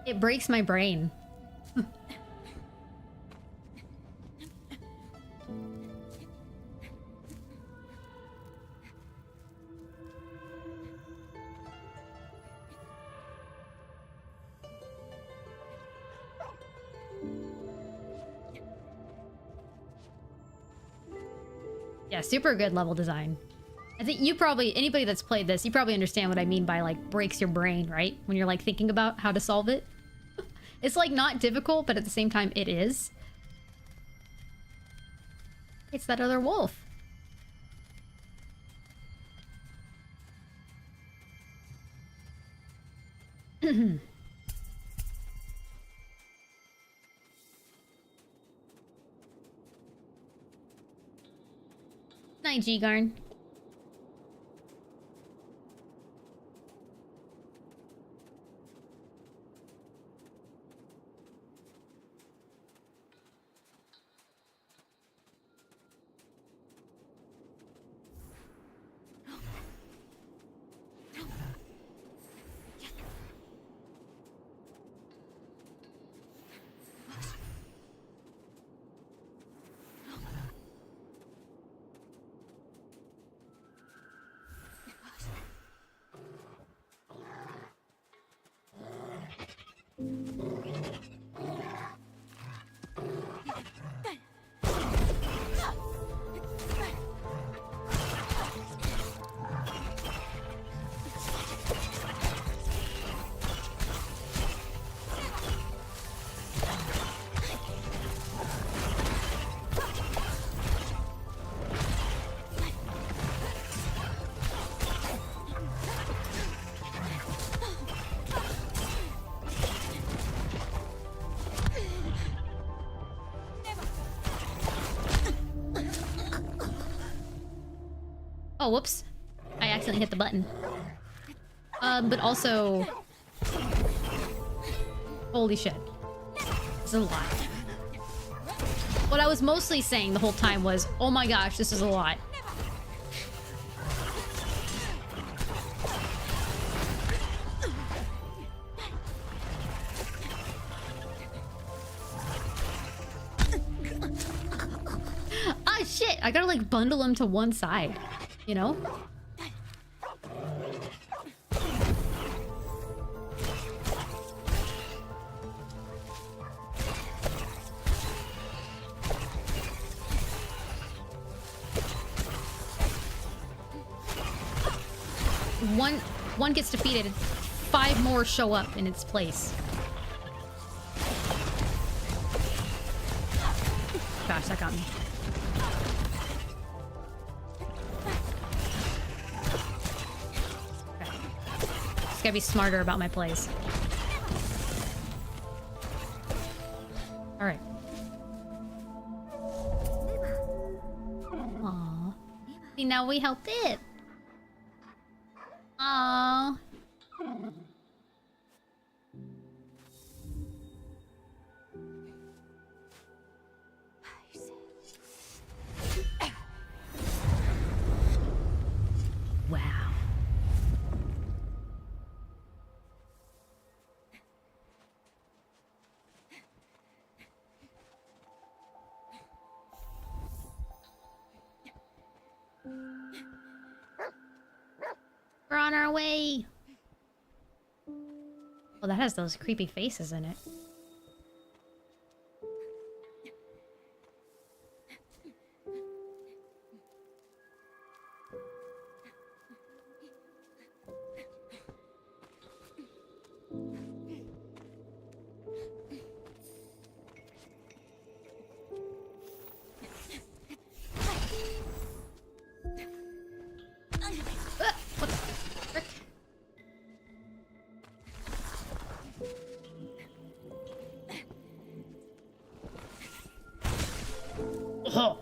It breaks my brain. Yeah, super good level design. I think you probably, anybody that's played this, you probably understand what I mean by like breaks your brain, right? When you're like thinking about how to solve it. It's like not difficult, but at the same time it is. It's that other wolf. Night, G-Garn. Oh, whoops. I accidentally hit the button. But also... Holy shit. This is a lot. What I was mostly saying the whole time was, oh my gosh, this is a lot. Ah, shit! I gotta, like, bundle them to one side. You know? One gets defeated, 5 more show up in its place. Gosh, that got me. Okay. Just gotta be smarter about my plays. Alright. Aww. See, now we helped it. Aww. Wow. We're on our way. Well, that has those creepy faces in it. What the frick? Oh.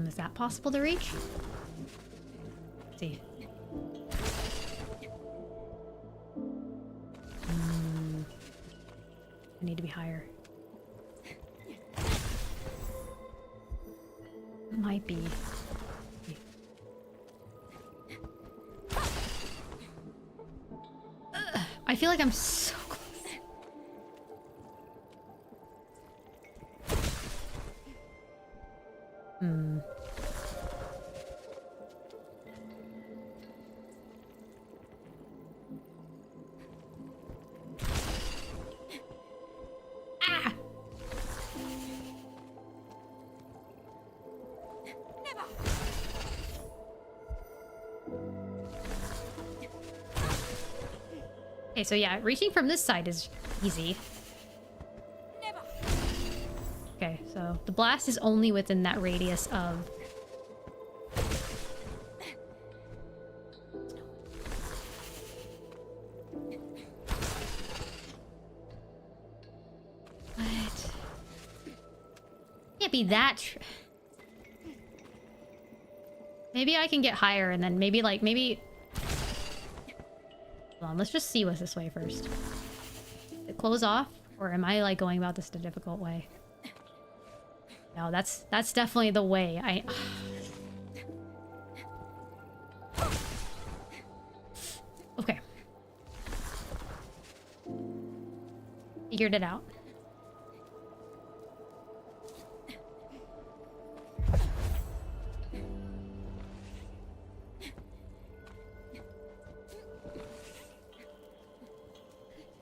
Is that possible to reach? Let's see. I need to be higher. Might be. I feel like I'm so close. Ah! Okay, so yeah, reaching from this side is easy. Okay, so the blast is only within that radius of... What? Can't be that... Maybe I can get higher and then maybe like, maybe... Hold on, let's just see what's this way first. Did it close off? Or am I like going about this the difficult way? No, that's definitely the way. Okay. Figured it out.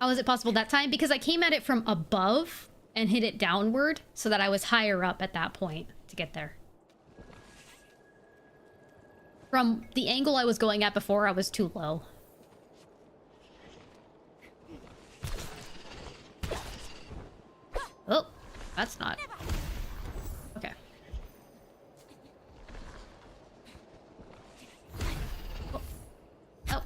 How was it possible that time? Because I came at it from above and hit it downward so that I was higher up at that point to get there. From the angle I was going at before, I was too low. Oh, that's not... Okay. Oh. Oh.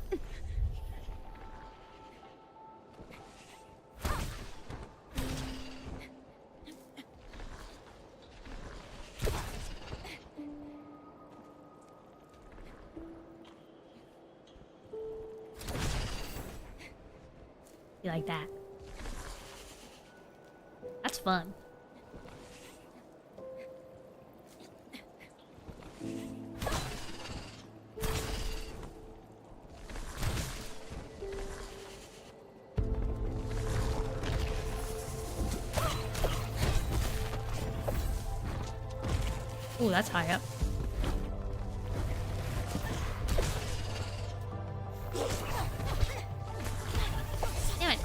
You like that? That's fun. Oh, that's high up. Damn it.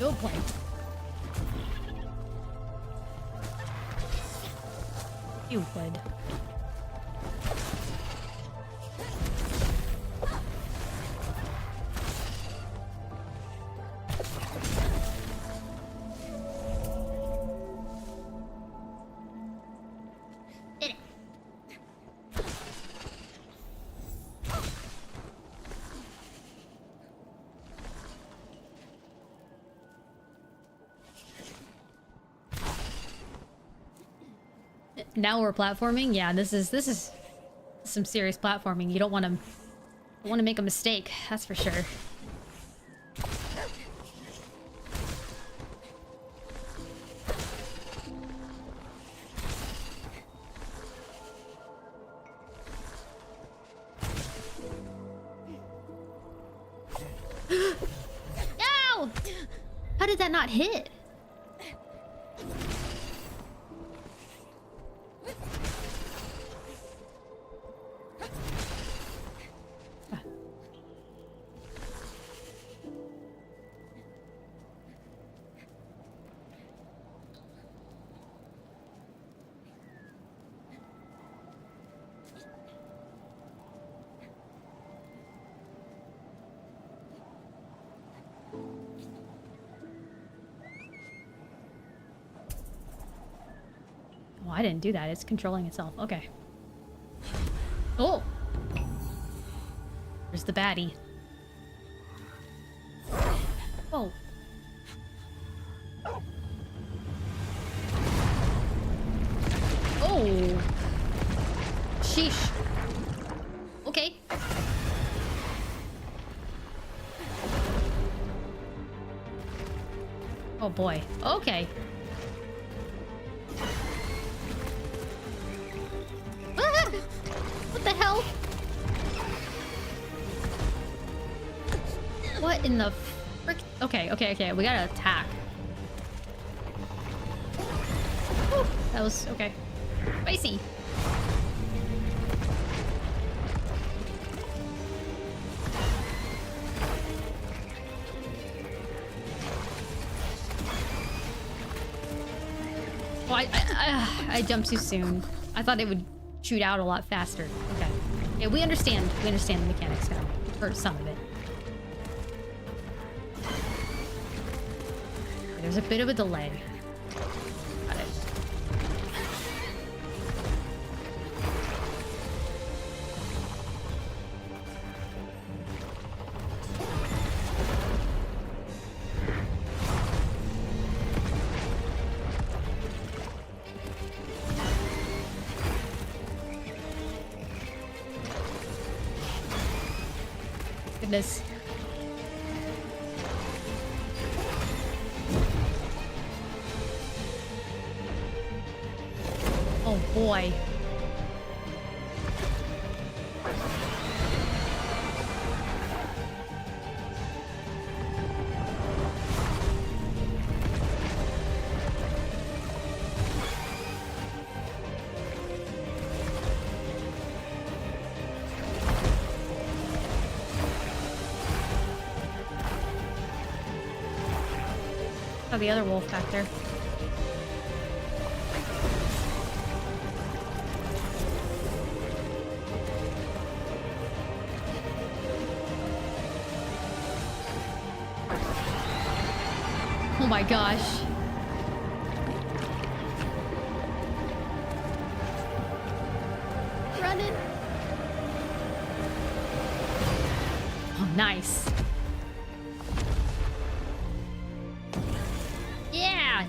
Good point. You would. Now we're platforming. Yeah, this is some serious platforming. You don't want to make a mistake. That's for sure. No! How did that not hit? I didn't do that. It's controlling itself. Okay. Oh! There's the baddie. Whoa. Oh! Sheesh. Okay. Oh boy. Okay. What the hell? What in the frick? Okay. We gotta attack. Whew, that was okay. Spicy. Oh, I jumped too soon. I thought it would shoot out a lot faster. Okay. Yeah, we understand. We understand the mechanics now. For some of it. There's a bit of a delay. Got it. Goodness. Oh boy. Oh, the other wolf back there. Oh my gosh. Run it. Oh, nice. Yeah.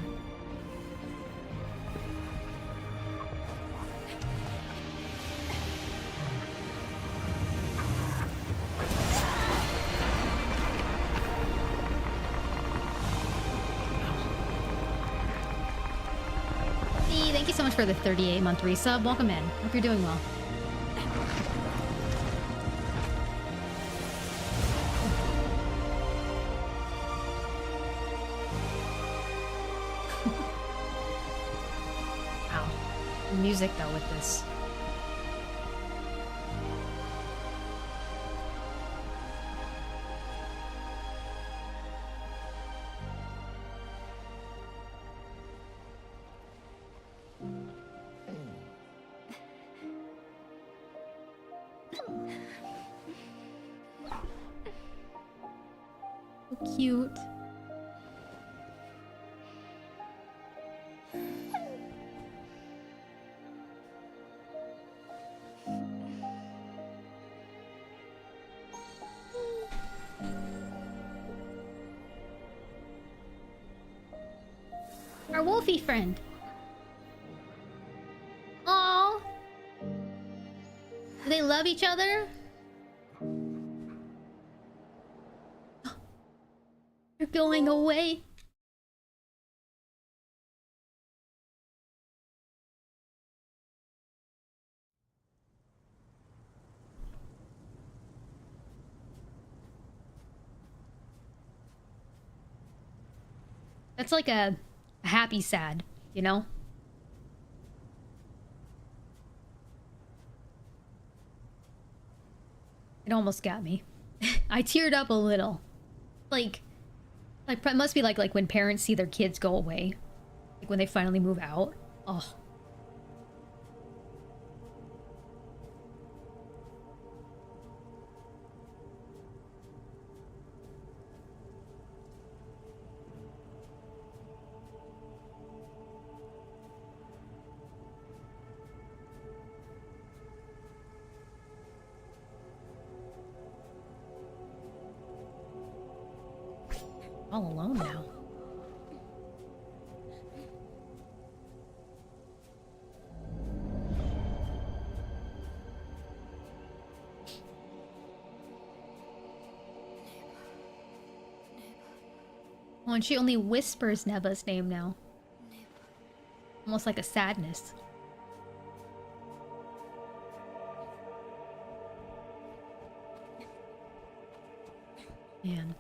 Thank you so much for the 38-month resub. Welcome in. Hope you're doing well. Wow. The music though with this. So cute. Our wolfie friend. Aww. Do they love each other? They're going away. That's like a happy sad, you know? It almost got me. I teared up a little. Like it must be like when parents see their kids go away. Like when they finally move out. Oh. All alone now. Oh, and she only whispers Neva's name now. Almost like a sadness. Man.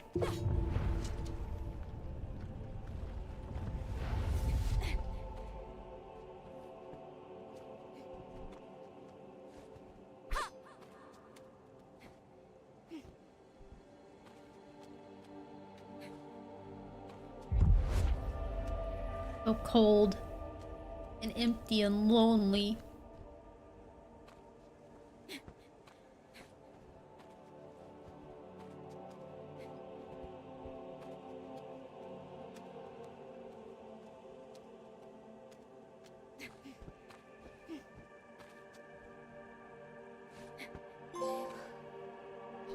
So cold and empty and lonely.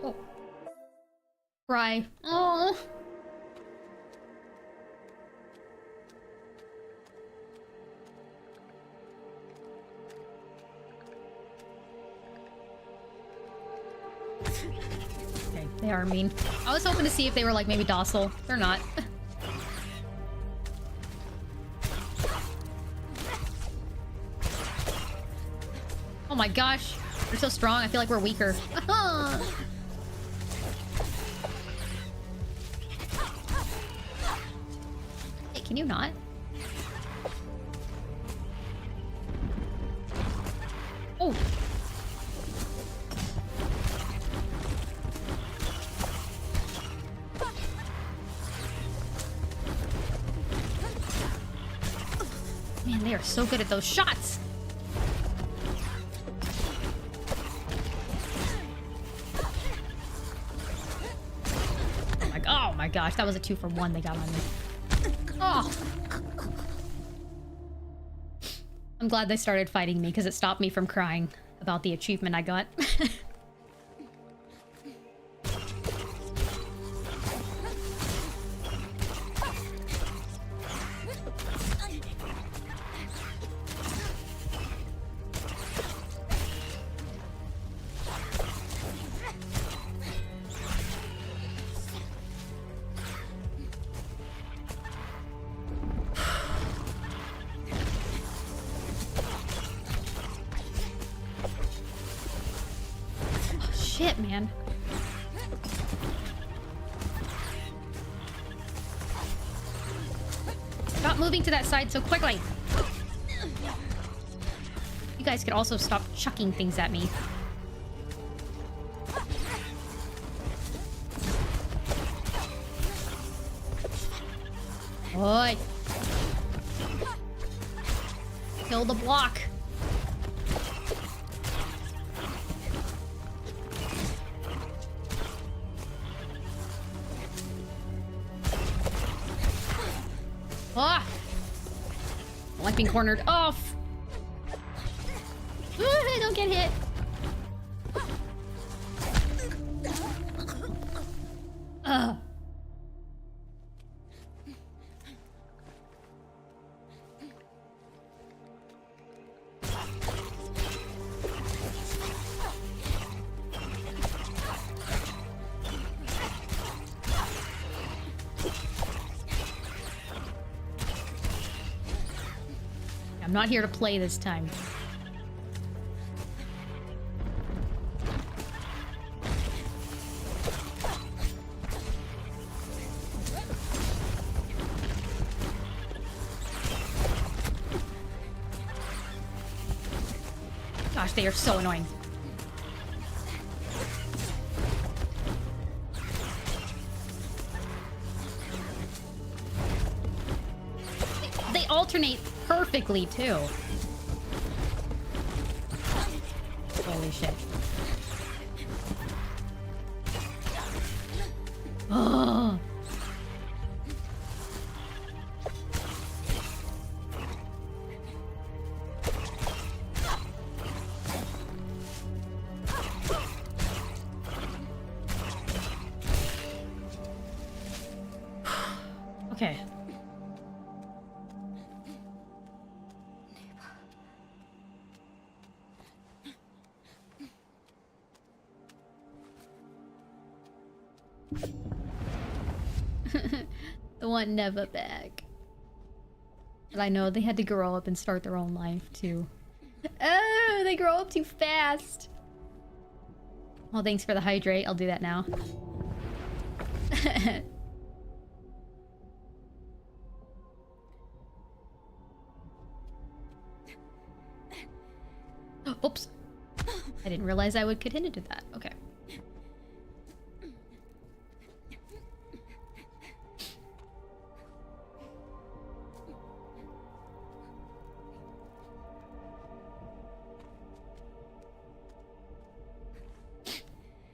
Oh. Cry. Oh. Okay, they are mean. I was hoping to see if they were like maybe docile. They're not. Oh my gosh. They're so strong. I feel like we're weaker. Hey, can you not? Oh. Man, they are so good at those shots. Oh my gosh, that was a 2-for-1 they got on me. Oh. I'm glad they started fighting me because it stopped me from crying about the achievement I got. Shit, man. Stop moving to that side so quickly. You guys could also stop chucking things at me. Oi. Kill the block. being cornered. Off! Don't get hit. Ugh. I'm not here to play this time. Gosh, they are so annoying. They alternate perfectly, too. Holy shit. Oh. Okay. I want Neva back. But I know they had to grow up and start their own life too. Oh, they grow up too fast. Well, thanks for the hydrate. I'll do that now. Oops. I didn't realize I could hit into that. Okay.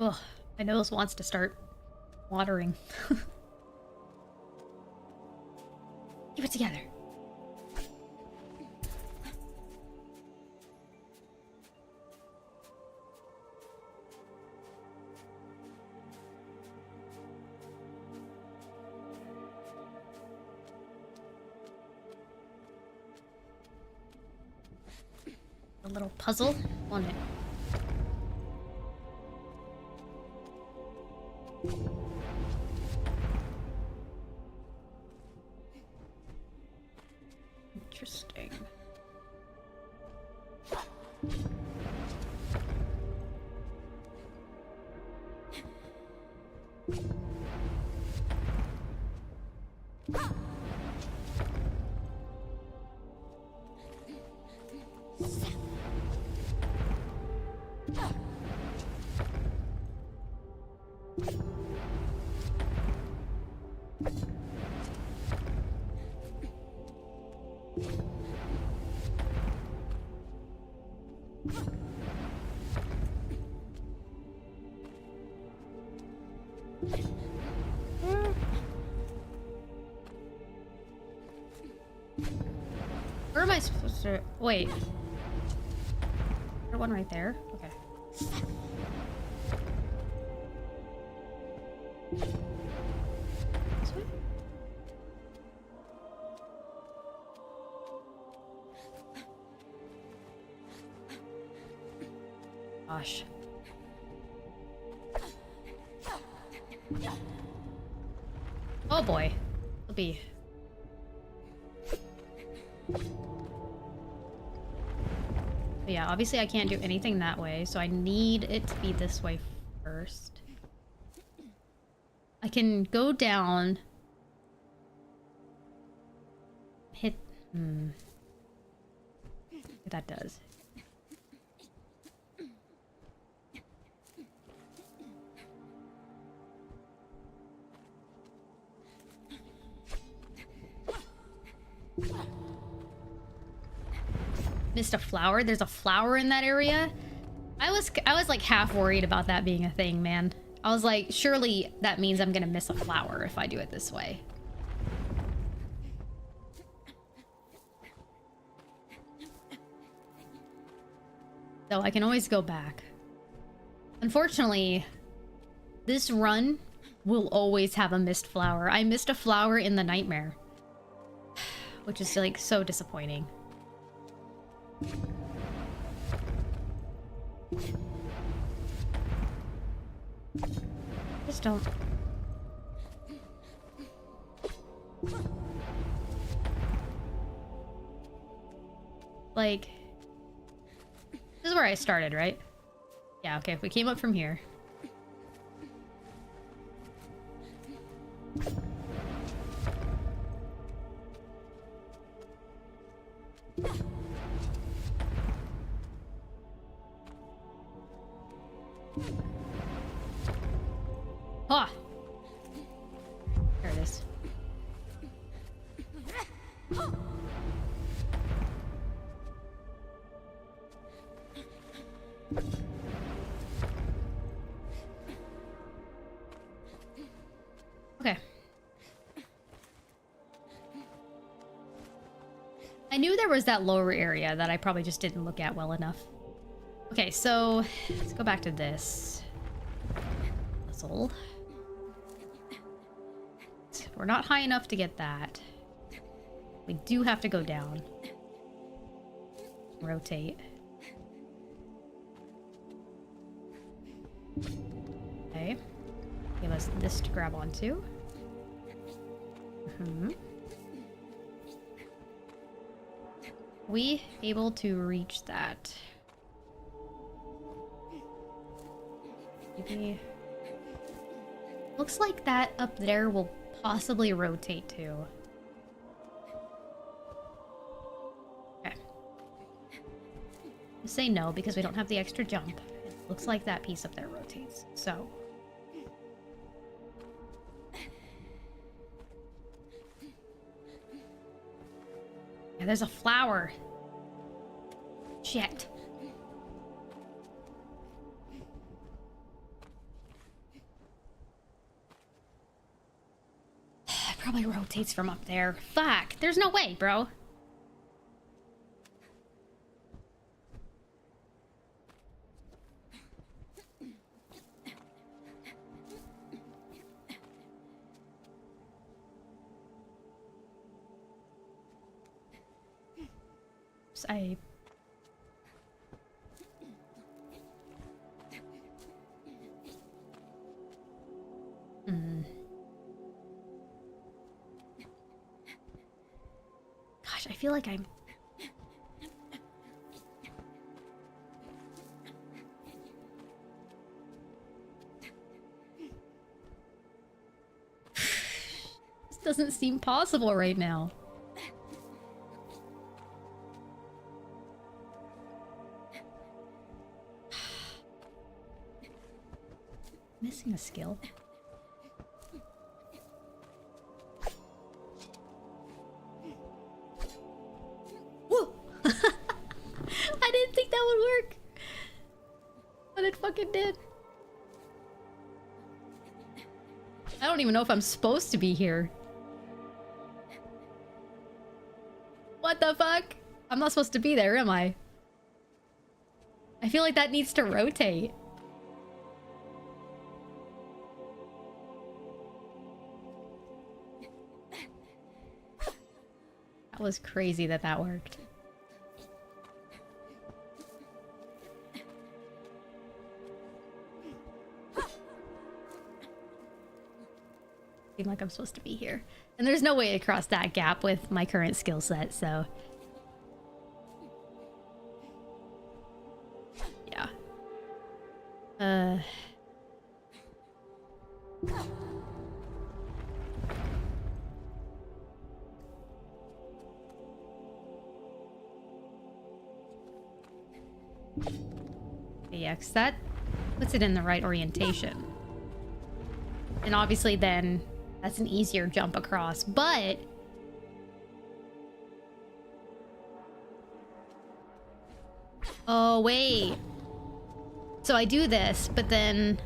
Ugh, my nose wants to start watering. Keep it together. A little puzzle on it. Interesting. Where am I supposed to... Wait. Is there one right there? Okay. This way? Gosh. Oh boy. It'll be... But yeah, obviously I can't do anything that way, so I need it to be this way first. I can go down... Hit... That does. Missed a flower? There's a flower in that area? I was like half worried about that being a thing, man. I was like, surely that means I'm gonna miss a flower if I do it this way. So I can always go back. Unfortunately, this run will always have a missed flower. I missed a flower in the nightmare, which is like so disappointing. Just don't. Like, this is where I started, right? Yeah, okay, if we came up from here. Ah! There it is. Okay. I knew there was that lower area that I probably just didn't look at well enough. Okay, so let's go back to this puzzle. We're not high enough to get that. We do have to go down. Rotate. Okay. Give us this to grab onto. We able to reach that? Maybe. Looks like that up there will possibly rotate too. Okay. I'll say no because we don't have the extra jump. It looks like that piece up there rotates. So. Yeah, there's a flower. Shit. It probably rotates from up there. Fuck. There's no way, bro. I... Gosh, I feel like I'm... This doesn't seem possible right now. Missing a skill. Whoa! I didn't think that would work, but it fucking did. I don't even know if I'm supposed to be here. What the fuck? I'm not supposed to be there, am I? I feel like that needs to rotate. That was crazy that that worked. Seem like I'm supposed to be here. And there's no way to cross that gap with my current skill set, so... Yeah. Yeah, 'cause that puts it in the right orientation. And obviously then that's an easier jump across, but... Oh, wait. So I do this, but then...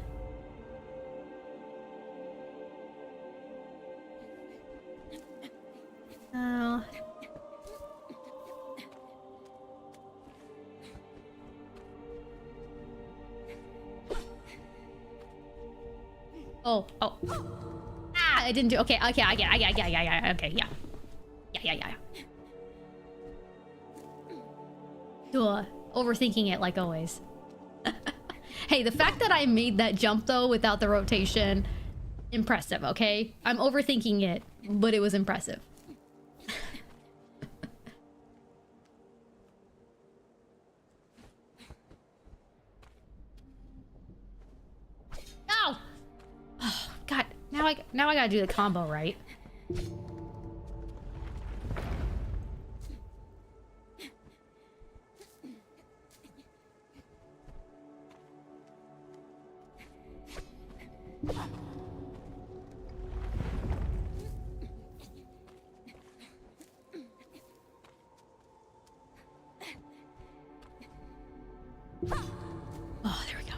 Oh... Oh, oh. Ah, I didn't do... Okay, okay, I get it, okay, yeah. Yeah. Duh. Overthinking it like always. Hey, the fact that I made that jump, though, without the rotation, impressive, okay? I'm overthinking it, but it was impressive. No! Oh, God. Now I gotta do the combo, right? Oh, there we go.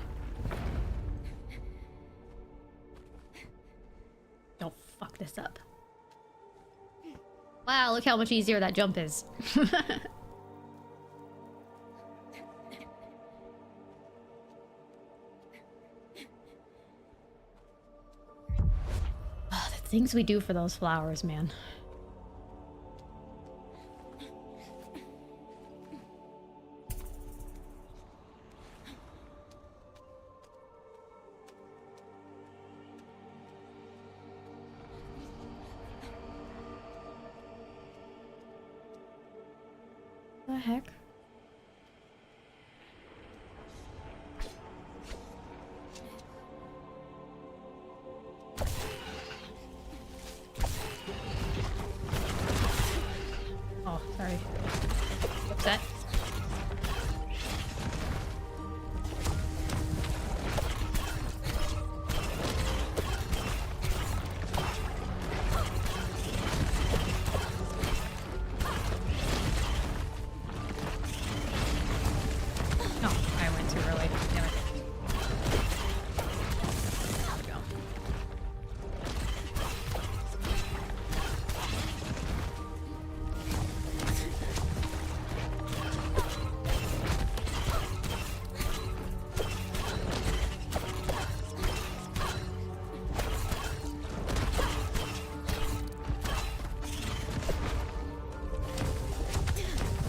Don't fuck this up. Wow, look how much easier that jump is. Oh, the things we do for those flowers, man. The heck? Oh, sorry. Upset.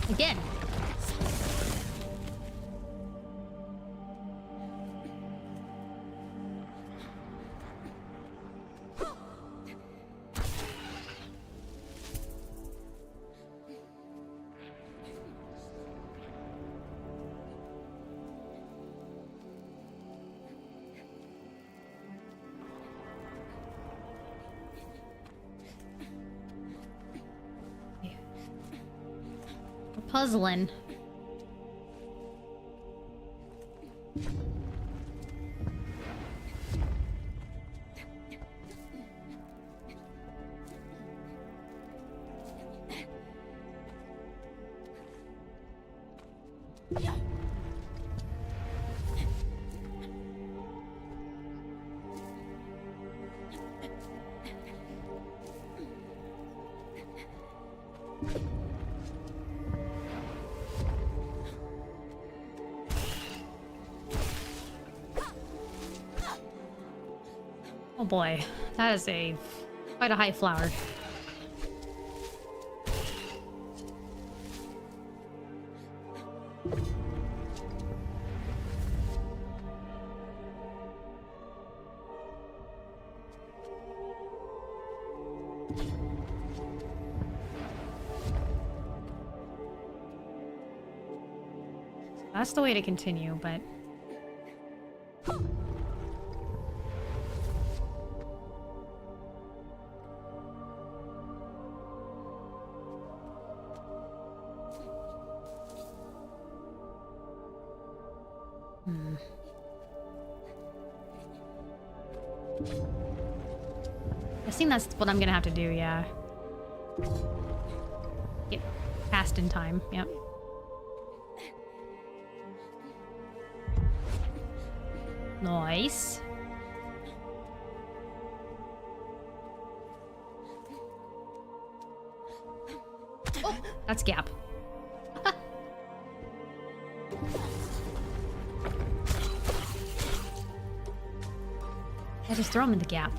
Again. We're puzzling. Oh boy, that is quite a high flower. That's the way to continue, but... I think that's what I'm gonna have to do, yeah. Get past in time, yep. Nice. Oh, that's gap. I just throw him in the gap.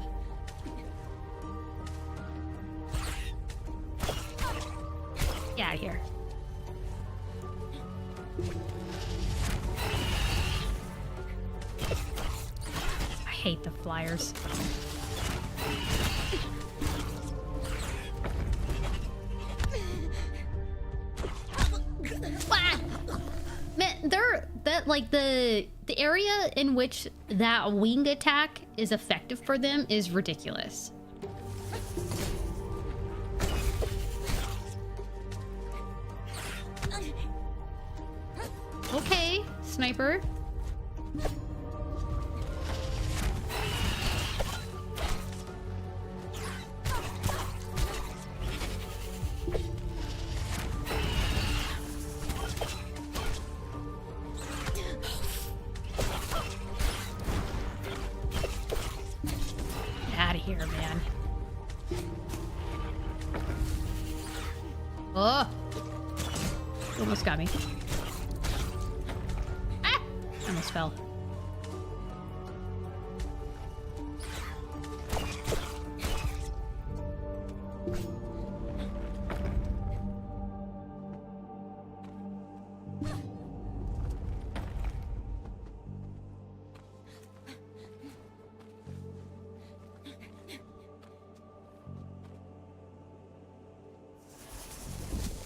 Get out of here. I hate the flyers. Man, the area in which that wing attack is effective for them is ridiculous. Okay, sniper. Get out of here, man. Oh, you almost got me. Almost fell.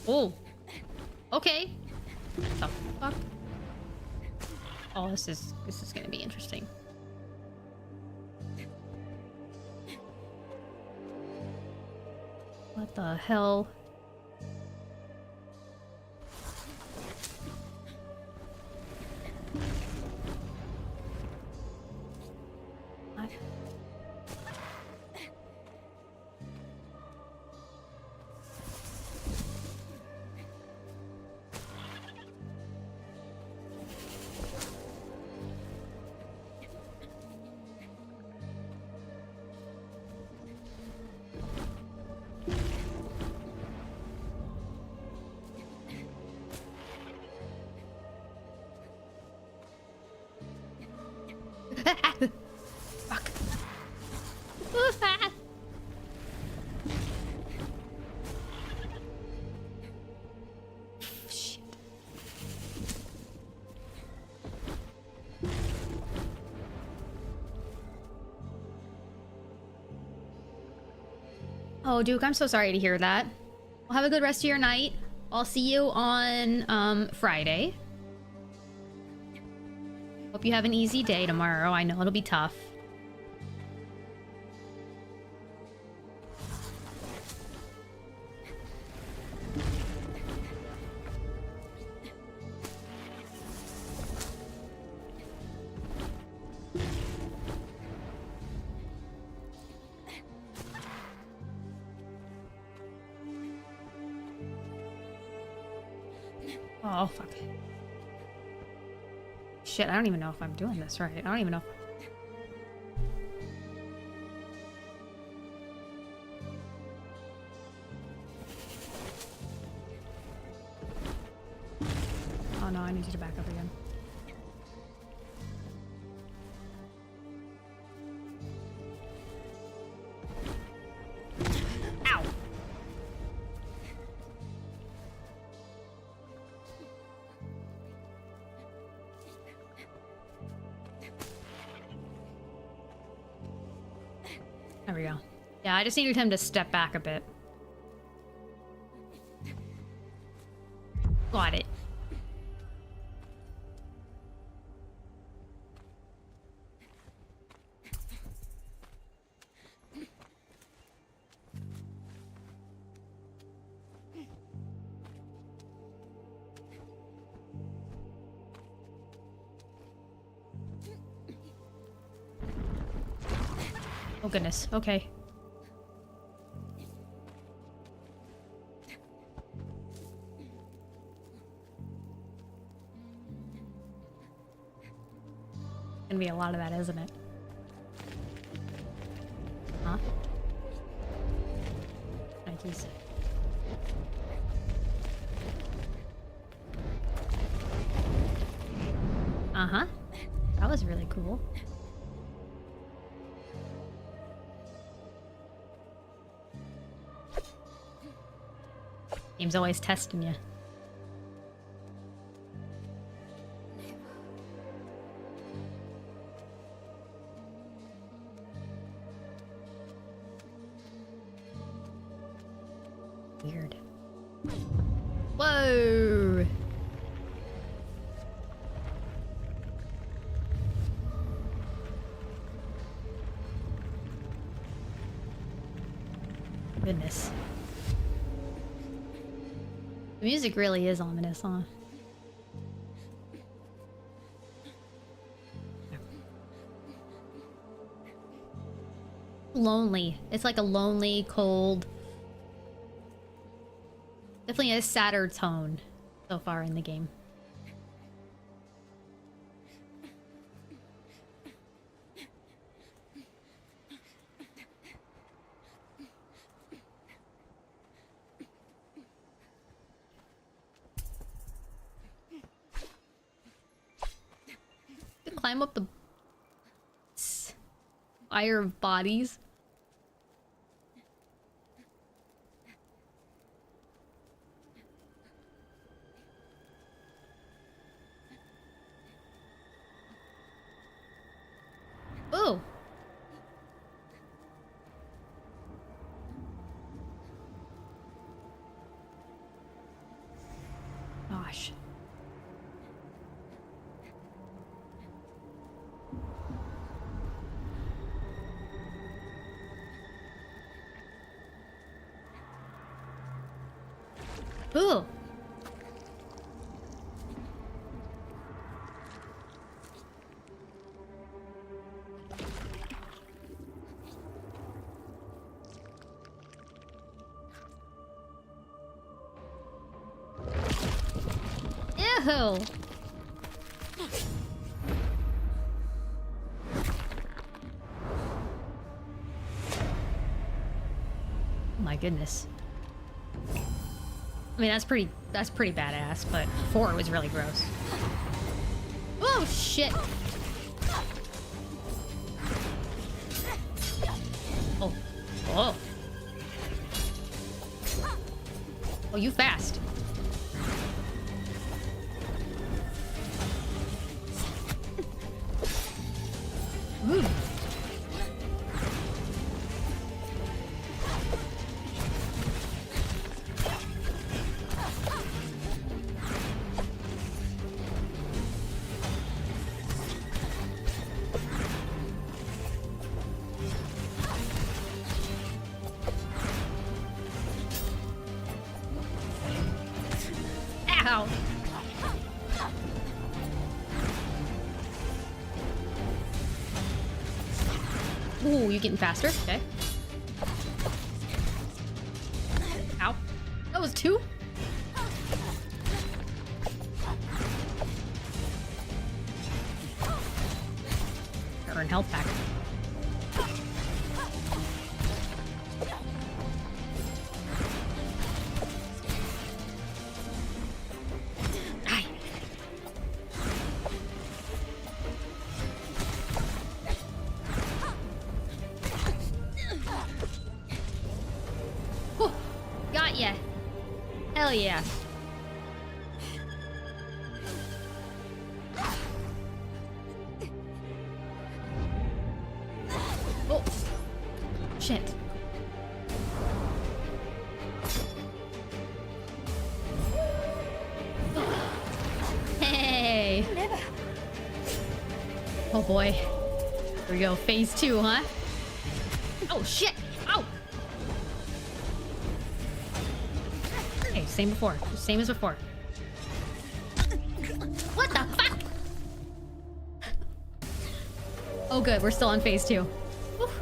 Oh, okay. What the fuck? Oh, this is gonna be interesting. What the hell? What? Fuck. Shit. Oh, Duke, I'm so sorry to hear that. Well, have a good rest of your night. I'll see you on Friday. Hope you have an easy day tomorrow. I know it'll be tough. Oh, fuck. Shit, I don't even know if I'm doing this right. I don't even know. Oh no, I need you to back up again. Ow! There we go. Yeah, I just needed him to step back a bit. Got it. Oh goodness, okay. Gonna be a lot of that, isn't it? Huh? Nikes. Uh-huh. That was really cool. Game's always testing you. Weird. Whoa! Goodness. The music really is ominous, huh? Lonely. It's like a lonely, cold... Definitely a sadder tone so far in the game. To climb up the fire of bodies. Oh. Gosh. Ooh. Ew. My goodness. I mean, that's pretty badass, but 4 was really gross. Oh, shit! Oh. Oh. Oh, you fast. Ooh. Ow. Ooh, you getting faster? Okay. Ow. That was 2? Earn health back. Hell yeah. Oh. Shit. Hey. Neva. Oh boy. Here we go. Phase 2, huh? Oh shit. Oh. Same before. Same as before. What the fuck? Oh good, we're still on phase 2. Oof.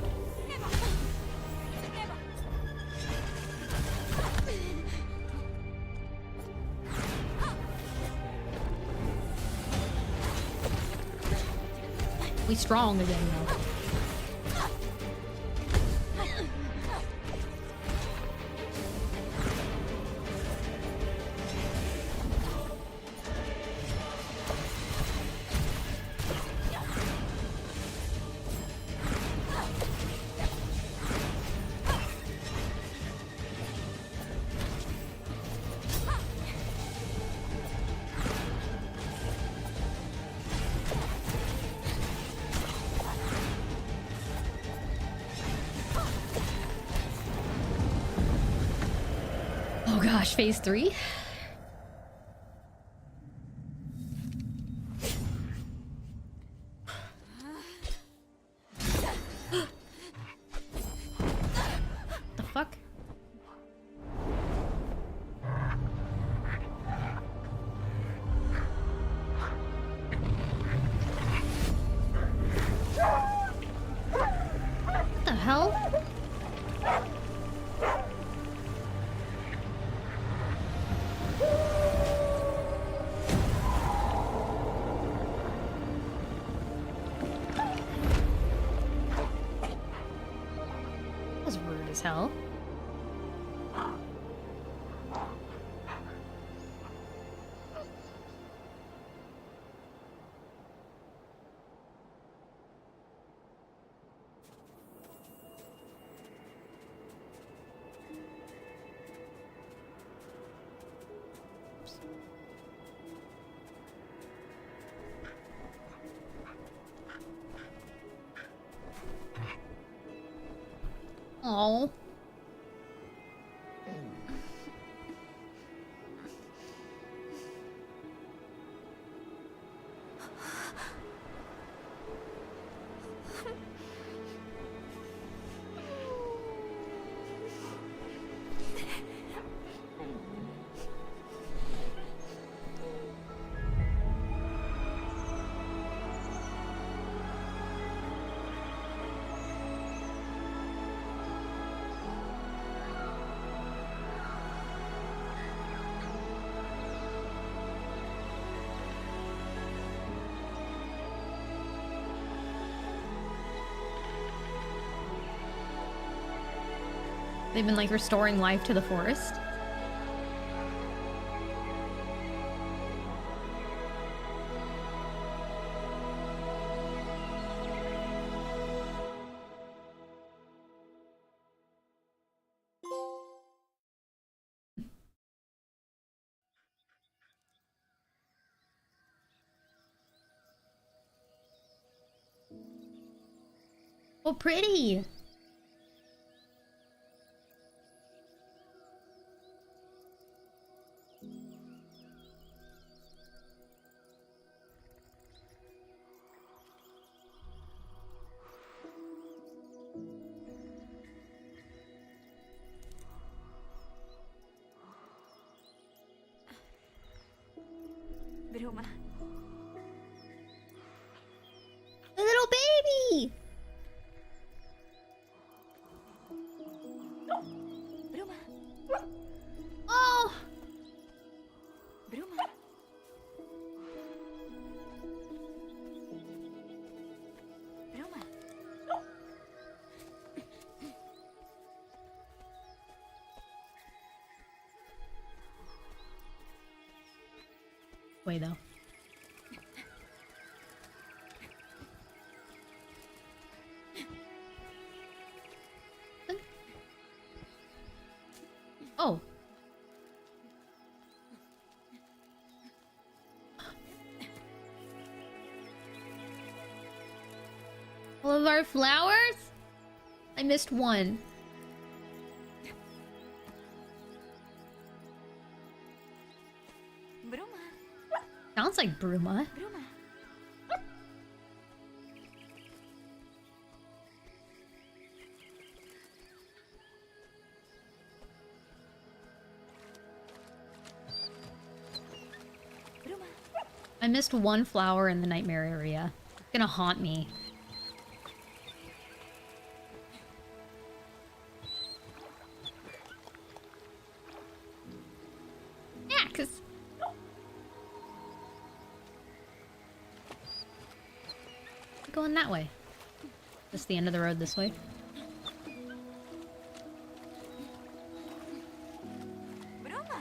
We strong again though. gosh, phase 3? The fuck? What the hell? That was rude as hell. Oh. They've been like restoring life to the forest. Oh, pretty. Bruma. A little baby. Bruma. Oh. Bruma. Bruma. Way though. Oh. All of our flowers? I missed one. Bruma. Sounds like Bruma. Bruma. Bruma. I missed one flower in the nightmare area. It's gonna haunt me. Yeah, 'cause... going that way. Just the end of the road this way. Bruma.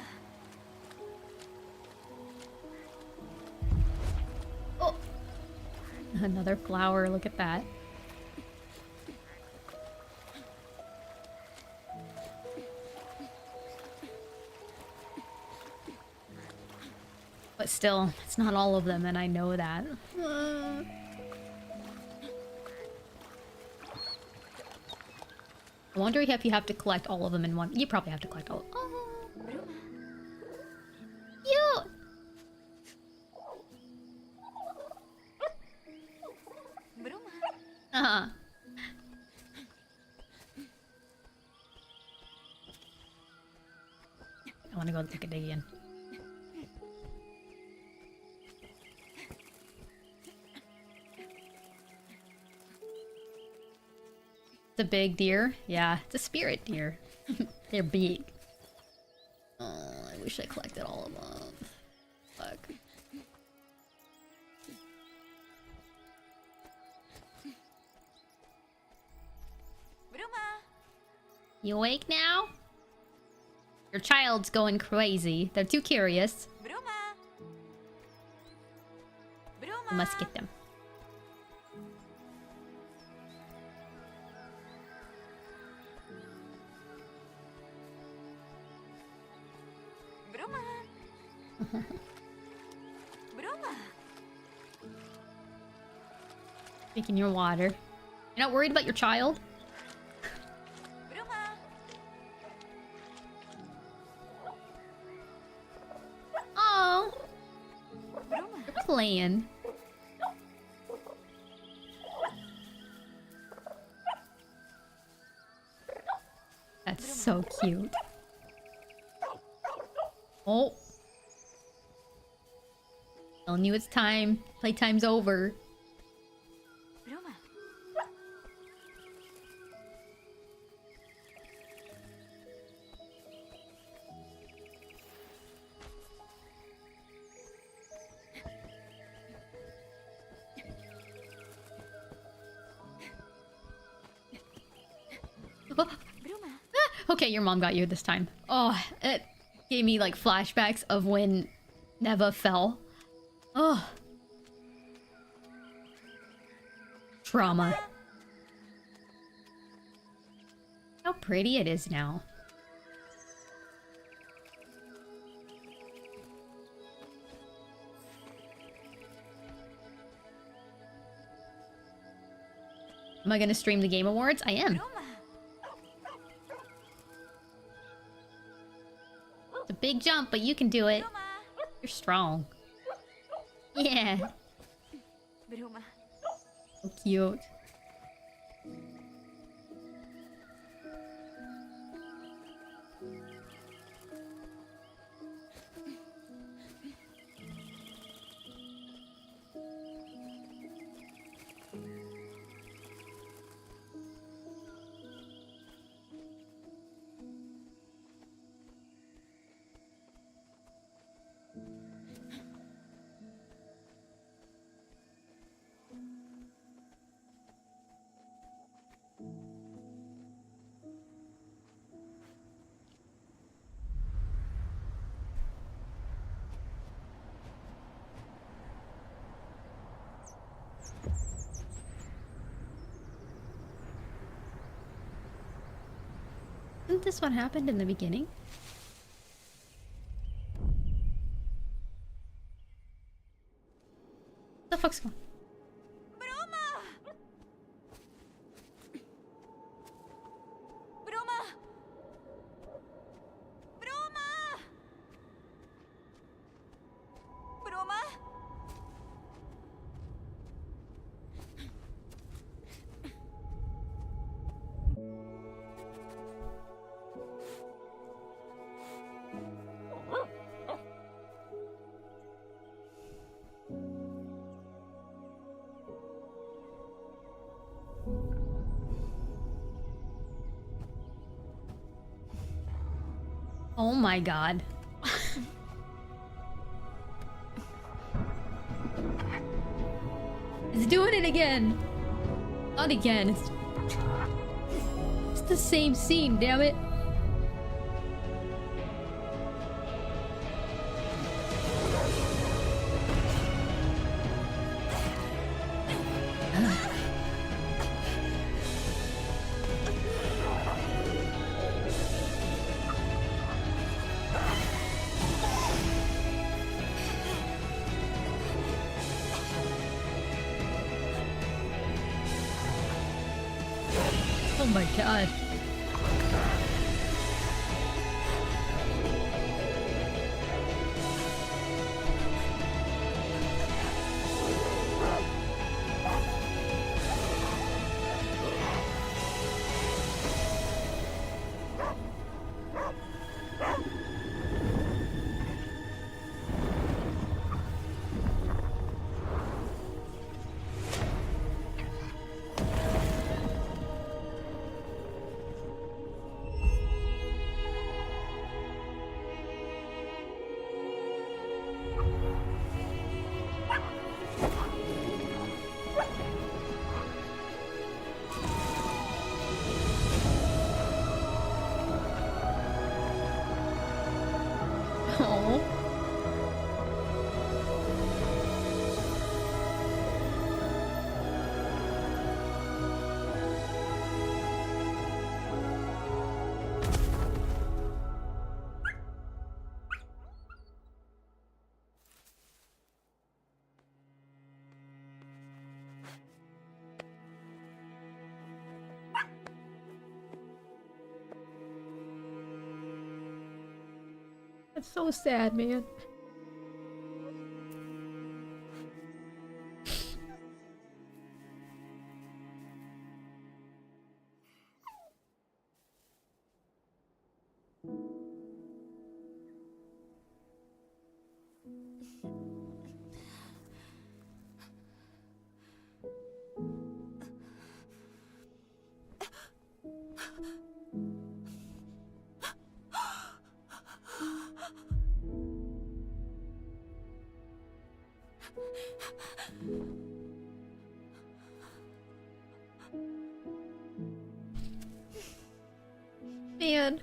Oh! Another flower, look at that. But still, it's not all of them, and I know that. I wonder if you have to collect all of them in one. You probably have to collect all. Oh. Bruma. Cute! Bruma. Uh-huh. I want to go take a dig again. It's a big deer? Yeah, it's a spirit deer. They're big. Oh, I wish I collected all of them. Fuck. Bruma. You awake now? Your child's going crazy. They're too curious. Bruma. Bruma. We must get them. Bruma. Bruma. Drinking your water. You're not worried about your child? Bruma. Oh, Bruma. they're playing. That's so cute. Oh. Telling you it's time. Playtime's over. Bruma. Oh, Bruma. okay, your mom got you this time. Oh, it gave me like flashbacks of when Neva fell. Oh. Trauma. How pretty it is now. Am I gonna stream the Game Awards? I am. Bruma. It's a big jump, but you can do it. Bruma. You're strong. Yeah. Bruma. So cute. Isn't this what happened in the beginning? What the fuck's going on? Bruma. Bruma. Bruma. Bruma. Oh my god. It's doing it again. Not again. It's the same scene, damn it. Oh my god. Oh. That's so sad, man. Man.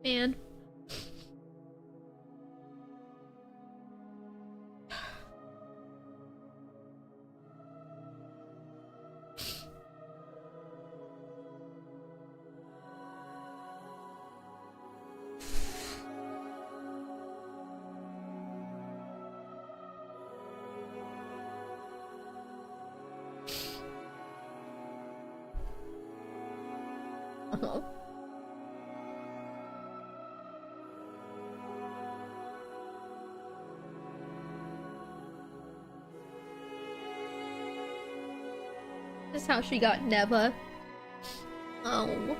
Man. Oh. This is how she got Neva. Oh.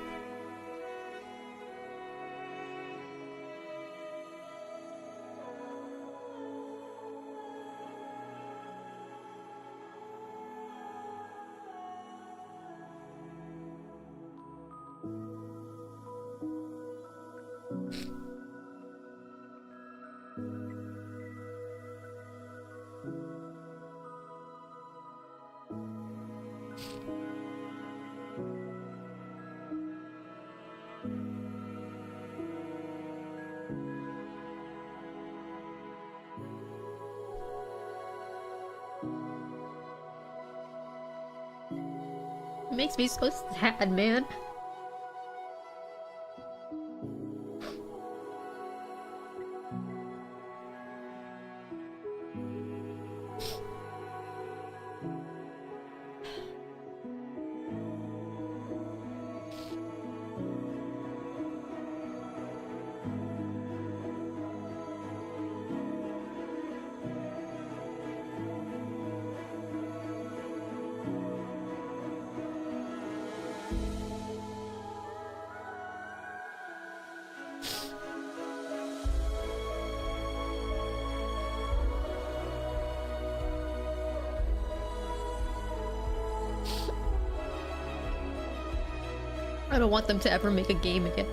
It makes me so sad, man. I don't want them to ever make a game again.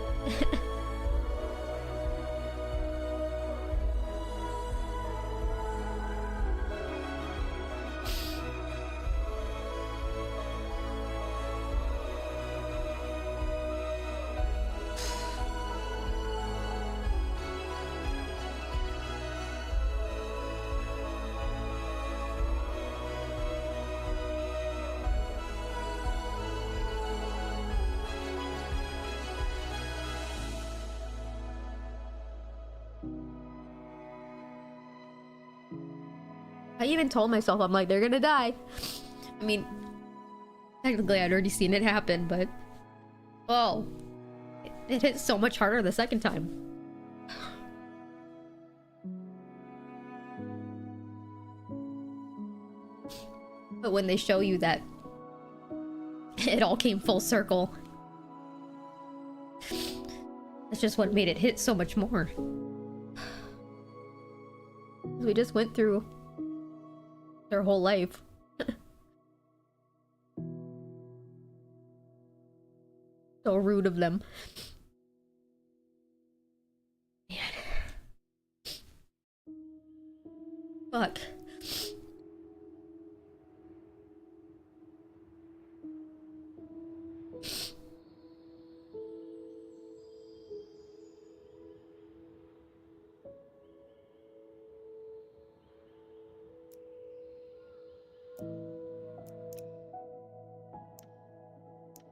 I even told myself, I'm like, they're gonna die. I mean, technically I'd already seen it happen, but... Oh. It hit so much harder the second time. But when they show you that it all came full circle, that's just what made it hit so much more. We just went through their whole life. So rude of them. Man. Fuck.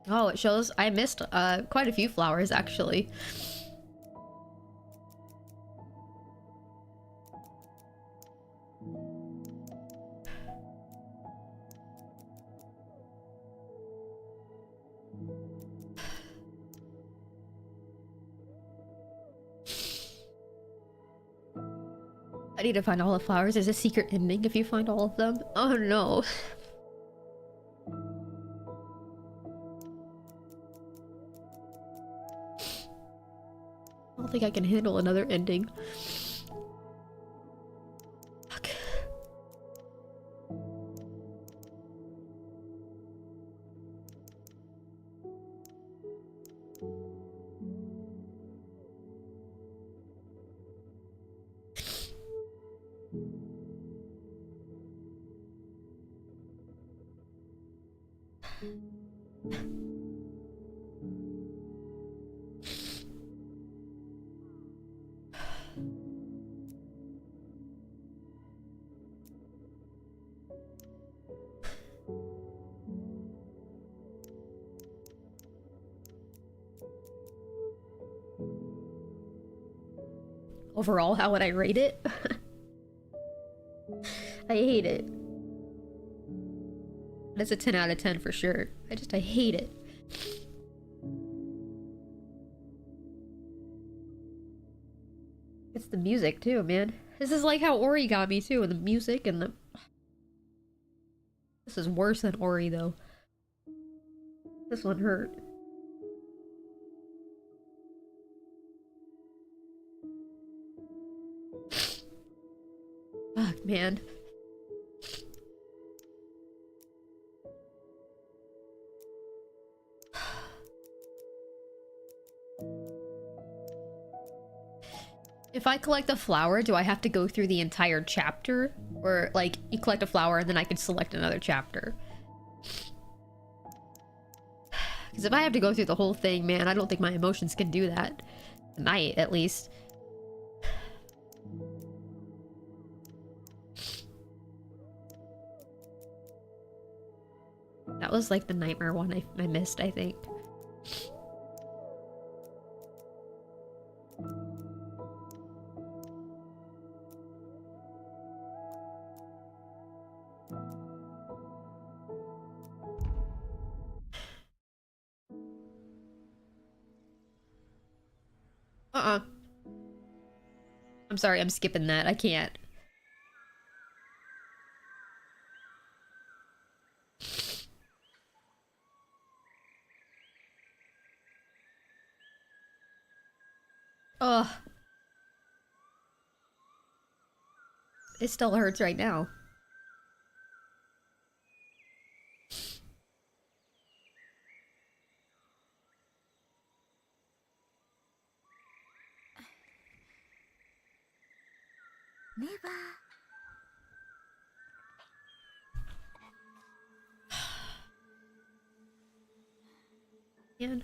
Oh, it shows I missed quite a few flowers actually. I need to find all the flowers. There's a secret ending if you find all of them. Oh no. I don't think I can handle another ending. Fuck. Overall, how would I rate it? I hate it. It's a 10 out of 10 for sure. I hate it. It's the music too, man. This is like how Ori got me too, and the music and the... This is worse than Ori though. This one hurt. Fuck, man. If I collect a flower, do I have to go through the entire chapter? Or, like, you collect a flower and then I can select another chapter? Because if I have to go through the whole thing, man, I don't think my emotions can do that. Tonight, at least. That was like the nightmare one I missed, I think. I'm sorry, I'm skipping that. I can't. Ugh. It still hurts right now. Neva. Man.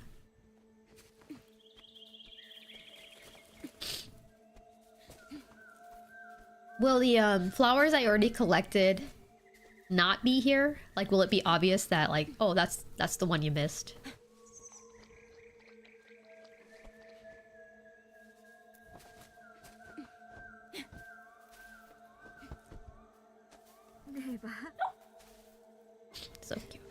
Will the flowers I already collected not be here? Like, will it be obvious that, like, oh, that's the one you missed? Neva. So cute.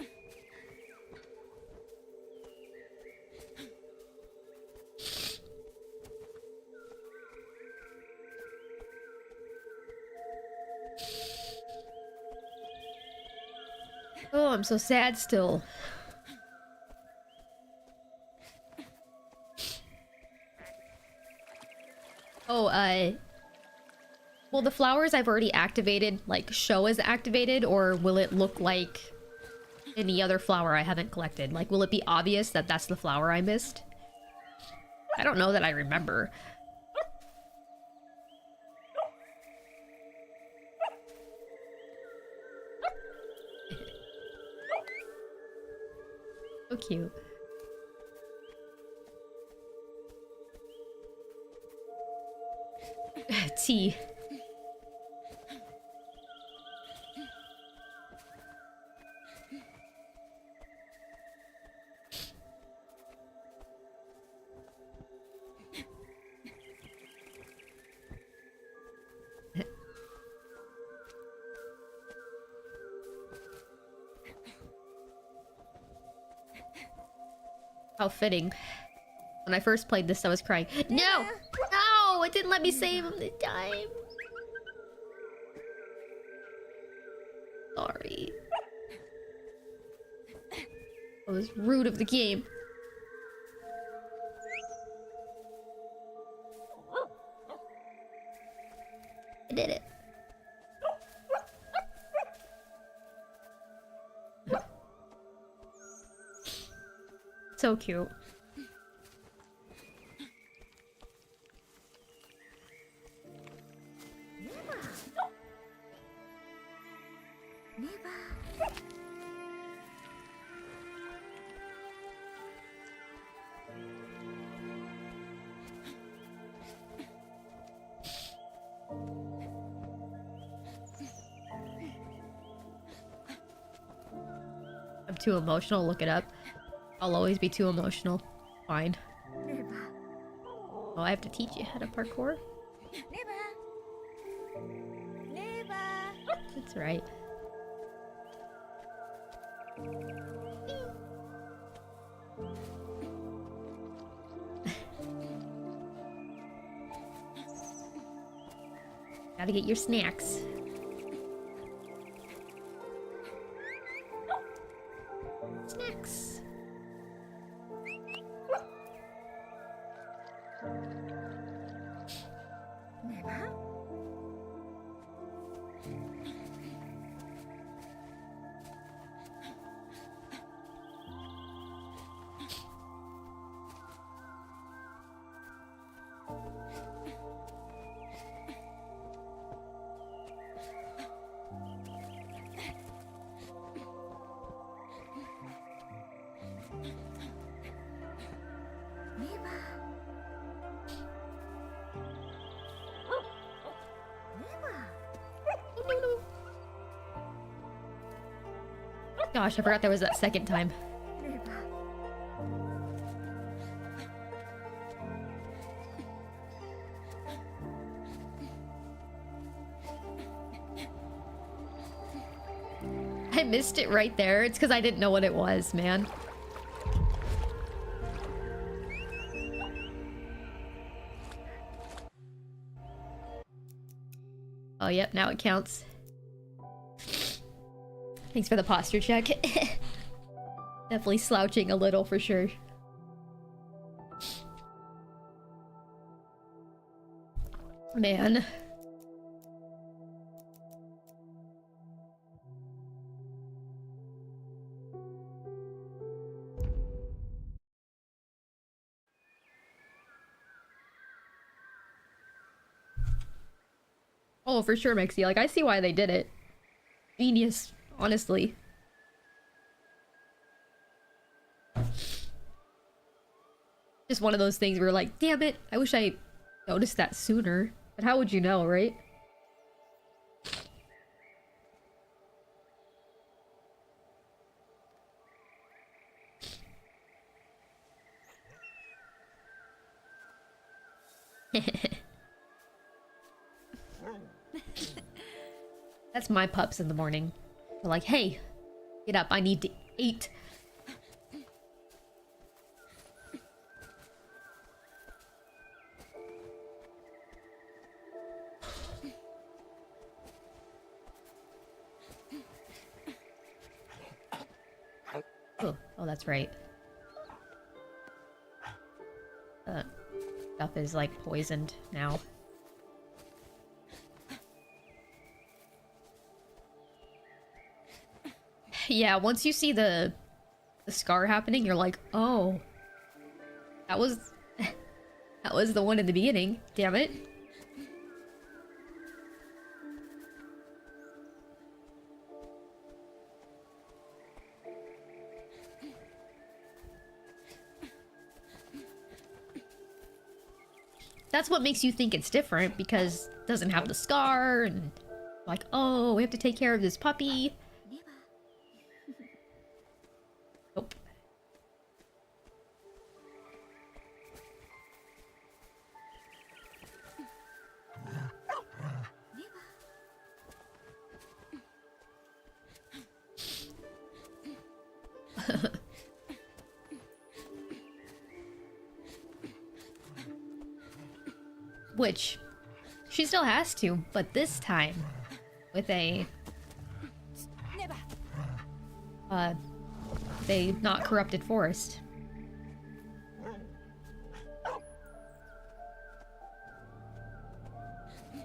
Oh, I'm so sad still. Oh, will the flowers I've already activated, like, show as activated, or will it look like any other flower I haven't collected? Like, will it be obvious that that's the flower I missed? I don't know that I remember. So cute. Tea. How fitting. When I first played this, I was crying. No! No! It didn't let me save him this time. Sorry. That was rude of the game. I did it. So cute. I'm too emotional. Look it up. I'll always be too emotional. Fine. Oh, I have to teach you how to parkour? That's right. Gotta get your snacks. Snacks. Gosh, I forgot there was that second time. I missed it right there. It's because I didn't know what it was, man. Oh, yep, now it counts. Thanks for the posture check. Definitely slouching a little for sure. Man. Oh, for sure, Mexi. Like, I see why they did it. Genius, honestly. Just one of those things where like, damn it, I wish I noticed that sooner. But how would you know, right? That's my pups in the morning. They're like, hey, get up, I need to eat. Oh, that's right. Stuff is like poisoned now. Yeah, once you see the scar happening, you're like, oh, that was that was the one in the beginning. Damn it. That's what makes you think it's different, because it doesn't have the scar, and like, oh, we have to take care of this puppy. Neva. Nope. Which she still has to, but this time with a Neva. not corrupted forest.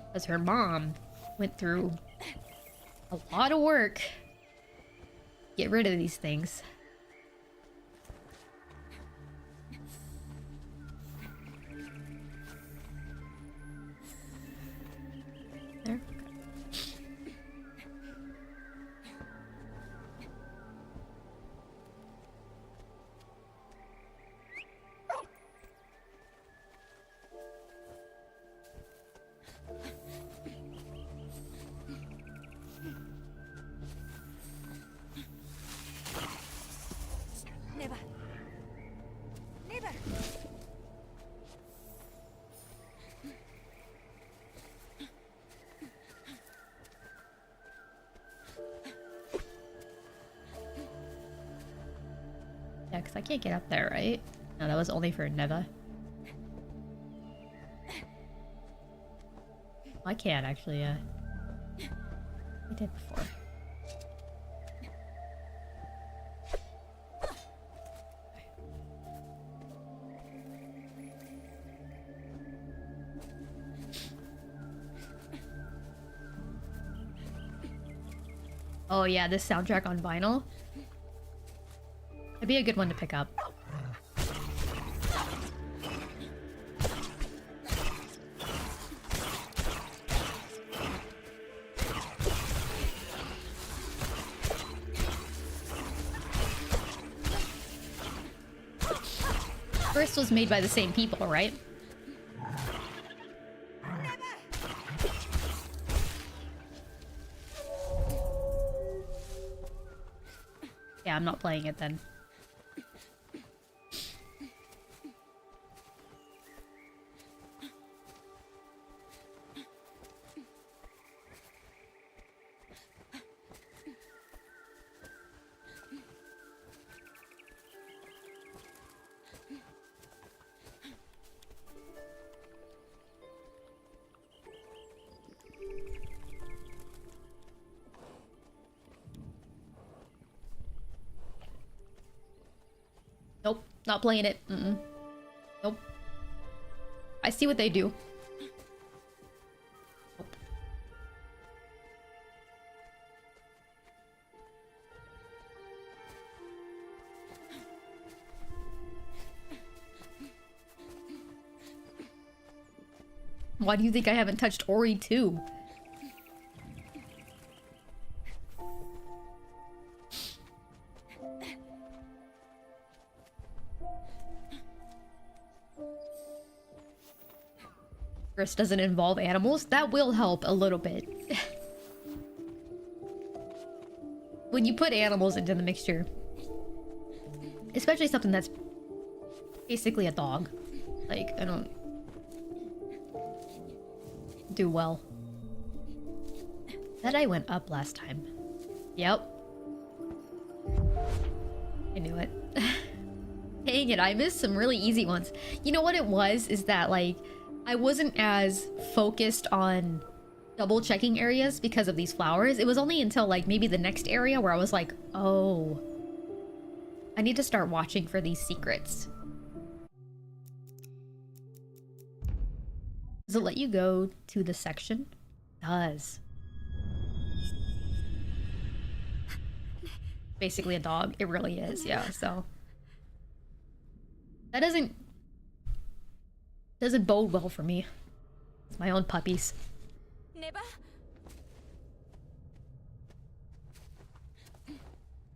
Because her mom went through a lot of work to get rid of these things. There. Neva. Neva. Yeah, because I can't get up there, right? No, that was only for Neva. I can actually, I did before. Oh yeah, this soundtrack on vinyl. It'd be a good one to pick up. First was made by the same people, right? Yeah, I'm not playing it then. Nope, not playing it. Nope. I see what they do. Nope. Why do you think I haven't touched Ori 2? First doesn't involve animals, that will help a little bit. When you put animals into the mixture, especially something that's basically a dog, like, I don't do well. Bet I went up last time. Yep. I knew it. Dang it, I missed some really easy ones. You know what it was? Is that, like, I wasn't as focused on double checking areas because of these flowers. It was only until, like, maybe the next area where I was like, oh, I need to start watching for these secrets. Does it let you go to the section? It does. Basically a dog. It really is, yeah, so. That doesn't bode well for me. It's my own puppies. Neva?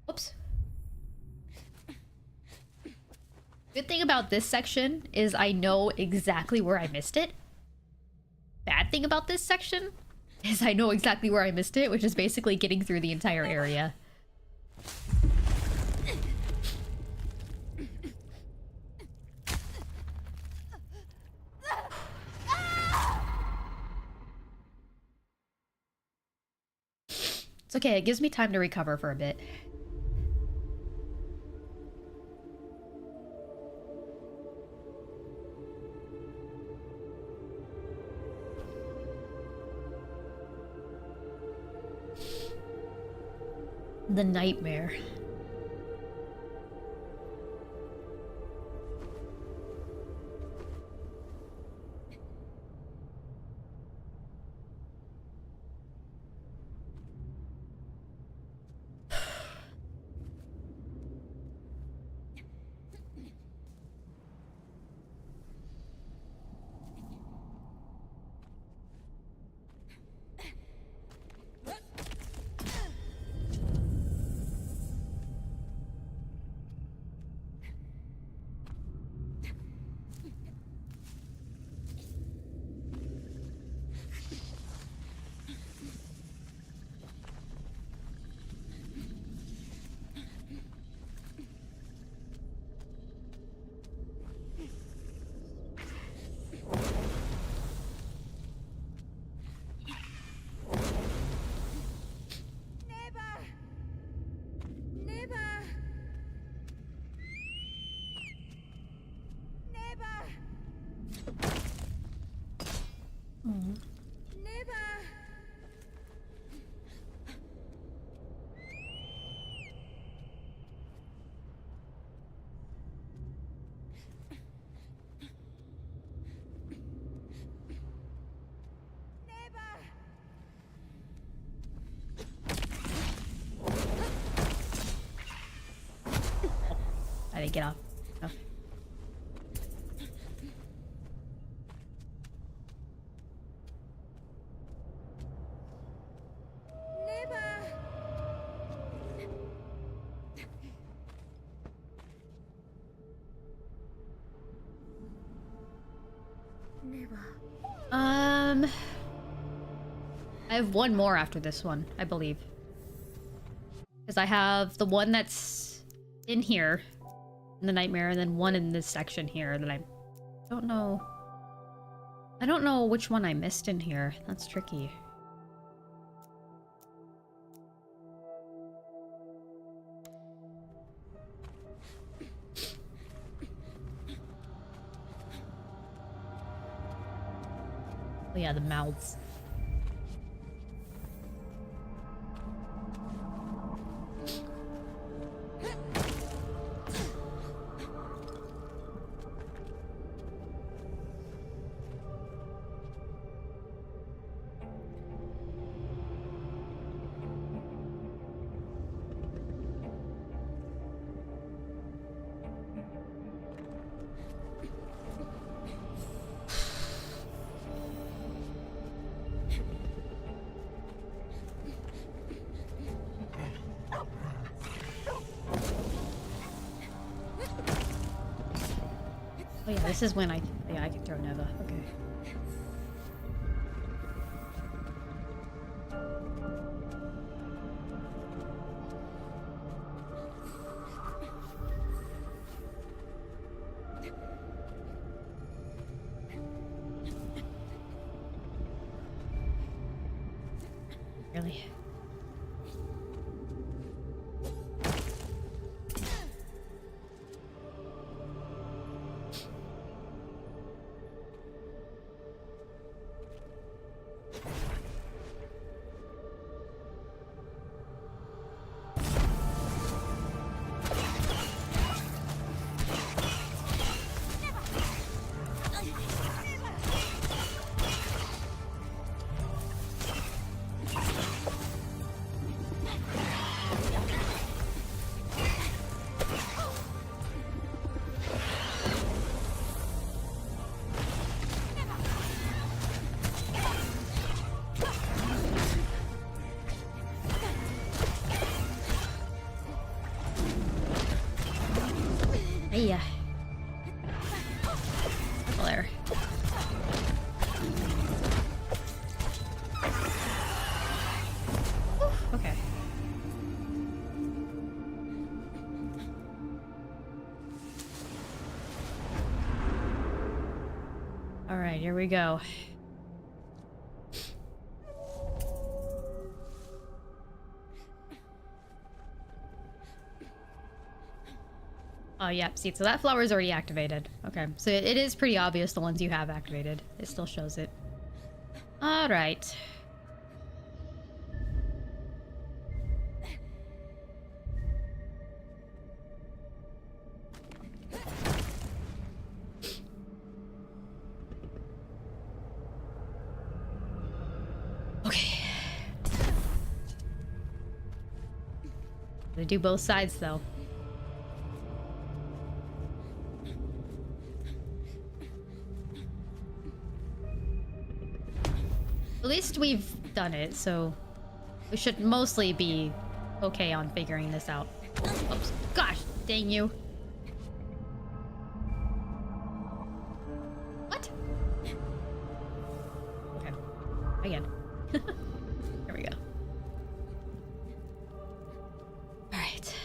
Whoops. Good thing about this section is I know exactly where I missed it. Bad thing about this section is I know exactly where I missed it, which is basically getting through the entire area. It's okay, it gives me time to recover for a bit. The nightmare. I didn't get off. Oh. I have one more after this one, I believe. Because I have the one that's in here, in the nightmare, and then one in this section here that I don't know. I don't know which one I missed in here. That's tricky. Oh yeah, the mouths. Oh yeah, this is when I can throw Neva. Okay. Really. Hey, careful there. Whew, okay. All right, here we go. Oh, yeah. See, so that flower is already activated. Okay, so it is pretty obvious the ones you have activated. It still shows it. All right. Okay. They do both sides, though. At least we've done it, so we should mostly be okay on figuring this out. Oops. Gosh, dang you. What? Okay. Again. There we go. All right.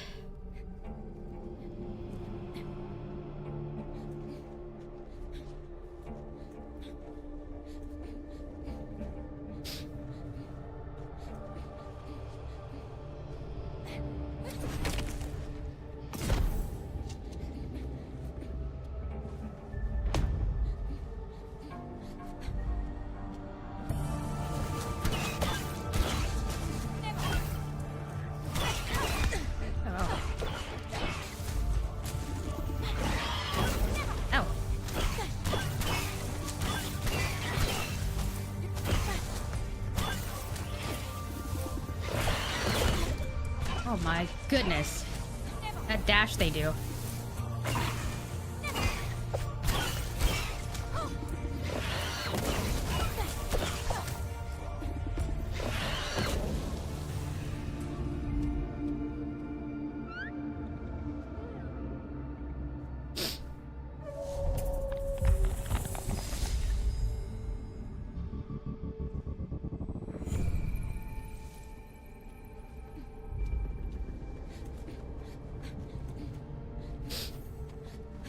Oh my goodness. That dash they do.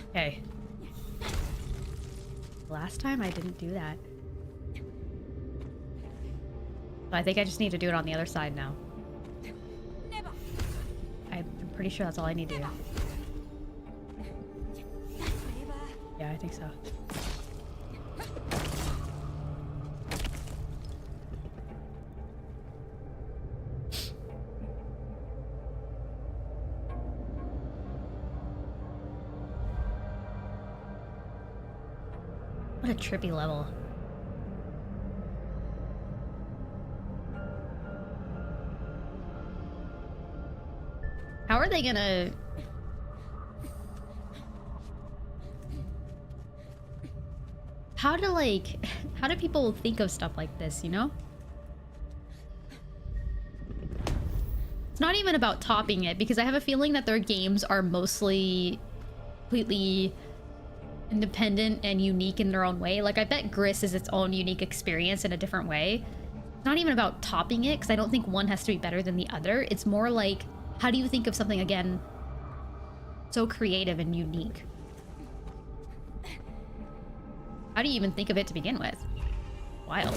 Okay. Last time I didn't do that. But I think I just need to do it on the other side now. I'm pretty sure that's all I need to do. Yeah, I think so. What a trippy level. How are they gonna... How do people think of stuff like this, you know? It's not even about topping it, because I have a feeling that their games are mostly completely independent and unique in their own way. Like, I bet Gris is its own unique experience in a different way. It's not even about topping it, because I don't think one has to be better than the other. It's more like, how do you think of something, again, so creative and unique? How do you even think of it to begin with? Wild.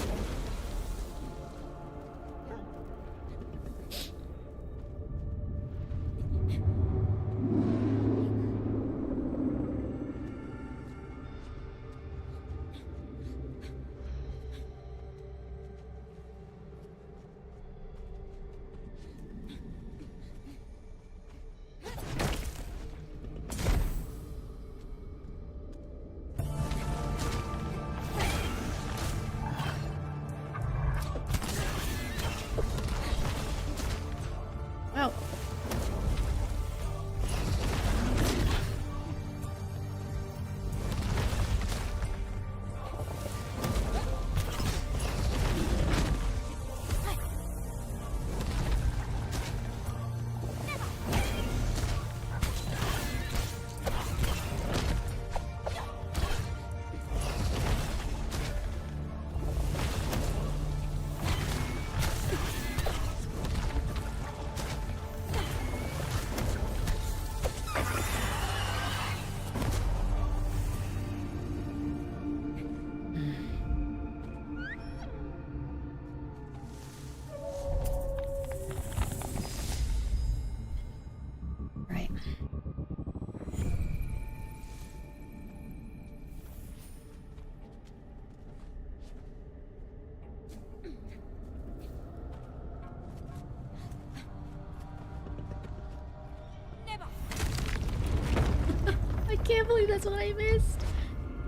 believe that's what I missed.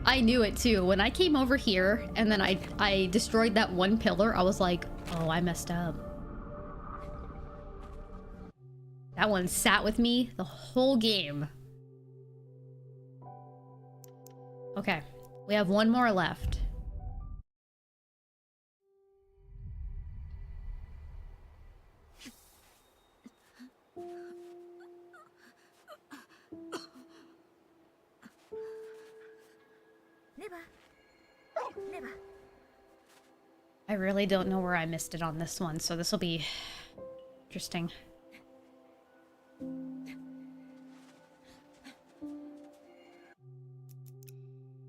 I knew it too. When I came over here and then I destroyed that one pillar, I was like, oh, I messed up. That one sat with me the whole game. Okay, we have one more left. Neva. Neva. I really don't know where I missed it on this one, so this will be interesting.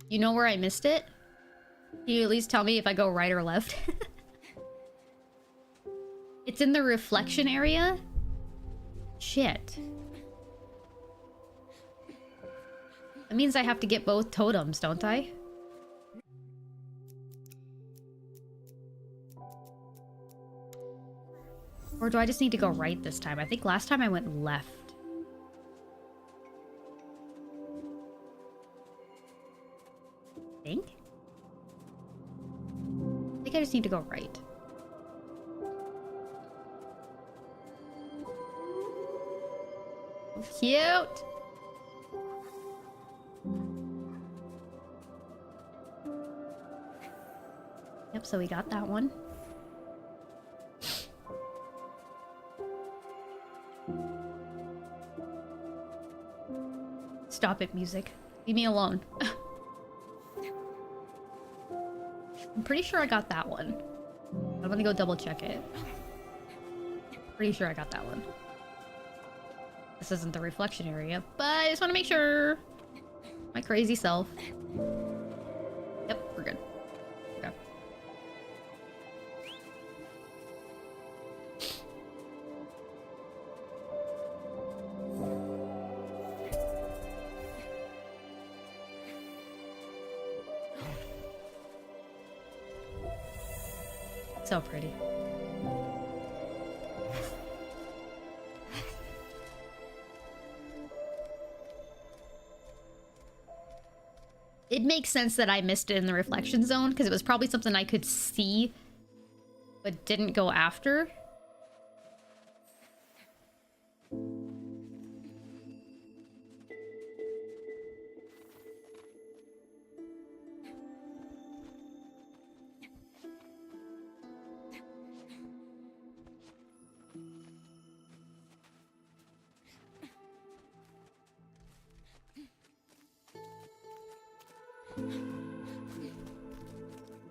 You know where I missed it? Can you at least tell me if I go right or left? It's in the reflection area? Shit. That means I have to get both totems, don't I? Or do I just need to go right this time? I think last time I went left. I think I just need to go right. Cute! Yep, so we got that one. Stop it, music. Leave me alone. I'm pretty sure I got that one. I'm gonna go double check it. Pretty sure I got that one. This isn't the reflection area, but I just want to make sure. My crazy self. Yep, we're good. Okay. So pretty. It makes sense that I missed it in the reflection zone because it was probably something I could see but didn't go after.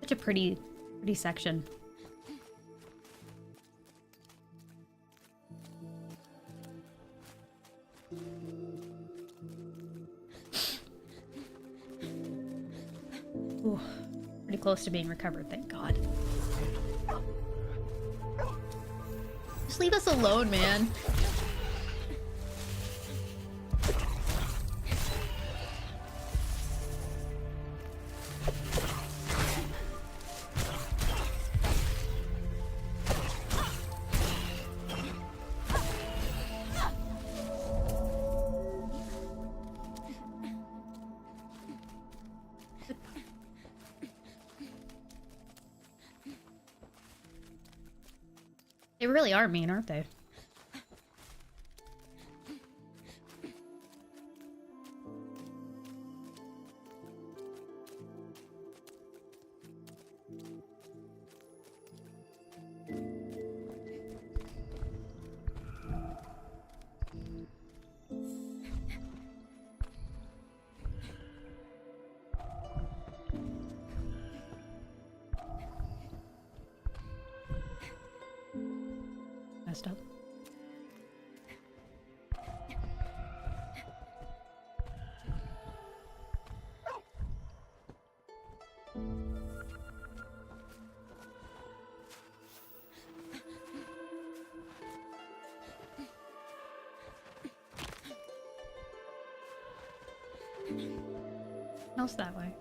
Such a pretty section. Ooh, pretty close to being recovered, thank God. Just leave us alone, man. They really are mean, aren't they? Messed up. Else that way.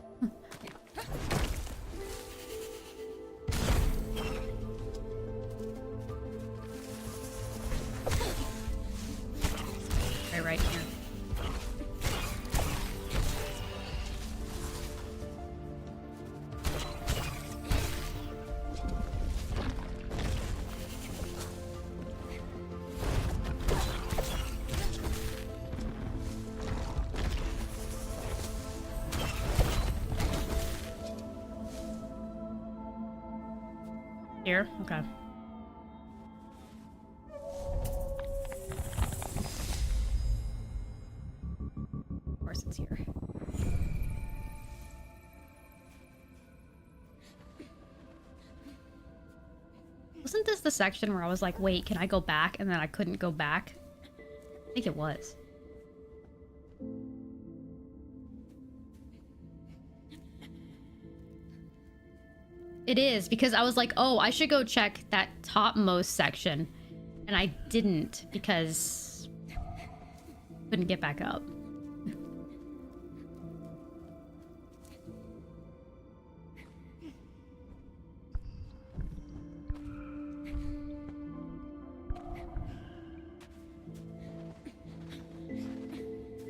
Right here. Here? Okay. Of course it's here. Wasn't this the section where I was like, wait, can I go back? And then I couldn't go back? I think it was. It is, because I was like, oh, I should go check that topmost section. And I didn't, because I couldn't get back up.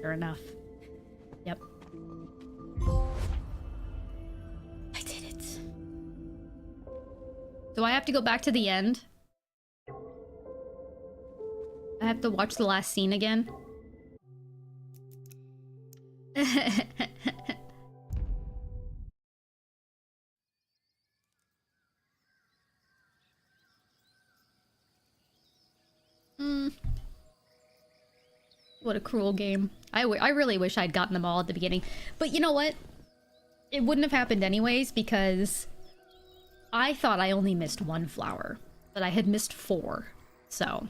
Fair enough. Yep. I did it. Do I have to go back to the end? I have to watch the last scene again? What a cruel game. I really wish I'd gotten them all at the beginning. But you know what? It wouldn't have happened anyways, because I thought I only missed one flower, but I had missed 4. So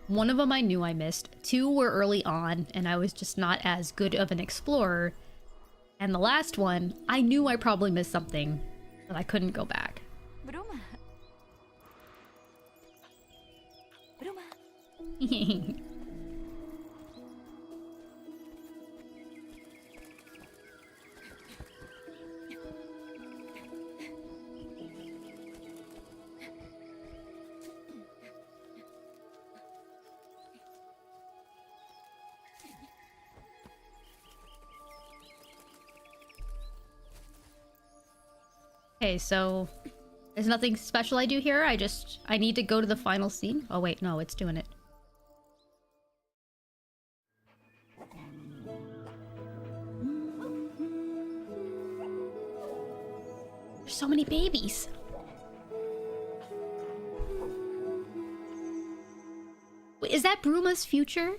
one of them I knew I missed. 2 were early on, and I was just not as good of an explorer. And the last one, I knew I probably missed something, but I couldn't go back. Bruma. Bruma. Okay, so there's nothing special I do here. I need to go to the final scene. Oh wait, no, it's doing it. There's so many babies. Wait, is that Bruma's future?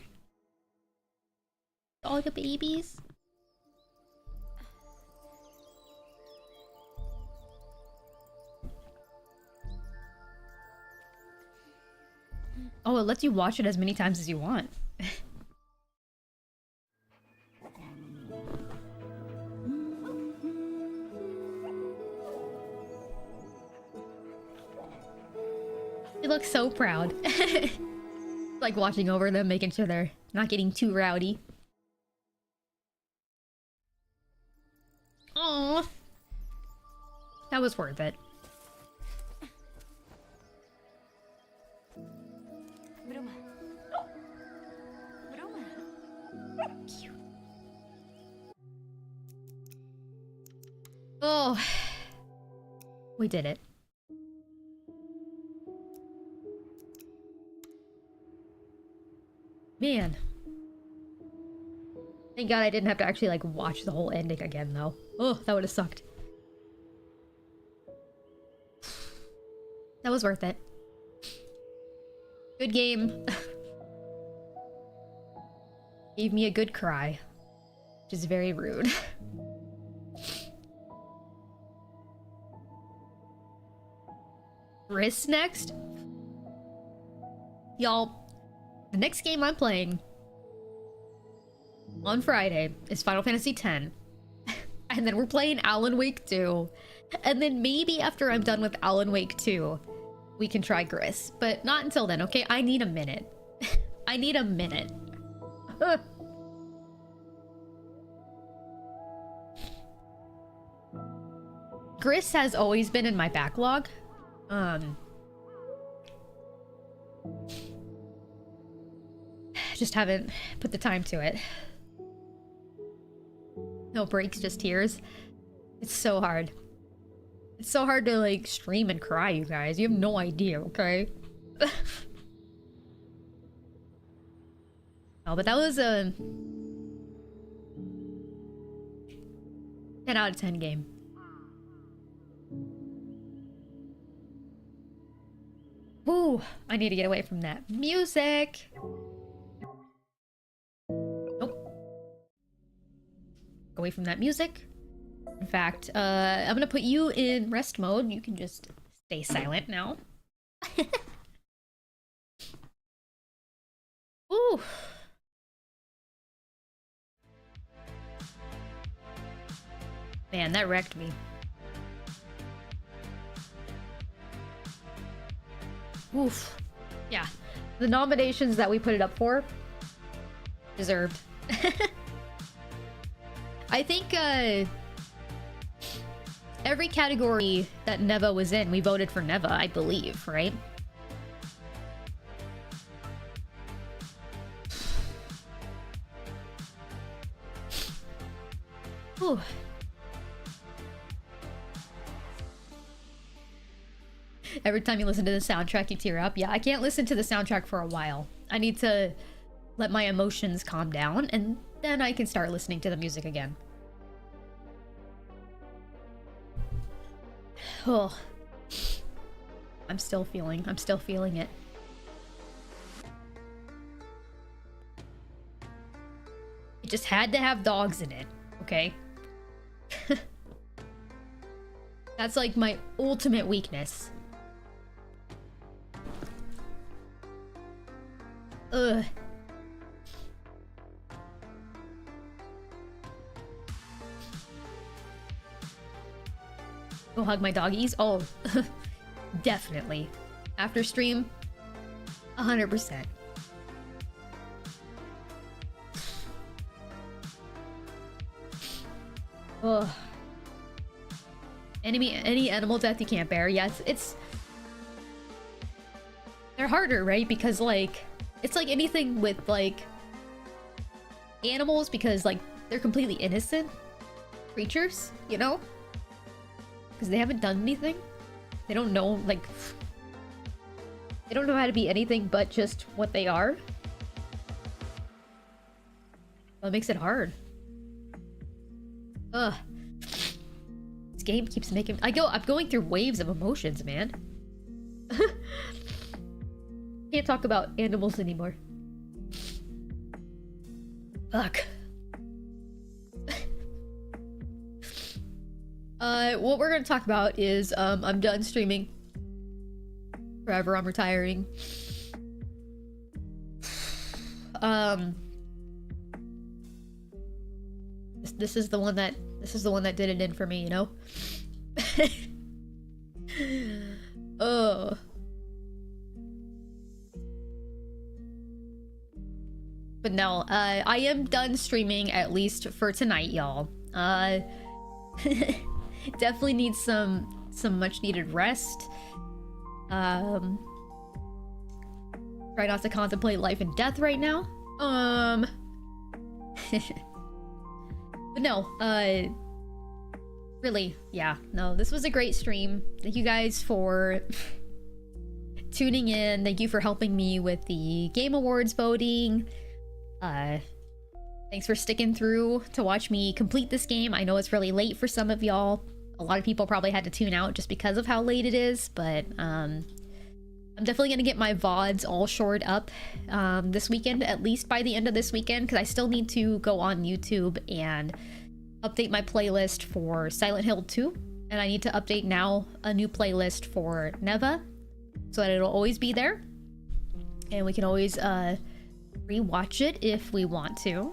All the babies? Oh, it lets you watch it as many times as you want. They look so proud. Like watching over them, making sure they're not getting too rowdy. Aww. That was worth it. Bruma. Bruma. Cute. Oh. We did it. Man. Thank God I didn't have to actually, like, watch the whole ending again, though. Oh, that would have sucked. That was worth it. Good game. Gave me a good cry. Which is very rude. Risk next? Y'all, the next game I'm playing on Friday is Final Fantasy X. And then we're playing Alan Wake 2. And then maybe after I'm done with Alan Wake 2, we can try Gris. But not until then, okay? I need a minute. I need a minute. Gris has always been in my backlog. Just haven't put the time to it. No breaks, just tears. It's so hard. It's so hard to, like, stream and cry, you guys. You have no idea, okay? Oh, but that was a... 10 out of 10 game. Ooh, I need to get away from that music. Nope. Away from that music. In fact, I'm gonna put you in rest mode. You can just stay silent now. Ooh. Man, that wrecked me. Oof. Yeah. The nominations that we put it up for, deserved. I think, every category that Neva was in, we voted for Neva, I believe, right? Whew. Every time you listen to the soundtrack, you tear up. Yeah, I can't listen to the soundtrack for a while. I need to let my emotions calm down, and then I can start listening to the music again. Oh. I'm still feeling it. It just had to have dogs in it, okay? That's like my ultimate weakness. Ugh. Go hug my doggies? Oh, definitely. After stream, 100%. Ugh. Any animal death you can't bear. Yeah, it's... They're harder, right? Because, like... It's like anything with, like... animals, because, like, they're completely innocent creatures, you know? Because they haven't done anything. They don't know, like... They don't know how to be anything but just what they are. That makes it hard. Ugh. This game keeps making... I'm going through waves of emotions, man. Can't talk about animals anymore. Fuck. What we're gonna talk about is, I'm done streaming. Forever, I'm retiring. This is the one that did it in for me, you know? Oh. But no, I am done streaming, at least for tonight, y'all. Definitely need some much needed rest. Try not to contemplate life and death right now. But no, really, yeah, no, this was a great stream. Thank you guys for tuning in. Thank you for helping me with the Game Awards voting. Thanks for sticking through to watch me complete this game. I know it's really late for some of y'all. A lot of people probably had to tune out just because of how late it is, but I'm definitely gonna get my VODs all shored up this weekend, at least by the end of this weekend, because I still need to go on YouTube and update my playlist for Silent Hill 2, and I need to update now a new playlist for Neva, so that it'll always be there, and we can always rewatch it if we want to.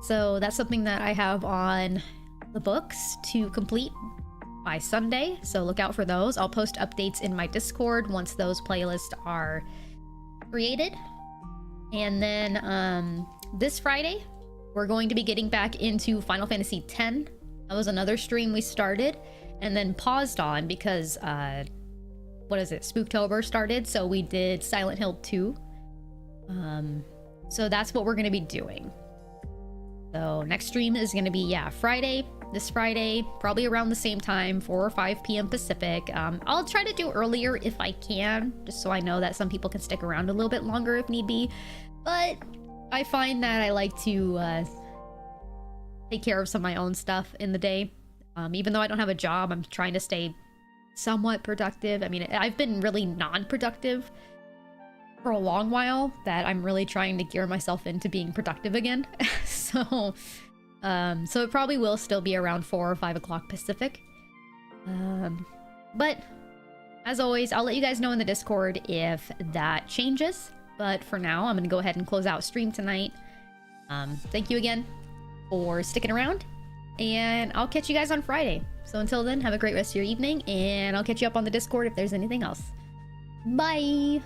So that's something that I have on the books to complete by Sunday, so look out for those. I'll post updates in my Discord once those playlists are created. And then this Friday, we're going to be getting back into Final Fantasy X. That was another stream we started and then paused on because, what is it? Spooktober started, so we did Silent Hill 2. So that's what we're going to be doing. So next stream is going to be, yeah, Friday. This Friday, probably around the same time, 4 or 5 p.m. Pacific. I'll try to do earlier if I can, just so I know that some people can stick around a little bit longer if need be. But I find that I like to take care of some of my own stuff in the day. Even though I don't have a job, I'm trying to stay somewhat productive. I mean, I've been really non-productive for a long while, that I'm really trying to gear myself into being productive again. So it probably will still be around 4 or 5 o'clock Pacific. But as always, I'll let you guys know in the Discord if that changes. But for now, I'm going to go ahead and close out stream tonight. Thank you again for sticking around, and I'll catch you guys on Friday. So until then, have a great rest of your evening, and I'll catch you up on the Discord if there's anything else. Bye!